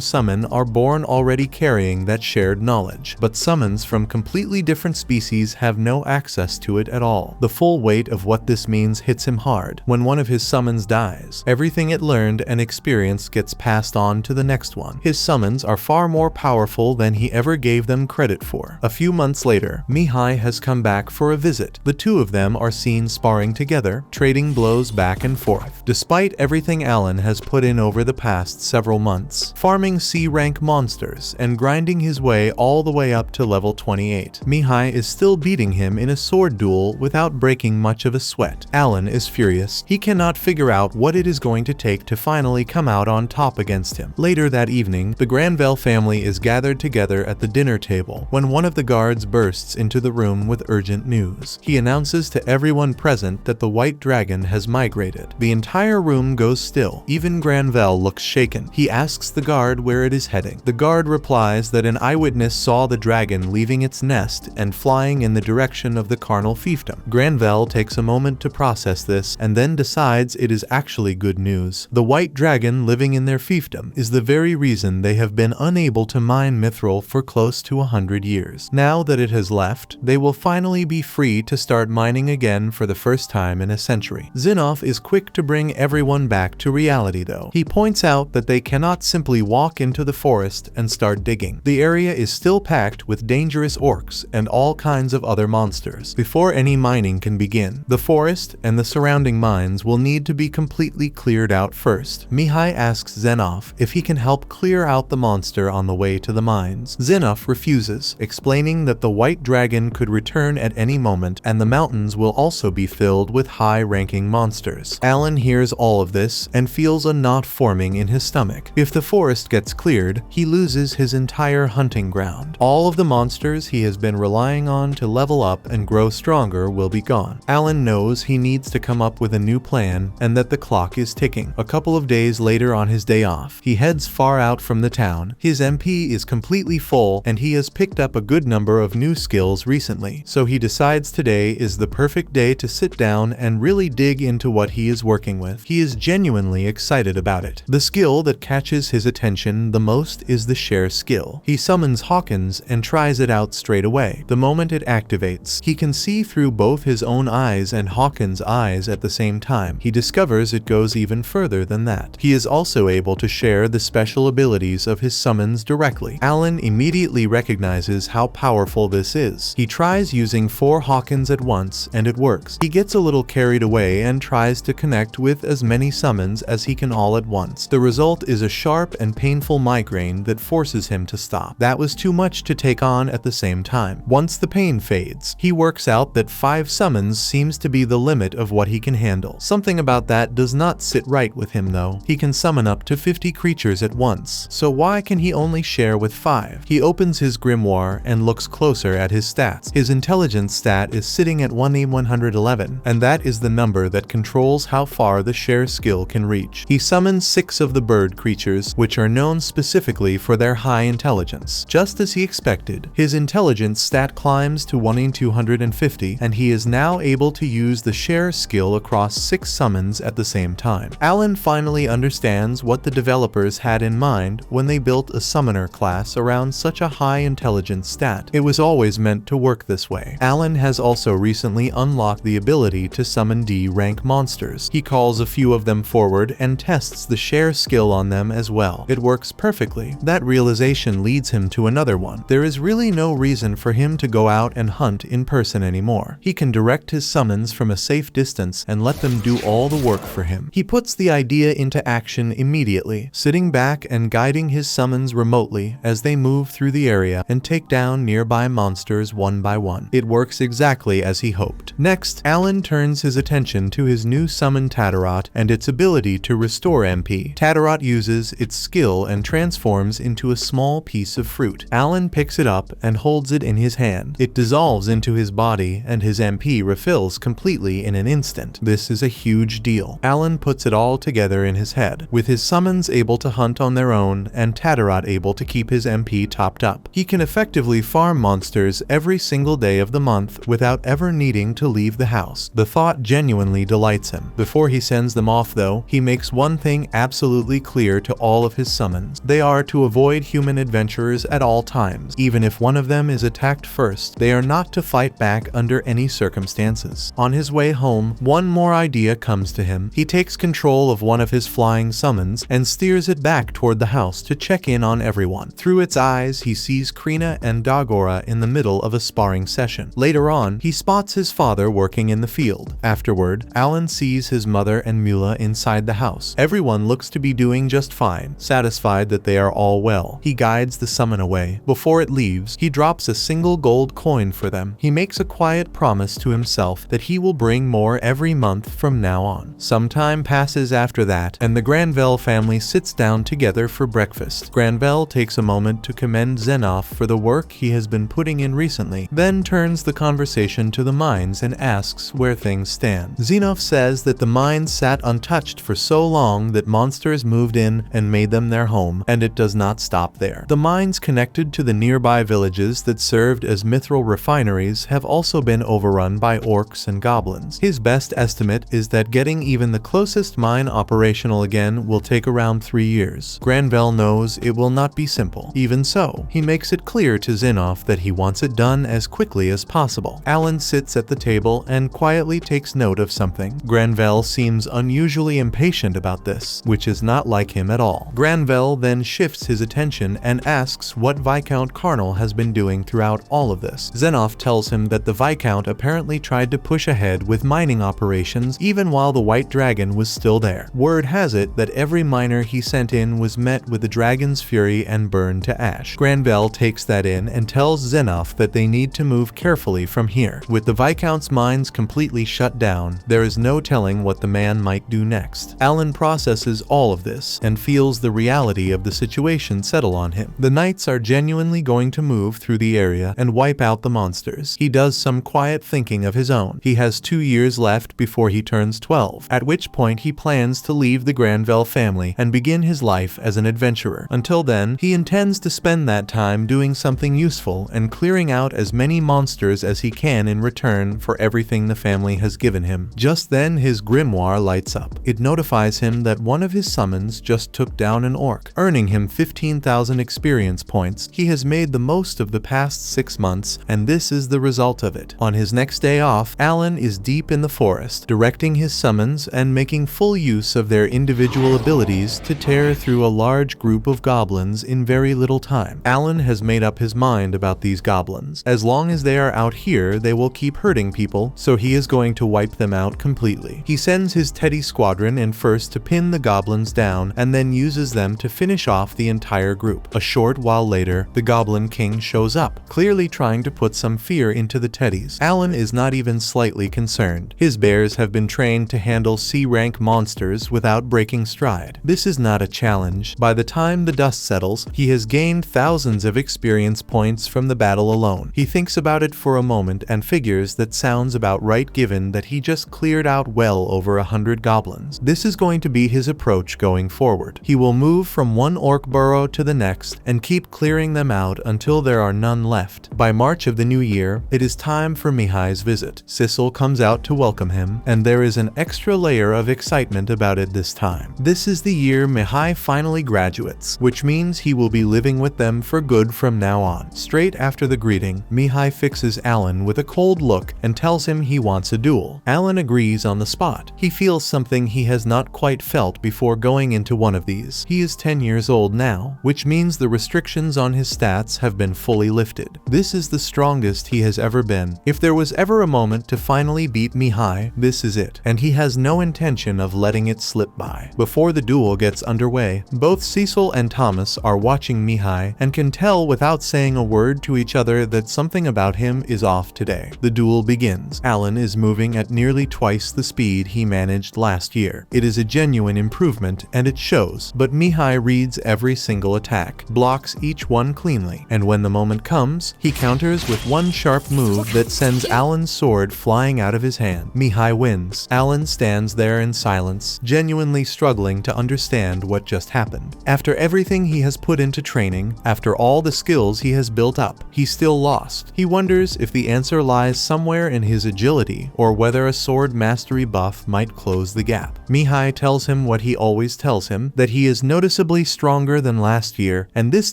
summon are born already carrying that shared knowledge, but summons from completely different species have no access to it at all. The full weight of what this means hits him hard. When one of his summons dies, everything it learned and experienced gets passed on to the next one. His summons are far more powerful than he ever gave them credit for. A few months later, Mihai has come back for a visit. The 2 of them are seen sparring together, trading blows back and forth. Despite everything Alan has put in over the past several months, farming C-rank monsters and grinding his way all the way up to level 28, Mihai is still beating him in a sword duel without breaking much of a sweat. Alan is furious. He cannot figure out what it is going to take to finally come out on top against him. Later that evening, the Granville family is gathered together at the dinner table when one of the guards bursts into the room with urgent news. He announces to everyone present that the white dragon has migrated. The entire room goes still. Even Granville looks shaken. He asks the guard where it is heading. The guard replies that an eyewitness saw the dragon leaving its nest and flying in the direction of the carnal fiefdom. Granville takes a moment to process this and then decides it is actually good news. The white dragon living in their fiefdom is the very reason they have been unable to mine mithril for close to 100 years. Now that it has left, they will finally be free to start mining again for the first time in a century. Zinov is quick to bring everyone back to reality though. He points out that they cannot simply walk into the forest and start digging. The area is still packed with dangerous orcs and all kinds of other monsters. Before any mining can begin, the forest and the surrounding mines will need to be completely cleared out first. Mihai asks Zenov if he can help clear out the monster on the way to the mines. Zenov refuses, explaining that the white dragon could return at any moment and the mountains will also be filled with high-ranking monsters. Alan hears all of this and feels a knot forming in his stomach. If the forest gets cleared, he loses his entire hunting ground. All of the monsters he has been relying on to level up and grow stronger will be gone. Alan knows he needs to come up with a new plan and that the clock is ticking. A couple of days later on his day off, he heads far out from the town. His MP is completely full and he has picked up a good number of new skills recently, so he decides today is the perfect day to sit down and really dig into what he is working with. He is genuinely excited about it. The skill that catches his attention the most is the share skill. He summons Hawkins and tries it out straight away. The moment it activates, he can see through both his own eyes and Hawkins' eyes at the same time. He discovers it goes even further than that. He is also able to share the special abilities of his summons directly. Alan immediately recognizes how powerful this is. He tries using 4 Hawkins at once and it works. He gets a little carried away and tries to connect with as many summons as he can all at once. The result is a sharp and painful migraine that forces him to stop. That was too much to take on at the same time. Once the pain fades, he works out that 5 summons seems to be the limit of what he can handle. Something about that does not sit right with him though. He can summon up to 50 creatures at once, so why can he only share with 5? He opens his grimoire and looks closer at his stats. His intelligence stat is sitting at 111, and that is the number that controls how far the share skill can reach. He summons 6 of the bird creatures, which are known specifically for their high intelligence. Just as he expected, his intelligence stat climbs to 1,250, and he is now able to use the share skill across 6 summons at the same time. Alan finally understands what the developers had in mind when they built a summoner class around such a high intelligence stat. It was always meant to work this way. Alan has also recently unlocked the ability to summon D-rank monsters. He calls a few of them forward and tests the share skill on them as well. It works works perfectly. That realization leads him to another one. There is really no reason for him to go out and hunt in person anymore. He can direct his summons from a safe distance and let them do all the work for him. He puts the idea into action immediately, sitting back and guiding his summons remotely as they move through the area and take down nearby monsters one by one. It works exactly as he hoped. Next, Alan turns his attention to his new summon Tatarot and its ability to restore MP. Tatarot uses its skill and transforms into a small piece of fruit. Alan picks it up and holds it in his hand. It dissolves into his body and his MP refills completely in an instant. This is a huge deal. Alan puts it all together in his head, with his summons able to hunt on their own and Tatarot able to keep his MP topped up. He can effectively farm monsters every single day of the month without ever needing to leave the house. The thought genuinely delights him. Before he sends them off though, he makes one thing absolutely clear to all of his summons. They are to avoid human adventurers at all times. Even if one of them is attacked first, they are not to fight back under any circumstances. On his way home, one more idea comes to him. He takes control of one of his flying summons and steers it back toward the house to check in on everyone. Through its eyes, he sees Krina and Dagora in the middle of a sparring session. Later on, he spots his father working in the field. Afterward, Alan sees his mother and Mula inside the house. Everyone looks to be doing just fine, satisfied that they are all well. He guides the summon away. Before it leaves, he drops a single gold coin for them. He makes a quiet promise to himself that he will bring more every month from now on. Some time passes after that, and the Granvelle family sits down together for breakfast. Granvelle takes a moment to commend Xenoff for the work he has been putting in recently, then turns the conversation to the mines and asks where things stand. Xenoff says that the mines sat untouched for so long that monsters moved in and made them their home, and it does not stop there. The mines connected to the nearby villages that served as mithril refineries have also been overrun by orcs and goblins. His best estimate is that getting even the closest mine operational again will take around 3 years. Granvelle knows it will not be simple. Even so, he makes it clear to Xenoff that he wants it done as quickly as possible. Alan sits at the table and quietly takes note of something. Granvelle seems unusually impatient about this, which is not like him at all. Granvelle then shifts his attention and asks what Viscount Carnal has been doing throughout all of this. Xenoff tells him that the Viscount apparently tried to push ahead with mining operations even while the White Dragon was still there. Word has it that every miner he sent in was met with the dragon's fury and burned to ash. Granvelle takes that in and tells Xenoff that they need to move carefully from here. With the Viscount's mines completely shut down, there is no telling what the man might do next. Alan processes all of this and feels the reality of the situation settle on him. The knights are genuinely going to move through the area and wipe out the monsters. He does some quiet thinking of his own. He has 2 years left before he turns 12, at which point he plans to leave the Granvelle family and begin his life as an adventurer. Until then, he intends to spend that time doing something useful and clearing out as many monsters as he can in return for everything the family has given him. Just then, his grimoire lights up. It notifies him that one of his summons just took down an orc, earning him 15,000 experience points. He has made the most of the past 6 months, and this is the result of it. On his next day off, Alan is deep in the forest, directing his summons and making full use of their individual abilities to tear through a large group of goblins in very little time. Alan has made up his mind about these goblins. As long as they are out here, they will keep hurting people, so he is going to wipe them out completely. He sends his Teddy squadron in first to pin the goblins down and then uses them to finish off the entire group. A short while later, the Goblin King shows up, clearly trying to put some fear into the Teddies. Alan is not even slightly concerned. His bears have been trained to handle C-rank monsters without breaking stride. This is not a challenge. By the time the dust settles, he has gained thousands of experience points from the battle alone. He thinks about it for a moment and figures that sounds about right given that he just cleared out well over 100 goblins. This is going to be his approach going forward. He will move from one orc burrow to the next and keep clearing them out until there are none left. By March of the new year, it is time for Mihai's visit. Sissel comes out to welcome him, and there is an extra layer of excitement about it this time. This is the year Mihai finally graduates, which means he will be living with them for good from now on. Straight after the greeting, Mihai fixes Alan with a cold look and tells him he wants a duel. Alan agrees on the spot. He feels something he has not quite felt before going into one of these. He is 10 years old now, which means the restrictions on his stats have been fully lifted. This is the strongest he has ever been. If there was ever a moment to finally beat Mihai, this is it, and he has no intention of letting it slip by. Before the duel gets underway, both Cecil and Thomas are watching Mihai and can tell without saying a word to each other that something about him is off today. The duel begins. Alan is moving at nearly twice the speed he managed last year. It is a genuine improvement and it shows, but Mihai reads every single attack, blocks each one cleanly, and when the moment comes, he counters with one sharp move that sends Alan's sword flying out of his hand. Mihai wins. Alan stands there in silence, genuinely struggling to understand what just happened. After everything he has put into training, after all the skills he has built up, he still lost. He wonders if the answer lies somewhere in his agility, or whether a sword mastery buff might close the gap. Mihai tells him what he always tells him, that he is noticeably stronger than last year, and this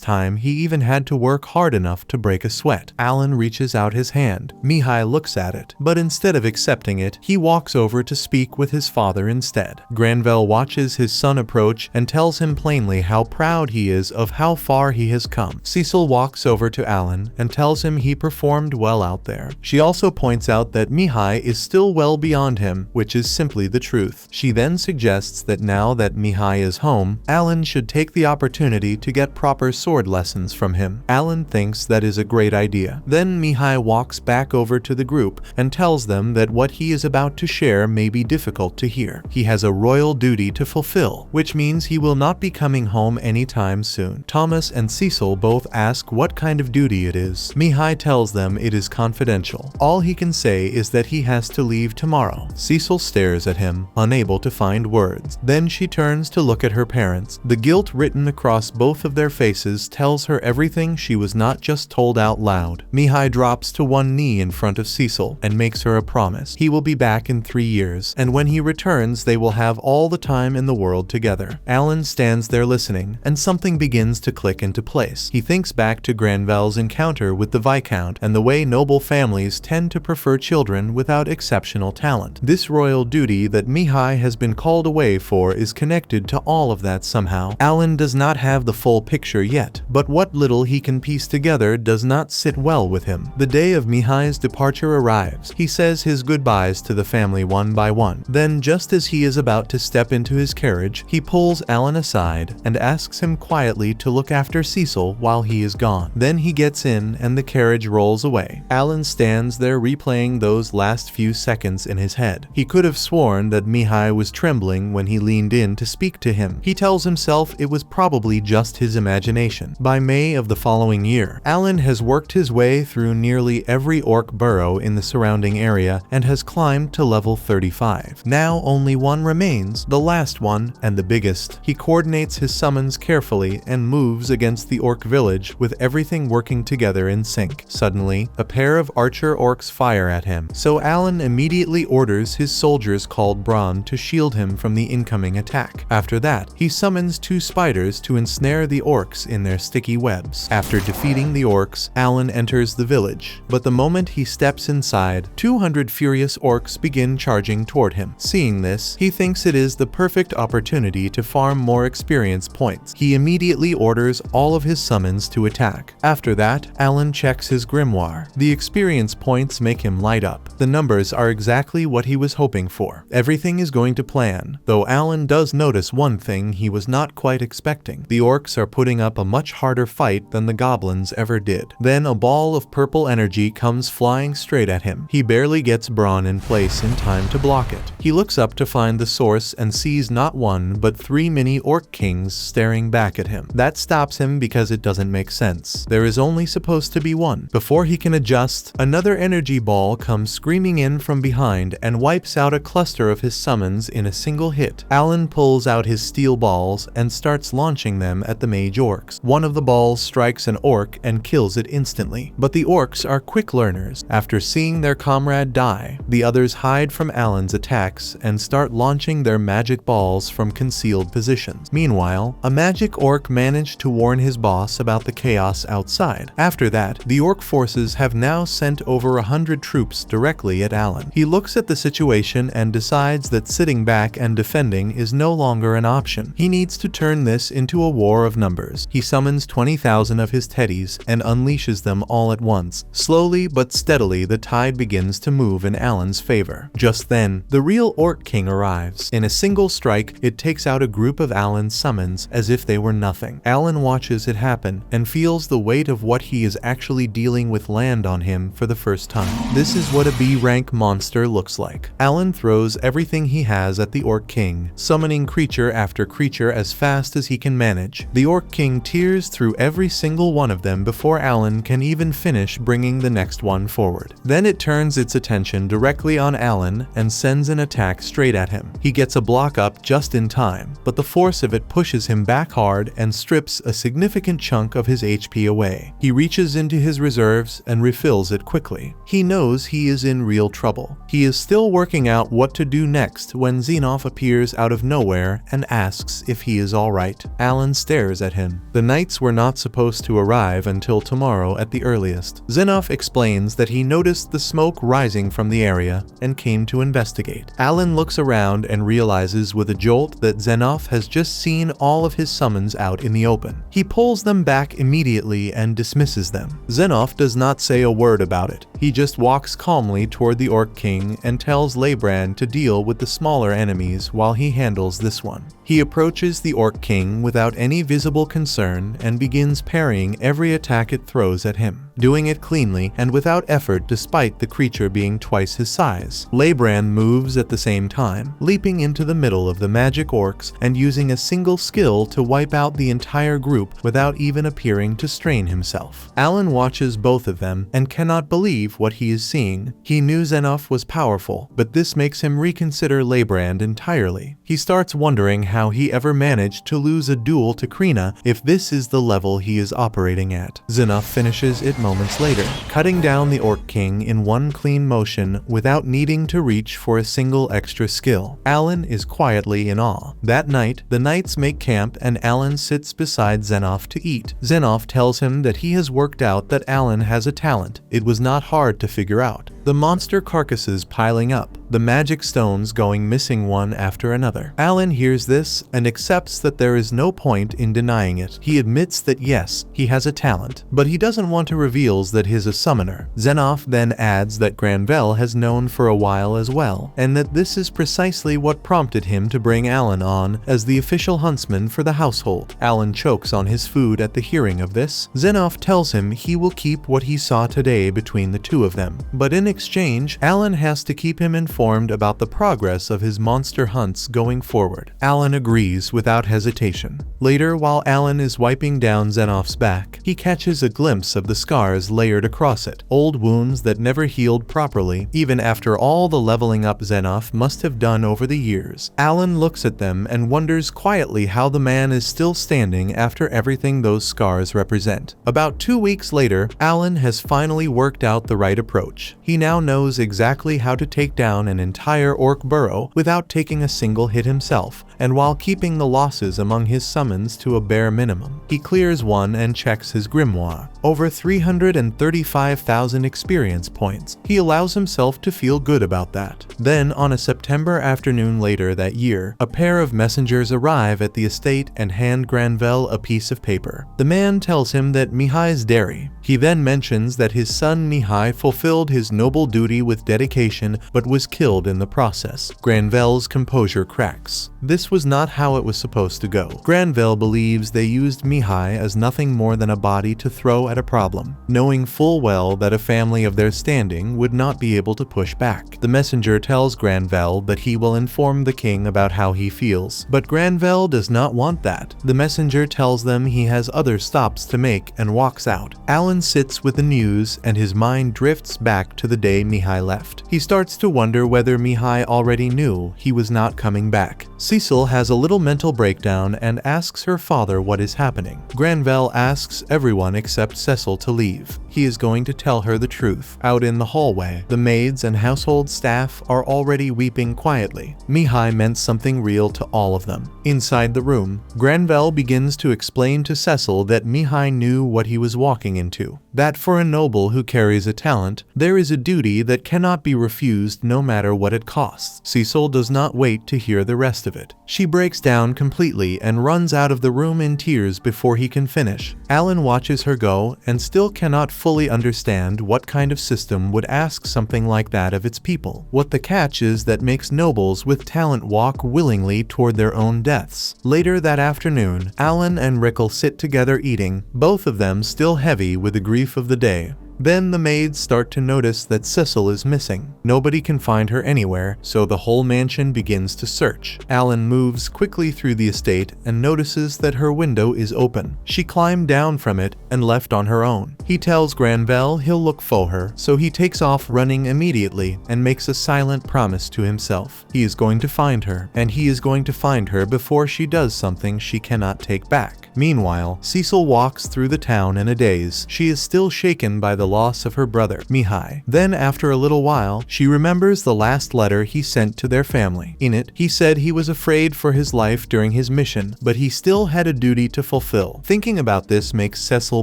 time he even had to work hard enough to break a sweat. Alan reaches out his hand. Mihai looks at it, but instead of accepting it, he walks over to speak with his father instead. Granvelle watches his son approach and tells him plainly how proud he is of how far he has come. Cecil walks over to Alan and tells him he performed well out there. She also points out that Mihai is still well beyond him, which is simply the truth. She then suggests that now that Mihai is home, Alan should take the opportunity to get proper sword lessons from him. Alan thinks that is a great idea. Then Mihai walks back over to the group and tells them that what he is about to share may be difficult to hear. He has a royal duty to fulfill, which means he will not be coming home anytime soon. Thomas and Cecil both ask what kind of duty it is. Mihai tells them it is confidential. All he can say is that he has to leave tomorrow. Cecil stares at him, unable to find words. Then she turns to look at her parents. The guilt written across both of their faces tells her everything she was not just told out loud. Mihai drops to one knee in front of Cecil and makes her a promise. He will be back in 3 years, and when he returns they will have all the time in the world together. Alan stands there listening, and something begins to click into place. He thinks back to Granvelle's encounter with the Viscount and the way noble families tend to prefer children without exceptional talent. This royal duty that Mihai has been called away for is connected to all of that somehow. Alan does not have the full picture yet, but what little he can piece together does not sit well with him. The day of Mihai's departure arrives. He says his goodbyes to the family one by one. Then, just as he is about to step into his carriage, he pulls Alan aside and asks him quietly to look after Cecil while he is gone. Then he gets in and the carriage rolls away. Alan stands there replaying those last few seconds in his head. He could have sworn that Mihai was trembling when he leaned in to speak to him. He tells himself it was probably just his imagination. By May of the following year, Alan has worked his way through nearly every orc burrow in the surrounding area and has climbed to level 35. Now only one remains, the last one and the biggest. He coordinates his summons carefully and moves against the orc village with everything working together in sync. Suddenly, a pair of archer orcs fire at him, so Alan immediately orders his soldiers called Braun to shield him from the incoming attack. After that, he summons 2 spiders to ensnare the orcs in their sticky webs. After defeating the orcs, Alan enters the village, but the moment he steps inside, 200 furious orcs begin charging toward him. Seeing this, he thinks it is the perfect opportunity to farm more experience points. He immediately orders all of his summons to attack. After that, Alan checks his grimoire. The experience points make him light up. The numbers are exactly what he was hoping for. Everything is going to plan, though Alan does notice one thing he was not quite expecting. The orcs are putting up a much harder fight than the goblins ever did. Then a ball of purple energy comes flying straight at him. He barely gets Braun in place in time to block it. He looks up to find the source and sees not one but 3 mini orc kings staring back at him. That stops him because it doesn't make sense. There is only supposed to be one. Before he can adjust, another energy ball comes screaming in from behind and wipes out a cluster of his summons in a single hit. Alan pulls out his steel balls and starts launching them at the mage orcs. One of the balls strikes an orc and kills it instantly, but the orcs are quick learners. After seeing their comrade die, the others hide from Alan's attacks and start launching their magic balls from concealed positions. Meanwhile, a magic orc managed to warn his boss about the chaos outside. After that, the orc forces have now sent over 100 troops directly at Alan. He looks at the situation and decides that sitting back and defending is no longer an option. He needs to turn turn this into a war of numbers. He summons 20,000 of his teddies and unleashes them all at once. Slowly but steadily, the tide begins to move in Alan's favor. Just then, the real Orc King arrives. In a single strike, it takes out a group of Alan's summons as if they were nothing. Alan watches it happen and feels the weight of what he is actually dealing with land on him for the first time. This is what a B-rank monster looks like. Alan throws everything he has at the Orc King, summoning creature after creature as fast as he can manage. The Orc King tears through every single one of them before Alan can even finish bringing the next one forward. Then it turns its attention directly on Alan and sends an attack straight at him. He gets a block up just in time, but the force of it pushes him back hard and strips a significant chunk of his HP away. He reaches into his reserves and refills it quickly. He knows he is in real trouble. He is still working out what to do next when Xenoph appears out of nowhere and asks if he is alright. Alan stares at him. The knights were not supposed to arrive until tomorrow at the earliest. Xenoph explains that he noticed the smoke rising from the area and came to investigate. Alan looks around and realizes with a jolt that Xenoph has just seen all of his summons out in the open. He pulls them back immediately and dismisses them. Xenoph does not say a word about it. He just walks calmly toward the Orc King and tells Reborn to deal with the smaller enemies while he handles this one. He approaches the Orc King without any visible concern and begins parrying every attack it throws at him, doing it cleanly and without effort despite the creature being twice his size. Reborn moves at the same time, leaping into the middle of the magic orcs and using a single skill to wipe out the entire group without even appearing to strain himself. Alan watches both of them and cannot believe what he is seeing. He knew Xenoph was powerful, but this makes him reconsider Reborn entirely. He starts wondering how he ever managed to lose a duel to Krina if this is the level he is operating at. Xenoph finishes it moments later, cutting down the Orc King in one clean motion without needing to reach for a single extra skill. Alan is quietly in awe. That night, the knights make camp and Alan sits beside Xenoph to eat. Xenoph tells him that he has worked out that Alan has a talent. It was not hard to figure out. The monster carcasses piling up, the magic stones going missing one after another. Alan hears this and accepts that there is no point in denying it. He admits that yes, he has a talent, but he doesn't want to reveal that he is a summoner. Xenoph then adds that Granvelle has known for a while as well, and that this is precisely what prompted him to bring Alan on as the official huntsman for the household. Alan chokes on his food at the hearing of this. Xenoph tells him he will keep what he saw today between the two of them, but in exchange, Alan has to keep him informed about the progress of his monster hunts going forward. Alan agrees without hesitation. Later, while Alan is wiping down Xenoph's back, he catches a glimpse of the scars layered across it, old wounds that never healed properly, even after all the leveling up Xenoph must have done over the years. Alan looks at them and wonders quietly how the man is still standing after everything those scars represent. About 2 weeks later, Alan has finally worked out the right approach. He now knows exactly how to take down an entire orc burrow without taking a single hit himself, and while keeping the losses among his summons to a bare minimum. He clears one and checks his grimoire. Over 335,000 experience points. He allows himself to feel good about that. Then, on a September afternoon later that year, a pair of messengers arrive at the estate and hand Granvelle a piece of paper. The man tells him that Mihai's dairy. He then mentions that his son Mihai fulfilled his noble duty with dedication but was killed in the process. Granvelle's composure cracks. This was not how it was supposed to go. Granvelle believes they used Mihai as nothing more than a body to throw at a problem, knowing full well that a family of their standing would not be able to push back. The messenger tells Granvelle that he will inform the king about how he feels, but Granvelle does not want that. The messenger tells them he has other stops to make and walks out. Alan sits with the news and his mind drifts back to the day Mihai left. He starts to wonder whether Mihai already knew he was not coming back. Cecil has a little mental breakdown and asks her father what is happening. Granvelle asks everyone except Cecil to leave. He is going to tell her the truth. Out in the hallway, the maids and household staff are already weeping quietly. Mihai meant something real to all of them. Inside the room, Granvelle begins to explain to Cecil that Mihai knew what he was walking into. That for a noble who carries a talent, there is a duty that cannot be refused no matter what it costs. Cecil does not wait to hear the rest of it. She breaks down completely and runs out of the room in tears before he can finish. Alan watches her go and still cannot fully understand what kind of system would ask something like that of its people. What the catch is that makes nobles with talent walk willingly toward their own deaths. Later that afternoon, Alan and Rickle sit together eating, both of them still heavy with the grief of the day. Then the maids start to notice that Cecil is missing. Nobody can find her anywhere, so the whole mansion begins to search. Alan moves quickly through the estate and notices that her window is open. She climbed down from it and left on her own. He tells Granvelle he'll look for her, so he takes off running immediately and makes a silent promise to himself. He is going to find her, and he is going to find her before she does something she cannot take back. Meanwhile, Cecil walks through the town in a daze. She is still shaken by the loss of her brother, Mihai. Then, after a little while, she remembers the last letter he sent to their family. In it, he said he was afraid for his life during his mission, but he still had a duty to fulfill. Thinking about this makes Cecil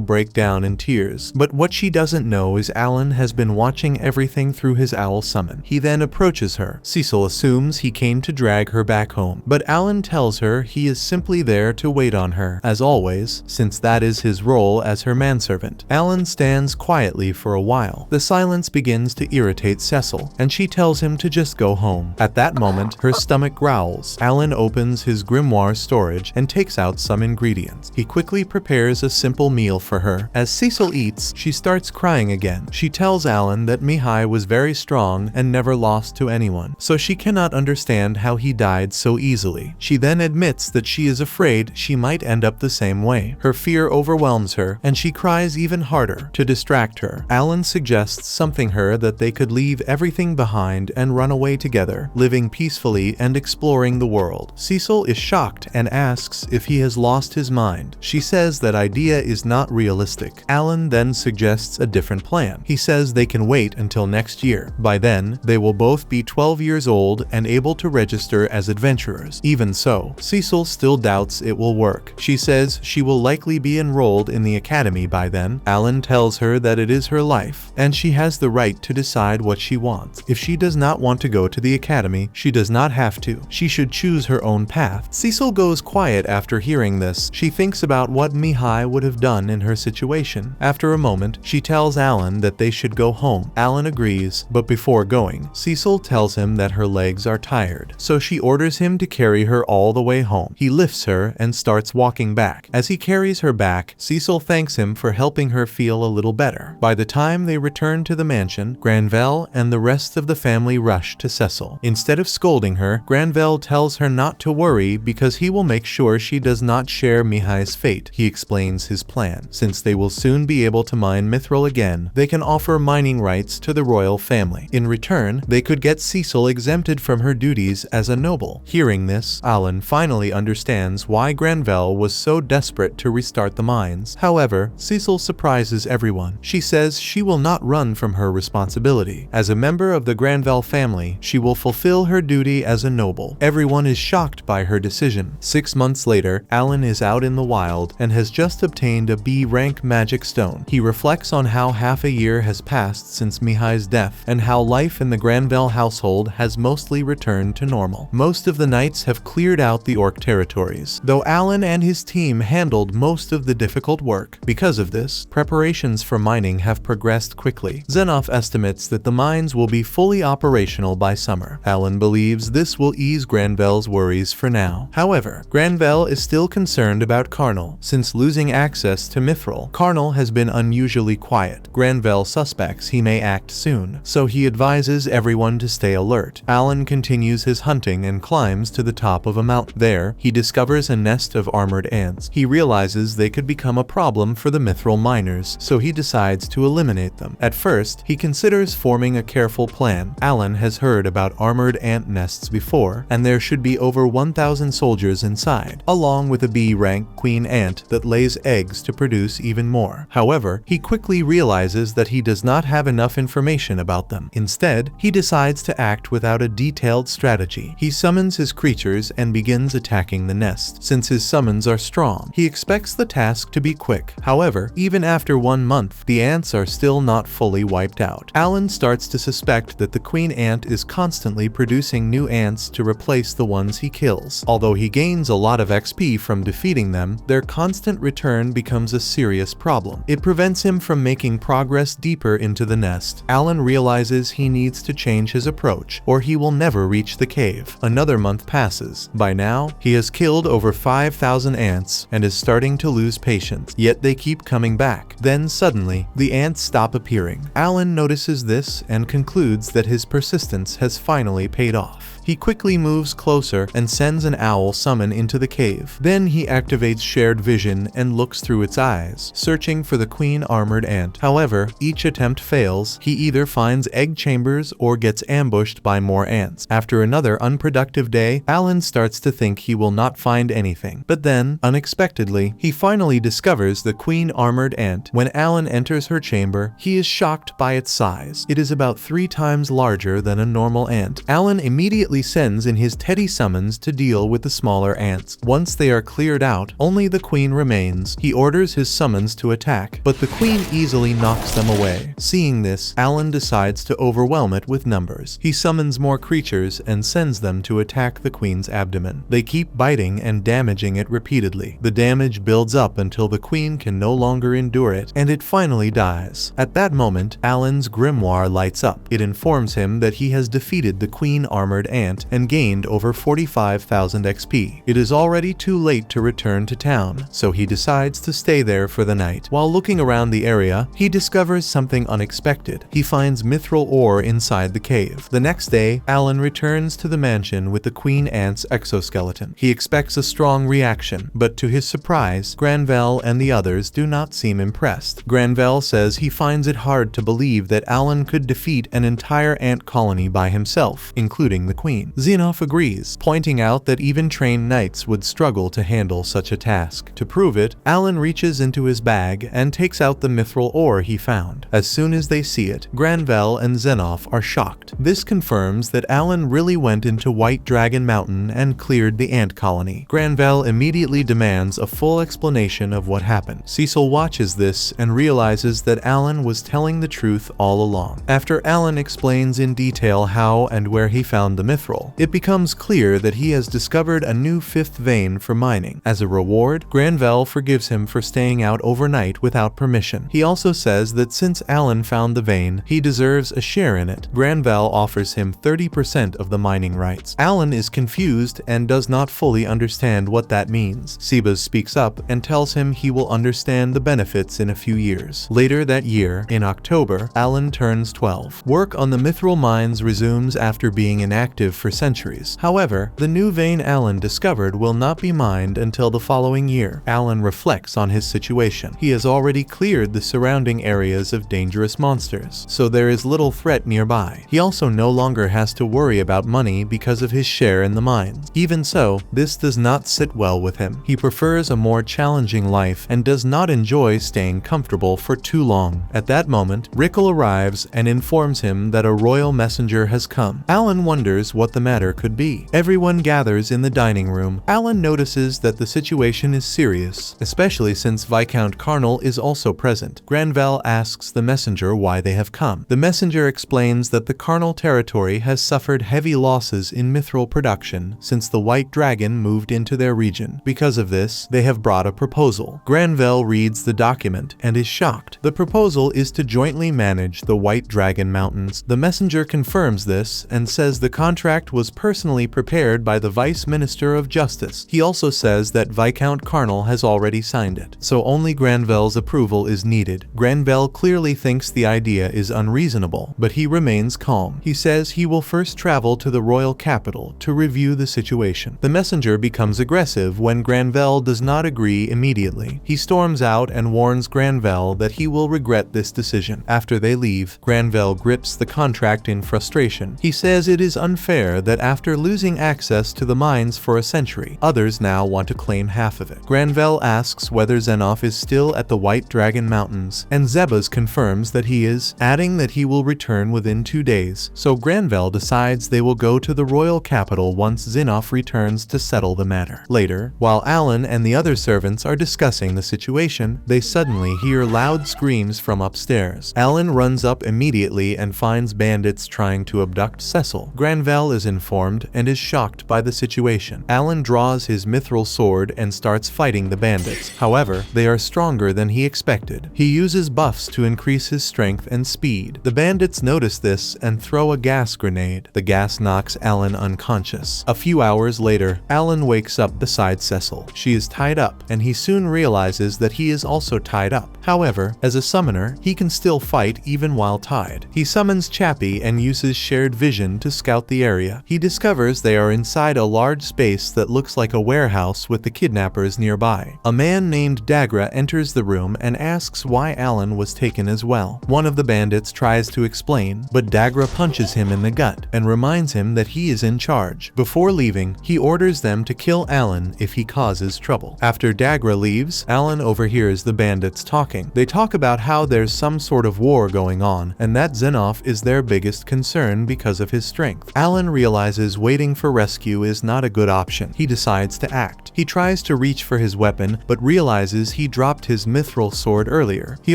break down in tears, but what she doesn't know is Alan has been watching everything through his owl summon. He then approaches her. Cecil assumes he came to drag her back home, but Alan tells her he is simply there to wait on her, as always, since that is his role as her manservant. Alan stands quietly for a while. The silence begins to irritate Cecil, and she tells him to just go home. At that moment, her stomach growls. Alan opens his grimoire storage and takes out some ingredients. He quickly prepares a simple meal for her. As Cecil eats, she starts crying again. She tells Alan that Mihai was very strong and never lost to anyone, so she cannot understand how he died so easily. She then admits that she is afraid she might end up the same way. Her fear overwhelms her, and she cries even harder. To distract her, Alan suggests something her that they could leave everything behind and run away together, living peacefully and exploring the world. Cecil is shocked and asks if he has lost his mind. She says that idea is not realistic. Alan then suggests a different plan. He says they can wait until next year. By then, they will both be 12 years old and able to register as adventurers. Even so, Cecil still doubts it will work. She says she will likely be enrolled in the academy by then. Alan tells her that it is her life, and she has the right to decide what she wants. If she does not want to go to the academy, she does not have to. She should choose her own path. Cecil goes quiet after hearing this. She thinks about what Mihai would have done in her situation. After a moment, she tells Alan that they should go home. Alan agrees, but before going, Cecil tells him that her legs are tired, so she orders him to carry her all the way home. He lifts her and starts walking back. As he carries her back, Cecil thanks him for helping her feel a little better. By the time they return to the mansion, Granvelle and the rest of the family rush to Cecil. Instead of scolding her, Granvelle tells her not to worry because he will make sure she does not share Mihai's fate. He explains his plan. Since they will soon be able to mine mithril again, they can offer mining rights to the royal family. In return, they could get Cecil exempted from her duties as a noble. Hearing this, Alan finally understands why Granvelle was so desperate to restart the mines. However, Cecil surprises everyone. She says she will not run from her responsibility. As a member of the Granvelle family, she will fulfill her duty as a noble. Everyone is shocked by her decision. 6 months later, Alan is out in the wild and has just obtained a B-rank magic stone. He reflects on how half a year has passed since Mihai's death and how life in the Granvelle household has mostly returned to normal. Most of the knights have cleared out the orc territories, though Alan and his team handled most of the difficult work. Because of this, preparations for mining have progressed quickly. Zenoff estimates that the mines will be fully operational by summer. Alan believes this will ease Granvelle's worries for now. However, Granvelle is still concerned about Carnal. Since losing access to mithril, Carnal has been unusually quiet. Granvelle suspects he may act soon, so he advises everyone to stay alert. Alan continues his hunting and climbs to the top of a mountain. There, he discovers a nest of armored ants. He realizes they could become a problem for the mithril miners, so he decides to eliminate them. At first, he considers forming a careful plan. Alan has heard about armored ant nests before, and there should be over 1,000 soldiers inside, along with a B-rank queen ant that lays eggs to produce even more. However, he quickly realizes that he does not have enough information about them. Instead, he decides to act without a detailed strategy. He summons his creatures and begins attacking the nest. Since his summons are strong, he expects the task to be quick. However, even after 1 month, the ants ants are still not fully wiped out. Alan starts to suspect that the queen ant is constantly producing new ants to replace the ones he kills. Although he gains a lot of XP from defeating them, their constant return becomes a serious problem. It prevents him from making progress deeper into the nest. Alan realizes he needs to change his approach, or he will never reach the cave. Another month passes. By now, he has killed over 5,000 ants and is starting to lose patience, yet they keep coming back. Then suddenly, the ants stop appearing. Alan notices this and concludes that his persistence has finally paid off. He quickly moves closer and sends an owl summon into the cave. Then he activates shared vision and looks through its eyes, searching for the queen armored ant. However, each attempt fails. He either finds egg chambers or gets ambushed by more ants. After another unproductive day, Alan starts to think he will not find anything. But then, unexpectedly, he finally discovers the queen armored ant. When Alan enters her chamber, he is shocked by its size. It is about 3 times larger than a normal ant. Alan immediately sends in his Teddy summons to deal with the smaller ants. Once they are cleared out, only the queen remains. He orders his summons to attack, but the queen easily knocks them away. Seeing this, Alan decides to overwhelm it with numbers. He summons more creatures and sends them to attack the queen's abdomen. They keep biting and damaging it repeatedly. The damage builds up until the queen can no longer endure it, and it finally dies. At that moment, Alan's grimoire lights up. It informs him that he has defeated the queen armored ant and gained over 45,000 XP. It is already too late to return to town, so he decides to stay there for the night. While looking around the area, he discovers something unexpected. He finds mithril ore inside the cave. The next day, Alan returns to the mansion with the queen ant's exoskeleton. He expects a strong reaction, but to his surprise, Granvelle and the others do not seem impressed. Granvelle says he finds it hard to believe that Alan could defeat an entire ant colony by himself, including the queen. Zenoff agrees, pointing out that even trained knights would struggle to handle such a task. To prove it, Alan reaches into his bag and takes out the mithril ore he found. As soon as they see it, Granvelle and Zenoff are shocked. This confirms that Alan really went into White Dragon Mountain and cleared the ant colony. Granvelle immediately demands a full explanation of what happened. Cecil watches this and realizes that Alan was telling the truth all along. After Alan explains in detail how and where he found the mithril, it becomes clear that he has discovered a new 5th vein for mining. As a reward, Granvelle forgives him for staying out overnight without permission. He also says that since Alan found the vein, he deserves a share in it. Granvelle offers him 30% of the mining rights. Alan is confused and does not fully understand what that means. Sebas speaks up and tells him he will understand the benefits in a few years. Later that year, in October, Alan turns 12. Work on the mithril mines resumes after being inactive for centuries. However, the new vein Alan discovered will not be mined until the following year. Alan reflects on his situation. He has already cleared the surrounding areas of dangerous monsters, so there is little threat nearby. He also no longer has to worry about money because of his share in the mines. Even so, this does not sit well with him. He prefers a more challenging life and does not enjoy staying comfortable for too long. At that moment, Rickle arrives and informs him that a royal messenger has come. Alan wonders what the matter could be. Everyone gathers in the dining room. Alan notices that the situation is serious, especially since Viscount Carnal is also present. Granvelle asks the messenger why they have come. The messenger explains that the Carnal territory has suffered heavy losses in mithril production since the White Dragon moved into their region. Because of this, they have brought a proposal. Granvelle reads the document and is shocked. The proposal is to jointly manage the White Dragon Mountains. The messenger confirms this and says the contract was personally prepared by the Vice Minister of Justice. He also says that Viscount Carnal has already signed it, so only Granvelle's approval is needed. Granvelle clearly thinks the idea is unreasonable, but he remains calm. He says he will first travel to the royal capital to review the situation. The messenger becomes aggressive when Granvelle does not agree immediately. He storms out and warns Granvelle that he will regret this decision. After they leave, Granvelle grips the contract in frustration. He says it is unfair despair that after losing access to the mines for a century, others now want to claim half of it. Granvelle asks whether Zenoff is still at the White Dragon Mountains, and Zebas confirms that he is, adding that he will return within 2 days, so Granvelle decides they will go to the royal capital once Zenoff returns to settle the matter. Later, while Alan and the other servants are discussing the situation, they suddenly hear loud screams from upstairs. Alan runs up immediately and finds bandits trying to abduct Cecil. Granvelle is informed and is shocked by the situation. Alan draws his mithril sword and starts fighting the bandits. However, they are stronger than he expected. He uses buffs to increase his strength and speed. The bandits notice this and throw a gas grenade. The gas knocks Alan unconscious. A few hours later, Alan wakes up beside Cecil. She is tied up, and he soon realizes that he is also tied up. However, as a summoner, he can still fight even while tied. He summons Chappie and uses shared vision to scout the area. He discovers they are inside a large space that looks like a warehouse with the kidnappers nearby. A man named Dagra enters the room and asks why Alan was taken as well. One of the bandits tries to explain, but Dagra punches him in the gut and reminds him that he is in charge. Before leaving, he orders them to kill Alan if he causes trouble. After Dagra leaves, Alan overhears the bandits talking. They talk about how there's some sort of war going on, and that Zenoff is their biggest concern because of his strength. Alan realizes waiting for rescue is not a good option. He decides to act. He tries to reach for his weapon, but realizes he dropped his mithril sword earlier. He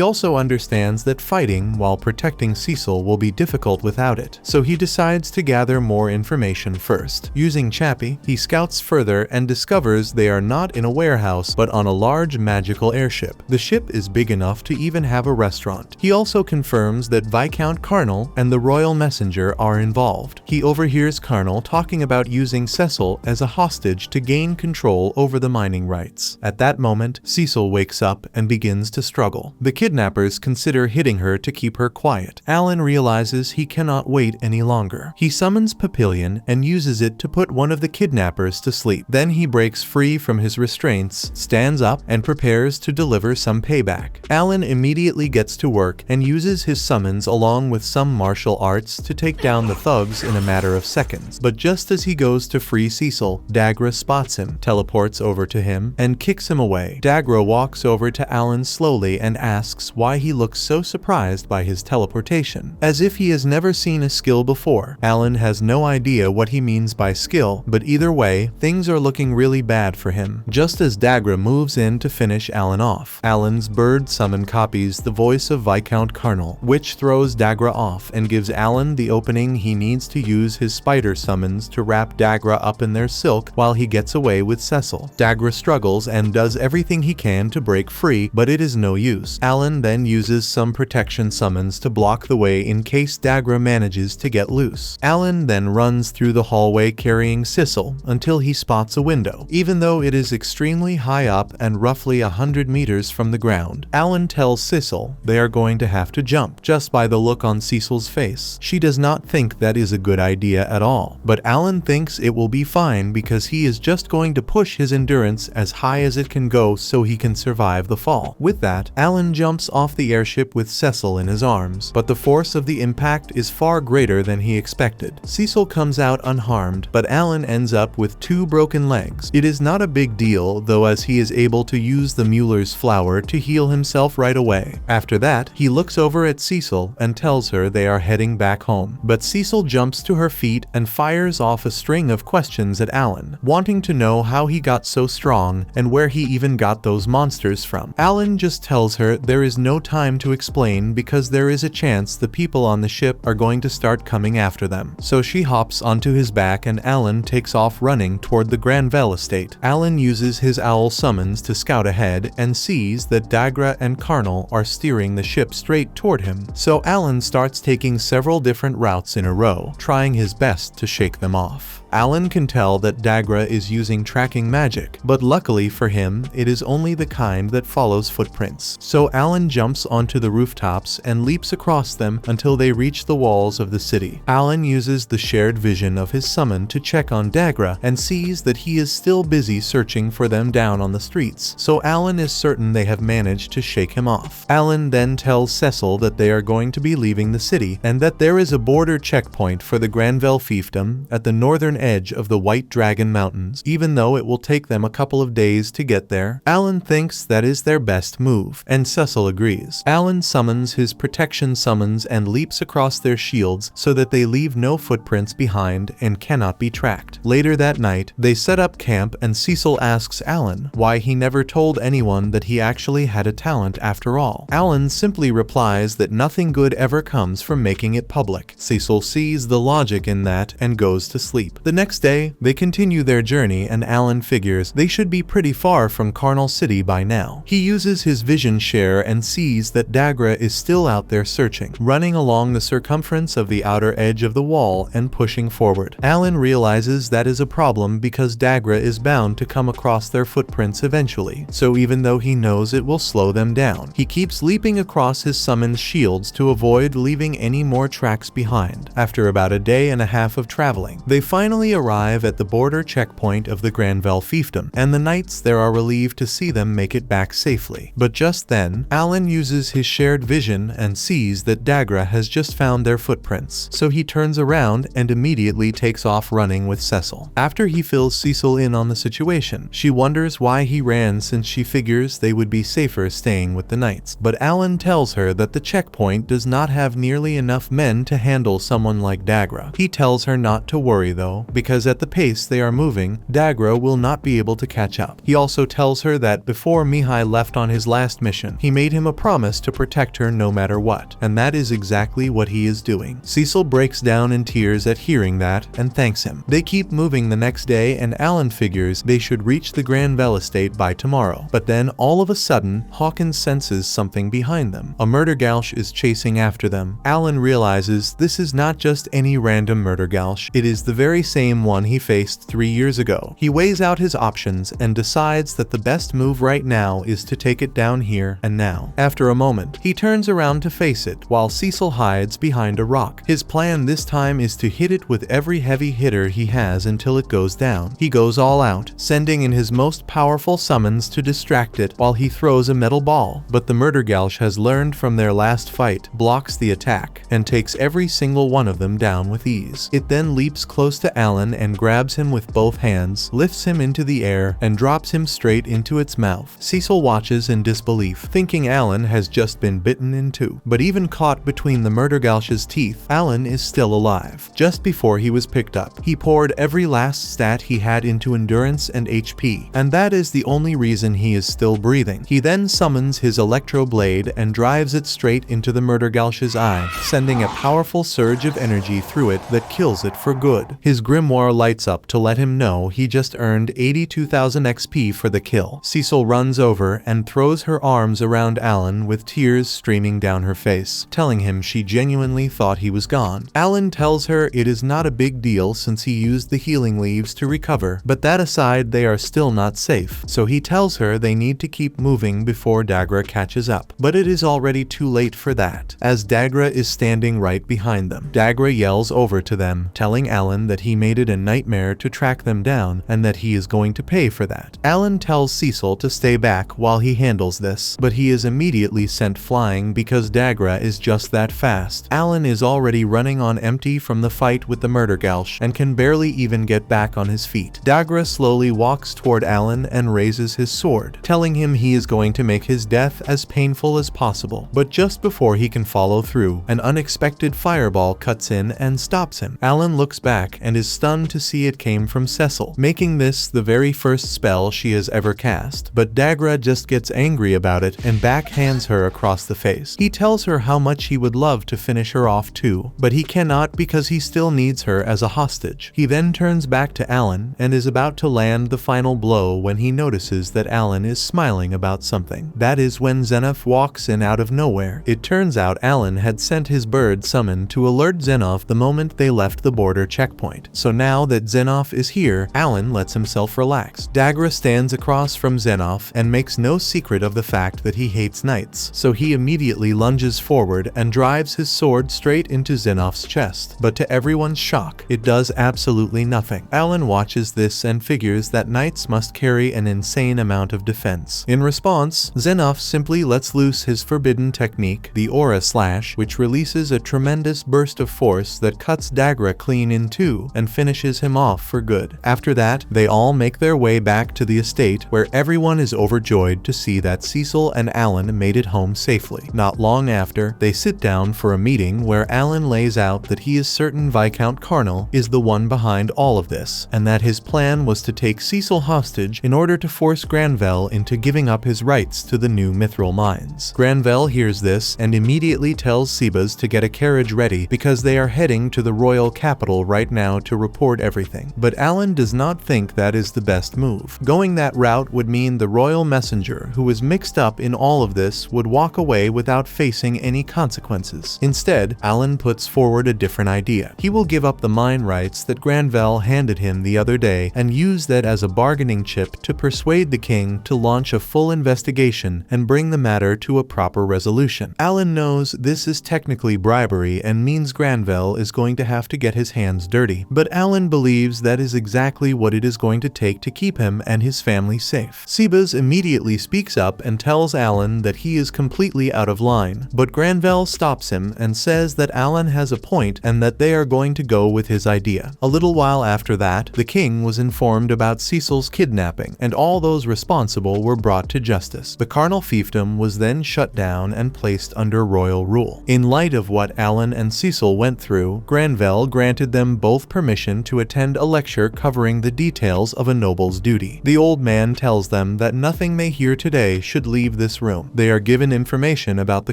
also understands that fighting while protecting Cecil will be difficult without it, so he decides to gather more information first. Using Chappie, he scouts further and discovers they are not in a warehouse, but on a large magical airship. The ship is big enough to even have a restaurant. He also confirms that Viscount Carnal and the Royal Messenger are involved. He overhears Carnal talking about using Cecil as a hostage to gain control over the mining rights. At that moment, Cecil wakes up and begins to struggle. The kidnappers consider hitting her to keep her quiet. Alan realizes he cannot wait any longer. He summons Papillion and uses it to put one of the kidnappers to sleep. Then he breaks free from his restraints, stands up, and prepares to deliver some payback. Alan immediately gets to work and uses his summons along with some martial arts to take down the thugs in a matter of seconds. But just as he goes to free Cecil, Dagra spots him, teleports over to him, and kicks him away. Dagra walks over to Alan slowly and asks why he looks so surprised by his teleportation, as if he has never seen a skill before. Alan has no idea what he means by skill, but either way, things are looking really bad for him. Just as Dagra moves in to finish Alan off, Alan's bird summon copies the voice of Viscount Carnal, which throws Dagra off and gives Alan the opening he needs to use his spider summons to wrap Dagra up in their silk while he gets away with Cecil. Dagra struggles and does everything he can to break free, but it is no use. Alan then uses some protection summons to block the way in case Dagra manages to get loose. Alan then runs through the hallway carrying Cecil until he spots a window. Even though it is extremely high up and roughly 100 meters from the ground, Alan tells Cecil they are going to have to jump. Just by the look on Cecil's face, she does not think that is a good idea at all. But Alan thinks it will be fine because he is just going to push his endurance as high as it can go so he can survive the fall. With that, Alan jumps off the airship with Cecil in his arms, but the force of the impact is far greater than he expected. Cecil comes out unharmed, but Alan ends up with 2 broken legs. It is not a big deal though, as he is able to use the Mueller's flower to heal himself right away. After that, he looks over at Cecil and tells her they are heading back home. But Cecil jumps to her feet and fires off a string of questions at Alan, wanting to know how he got so strong and where he even got those monsters from. Alan just tells her there is no time to explain because there is a chance the people on the ship are going to start coming after them. So she hops onto his back and Alan takes off running toward the Granvelle estate. Alan uses his owl summons to scout ahead and sees that Dagra and Carnal are steering the ship straight toward him. So Alan starts taking several different routes in a row, trying his best to shake them off. Alan can tell that Dagra is using tracking magic, but luckily for him, it is only the kind that follows footprints. So Alan jumps onto the rooftops and leaps across them until they reach the walls of the city. Alan uses the shared vision of his summon to check on Dagra and sees that he is still busy searching for them down on the streets, so Alan is certain they have managed to shake him off. Alan then tells Cecil that they are going to be leaving the city and that there is a border checkpoint for the Granville fiefdom at the northern edge of the White Dragon Mountains, even though it will take them a couple of days to get there. Alan thinks that is their best move, and Cecil agrees. Alan summons his protection summons and leaps across their shields so that they leave no footprints behind and cannot be tracked. Later that night, they set up camp and Cecil asks Alan why he never told anyone that he actually had a talent after all. Alan simply replies that nothing good ever comes from making it public. Cecil sees the logic in that and goes to sleep. The next day, they continue their journey and Alan figures they should be pretty far from Carnal City by now. He uses his vision share and sees that Dagra is still out there searching, running along the circumference of the outer edge of the wall and pushing forward. Alan realizes that is a problem because Dagra is bound to come across their footprints eventually, so even though he knows it will slow them down, he keeps leaping across his summoned shields to avoid leaving any more tracks behind. After about a day and a half of traveling, they finally arrive at the border checkpoint of the Granville fiefdom, and the knights there are relieved to see them make it back safely. But just then, Alan uses his shared vision and sees that Dagra has just found their footprints, so he turns around and immediately takes off running with Cecil. After he fills Cecil in on the situation, she wonders why he ran since she figures they would be safer staying with the knights. But Alan tells her that the checkpoint does not have nearly enough men to handle someone like Dagra. He tells her not to worry though, because at the pace they are moving, Dagra will not be able to catch up. He also tells her that before Mihai left on his last mission, he made him a promise to protect her no matter what, and that is exactly what he is doing. Cecil breaks down in tears at hearing that and thanks him. They keep moving the next day and Alan figures they should reach the Granville estate by tomorrow. But then all of a sudden, Hawkins senses something behind them. A murdergalsh is chasing after them. Alan realizes this is not just any random murdergalsh, it is the very same one he faced 3 years ago. He weighs out his options and decides that the best move right now is to take it down here and now. After a moment, he turns around to face it while Cecil hides behind a rock. His plan this time is to hit it with every heavy hitter he has until it goes down. He goes all out, sending in his most powerful summons to distract it while he throws a metal ball. But the murdergalsh has learned from their last fight, blocks the attack, and takes every single one of them down with ease. It then leaps close to Alan and grabs him with both hands, lifts him into the air, and drops him straight into its mouth. Cecil watches in disbelief, thinking Alan has just been bitten in two. But even caught between the murdergalsh's teeth, Alan is still alive. Just before he was picked up, he poured every last stat he had into endurance and HP, and that is the only reason he is still breathing. He then summons his electro blade and drives it straight into the murdergalsh's eye, sending a powerful surge of energy through it that kills it for good. His grimoire lights up to let him know he just earned 82,000 XP for the kill. Cecil runs over and throws her arms around Alan with tears streaming down her face, telling him she genuinely thought he was gone. Alan tells her it is not a big deal since he used the healing leaves to recover, but that aside they are still not safe, so he tells her they need to keep moving before Dagra catches up. But it is already too late for that, as Dagra is standing right behind them. Dagra yells over to them, telling Alan that he made it a nightmare to track them down and that he is going to pay for that. Alan tells Cecil to stay back while he handles this, but he is immediately sent flying because Dagra is just that fast. Alan is already running on empty from the fight with the murdergalsh and can barely even get back on his feet. Dagra slowly walks toward Alan and raises his sword, telling him he is going to make his death as painful as possible. But just before he can follow through, an unexpected fireball cuts in and stops him. Alan looks back and is stunned to see it came from Cecil, making this the very first spell she has ever cast. But Dagra just gets angry about it and backhands her across the face. He tells her how much he would love to finish her off too, but he cannot because he still needs her as a hostage. He then turns back to Alan and is about to land the final blow when he notices that Alan is smiling about something. That is when Xenoph walks in out of nowhere. It turns out Alan had sent his bird summon to alert Xenoph the moment they left the border checkpoint, So now that Zenoff is here, Alan lets himself relax. Dagra stands across from Zenoff and makes no secret of the fact that he hates knights, so he immediately lunges forward and drives his sword straight into Zenoff's chest. But to everyone's shock, it does absolutely nothing. Alan watches this and figures that knights must carry an insane amount of defense. In response, Zenoff simply lets loose his forbidden technique, the Aura Slash, which releases a tremendous burst of force that cuts Dagra clean in two and finishes him off for good. After that, they all make their way back to the estate, where everyone is overjoyed to see that Cecil and Alan made it home safely. Not long after, they sit down for a meeting where Alan lays out that he is certain Viscount Carnal is the one behind all of this, and that his plan was to take Cecil hostage in order to force Granvelle into giving up his rights to the new mithril mines. Granvelle hears this and immediately tells Sebas to get a carriage ready because they are heading to the royal capital right now to report everything. But Alan does not think that is the best move. Going that route would mean the royal messenger, who was mixed up in all of this, would walk away without facing any consequences. Instead, Alan puts forward a different idea. He will give up the mine rights that Granvelle handed him the other day and use that as a bargaining chip to persuade the king to launch a full investigation and bring the matter to a proper resolution. Alan knows this is technically bribery and means Granvelle is going to have to get his hands dirty, but Alan believes that is exactly what it is going to take to keep him and his family safe. Sebas immediately speaks up and tells Alan that he is completely out of line, but Granvelle stops him and says that Alan has a point and that they are going to go with his idea. A little while after that, the king was informed about Cecil's kidnapping, and all those responsible were brought to justice. The Carnal fiefdom was then shut down and placed under royal rule. In light of what Alan and Cecil went through, Granvelle granted them both permission to attend a lecture covering the details of a noble's duty. The old man tells them that nothing they hear today should leave this room. They are given information about the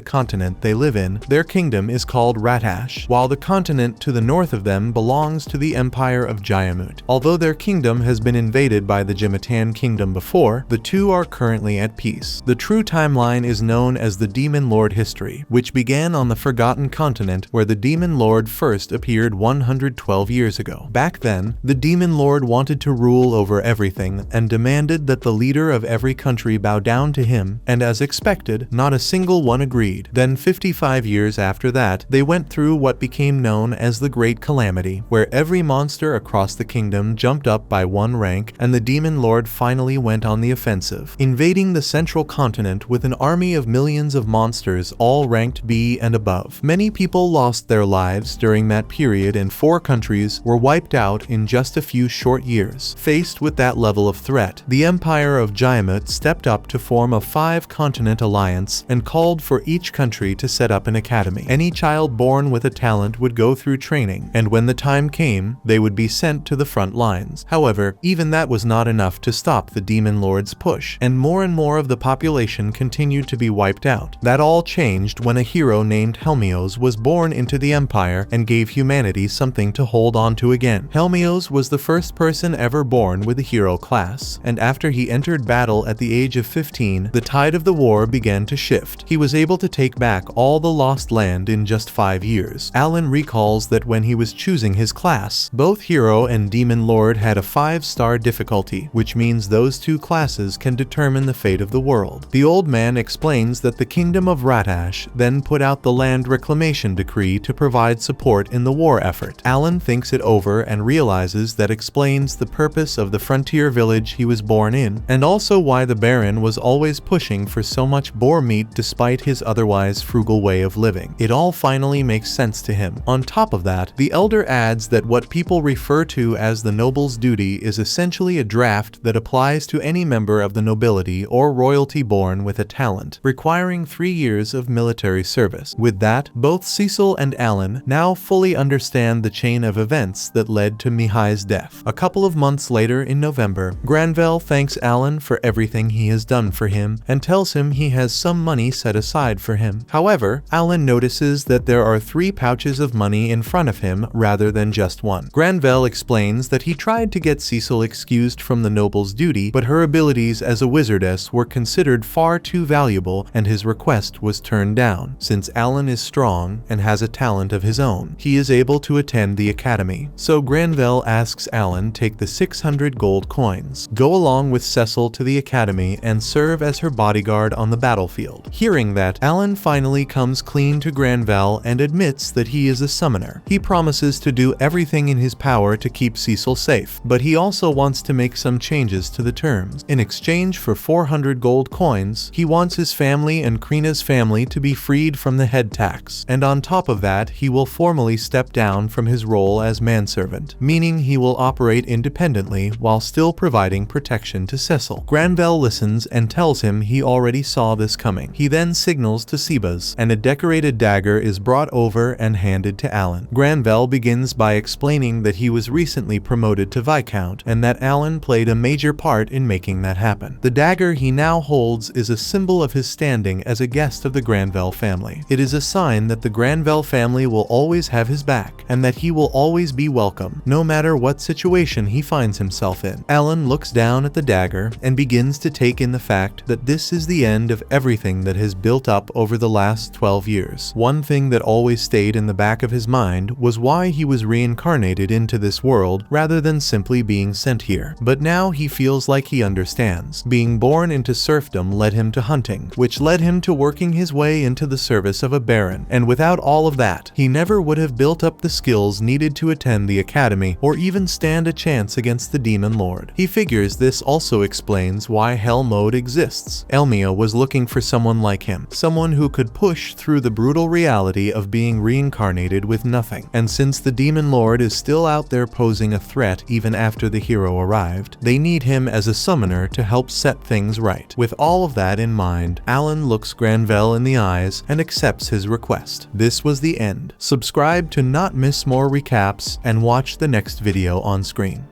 continent they live in. Their kingdom is called Ratash, while the continent to the north of them belongs to the Empire of Jayamut. Although their kingdom has been invaded by the Jimatan kingdom before, the two are currently at peace. The true timeline is known as the Demon Lord history, which began on the Forgotten Continent, where the Demon Lord first appeared 112 years ago. Back then, the Demon Lord wanted to rule over everything and demanded that the leader of every country bow down to him, and as expected, not a single one agreed. Then 55 years after that, they went through what became known as the Great Calamity, where every monster across the kingdom jumped up by one rank, and the Demon Lord finally went on the offensive, invading the central continent with an army of millions of monsters all ranked B and above. Many people lost their lives during that period, and 4 countries were wiped out in just a few short years. Faced with that level of threat, the Empire of Jayamut stepped up to form a 5-continent alliance and called for each country to set up an academy. Any child born with a talent would go through training, and when the time came, they would be sent to the front lines. However, even that was not enough to stop the Demon Lord's push, and more of the population continued to be wiped out. That all changed when a hero named Helmios was born into the Empire and gave humanity something to hold on to again. Helmios was the first person ever born with a hero class, and after he entered battle at the age of 15, the tide of the war began to shift. He was able to take back all the lost land in just 5 years. Alan recalls that when he was choosing his class, both hero and Demon Lord had a 5-star difficulty, which means those 2 classes can determine the fate of the world. The old man explains that the kingdom of Ratash then put out the land reclamation decree to provide support in the war effort. Alan thinks it over and realizes that explains the purpose of the frontier village he was born in, and also why the Baron was always pushing for so much boar meat despite his otherwise frugal way of living. It all finally makes sense to him. On top of that, the elder adds that what people refer to as the noble's duty is essentially a draft that applies to any member of the nobility or royalty born with a talent, requiring 3 years of military service. With that, both Cecil and Alan now fully understand the chain of events that led to Mihai's death. A couple of months later in November, Granvelle thanks Alan for everything he has done for him and tells him he has some money set aside for him. However, Alan notices that there are 3 pouches of money in front of him rather than just one. Granvelle explains that he tried to get Cecil excused from the noble's duty, but her abilities as a wizardess were considered far too valuable and his request was turned down. Since Alan is strong and has a talent of his own, he is able to attend the academy. So Granvelle asks Alan take the 600 gold coins, go along with Cecil to the academy and serve as her bodyguard on the battlefield. Hearing that, Alan finally comes clean to Granvelle and admits that he is a summoner. He promises to do everything in his power to keep Cecil safe, but he also wants to make some changes to the terms. In exchange for 400 gold coins, he wants his family and Krina's family to be freed from the head tax, and on top of that, he will formally step down from his role as manservant, meaning he will operate independently while still providing protection to Cecil. Granvelle listens and tells him he already saw this coming. He then signals to Sebas, and a decorated dagger is brought over and handed to Alan. Granvelle begins by explaining that he was recently promoted to Viscount, and that Alan played a major part in making that happen. The dagger he now holds is a symbol of his standing as a guest of the Granvelle family. It is a sign that the Granvelle family will always have his back, and that he will always be welcome, no matter what situation he finds himself in. Alan looks down at the dagger and begins to take in the fact that this is the end of everything that has built up over the last 12 years. One thing that always stayed in the back of his mind was why he was reincarnated into this world rather than simply being sent here. But now he feels like he understands. Being born into serfdom led him to hunting, which led him to working his way into the service of a baron. And without all of that, he never would have built up the skills needed to attend the academy or even stand a chance against the demon lord. He figures this also explains why hell mode exists. Elmia was looking for someone like him, someone who could push through the brutal reality of being reincarnated with nothing. And since the demon lord is still out there posing a threat even after the hero arrived, they need him as a summoner to help set things right. With all of that in mind, Alan looks Granvelle in the eyes and accepts his request. This was the end. Subscribe to not miss more recaps and watch the next video on screen.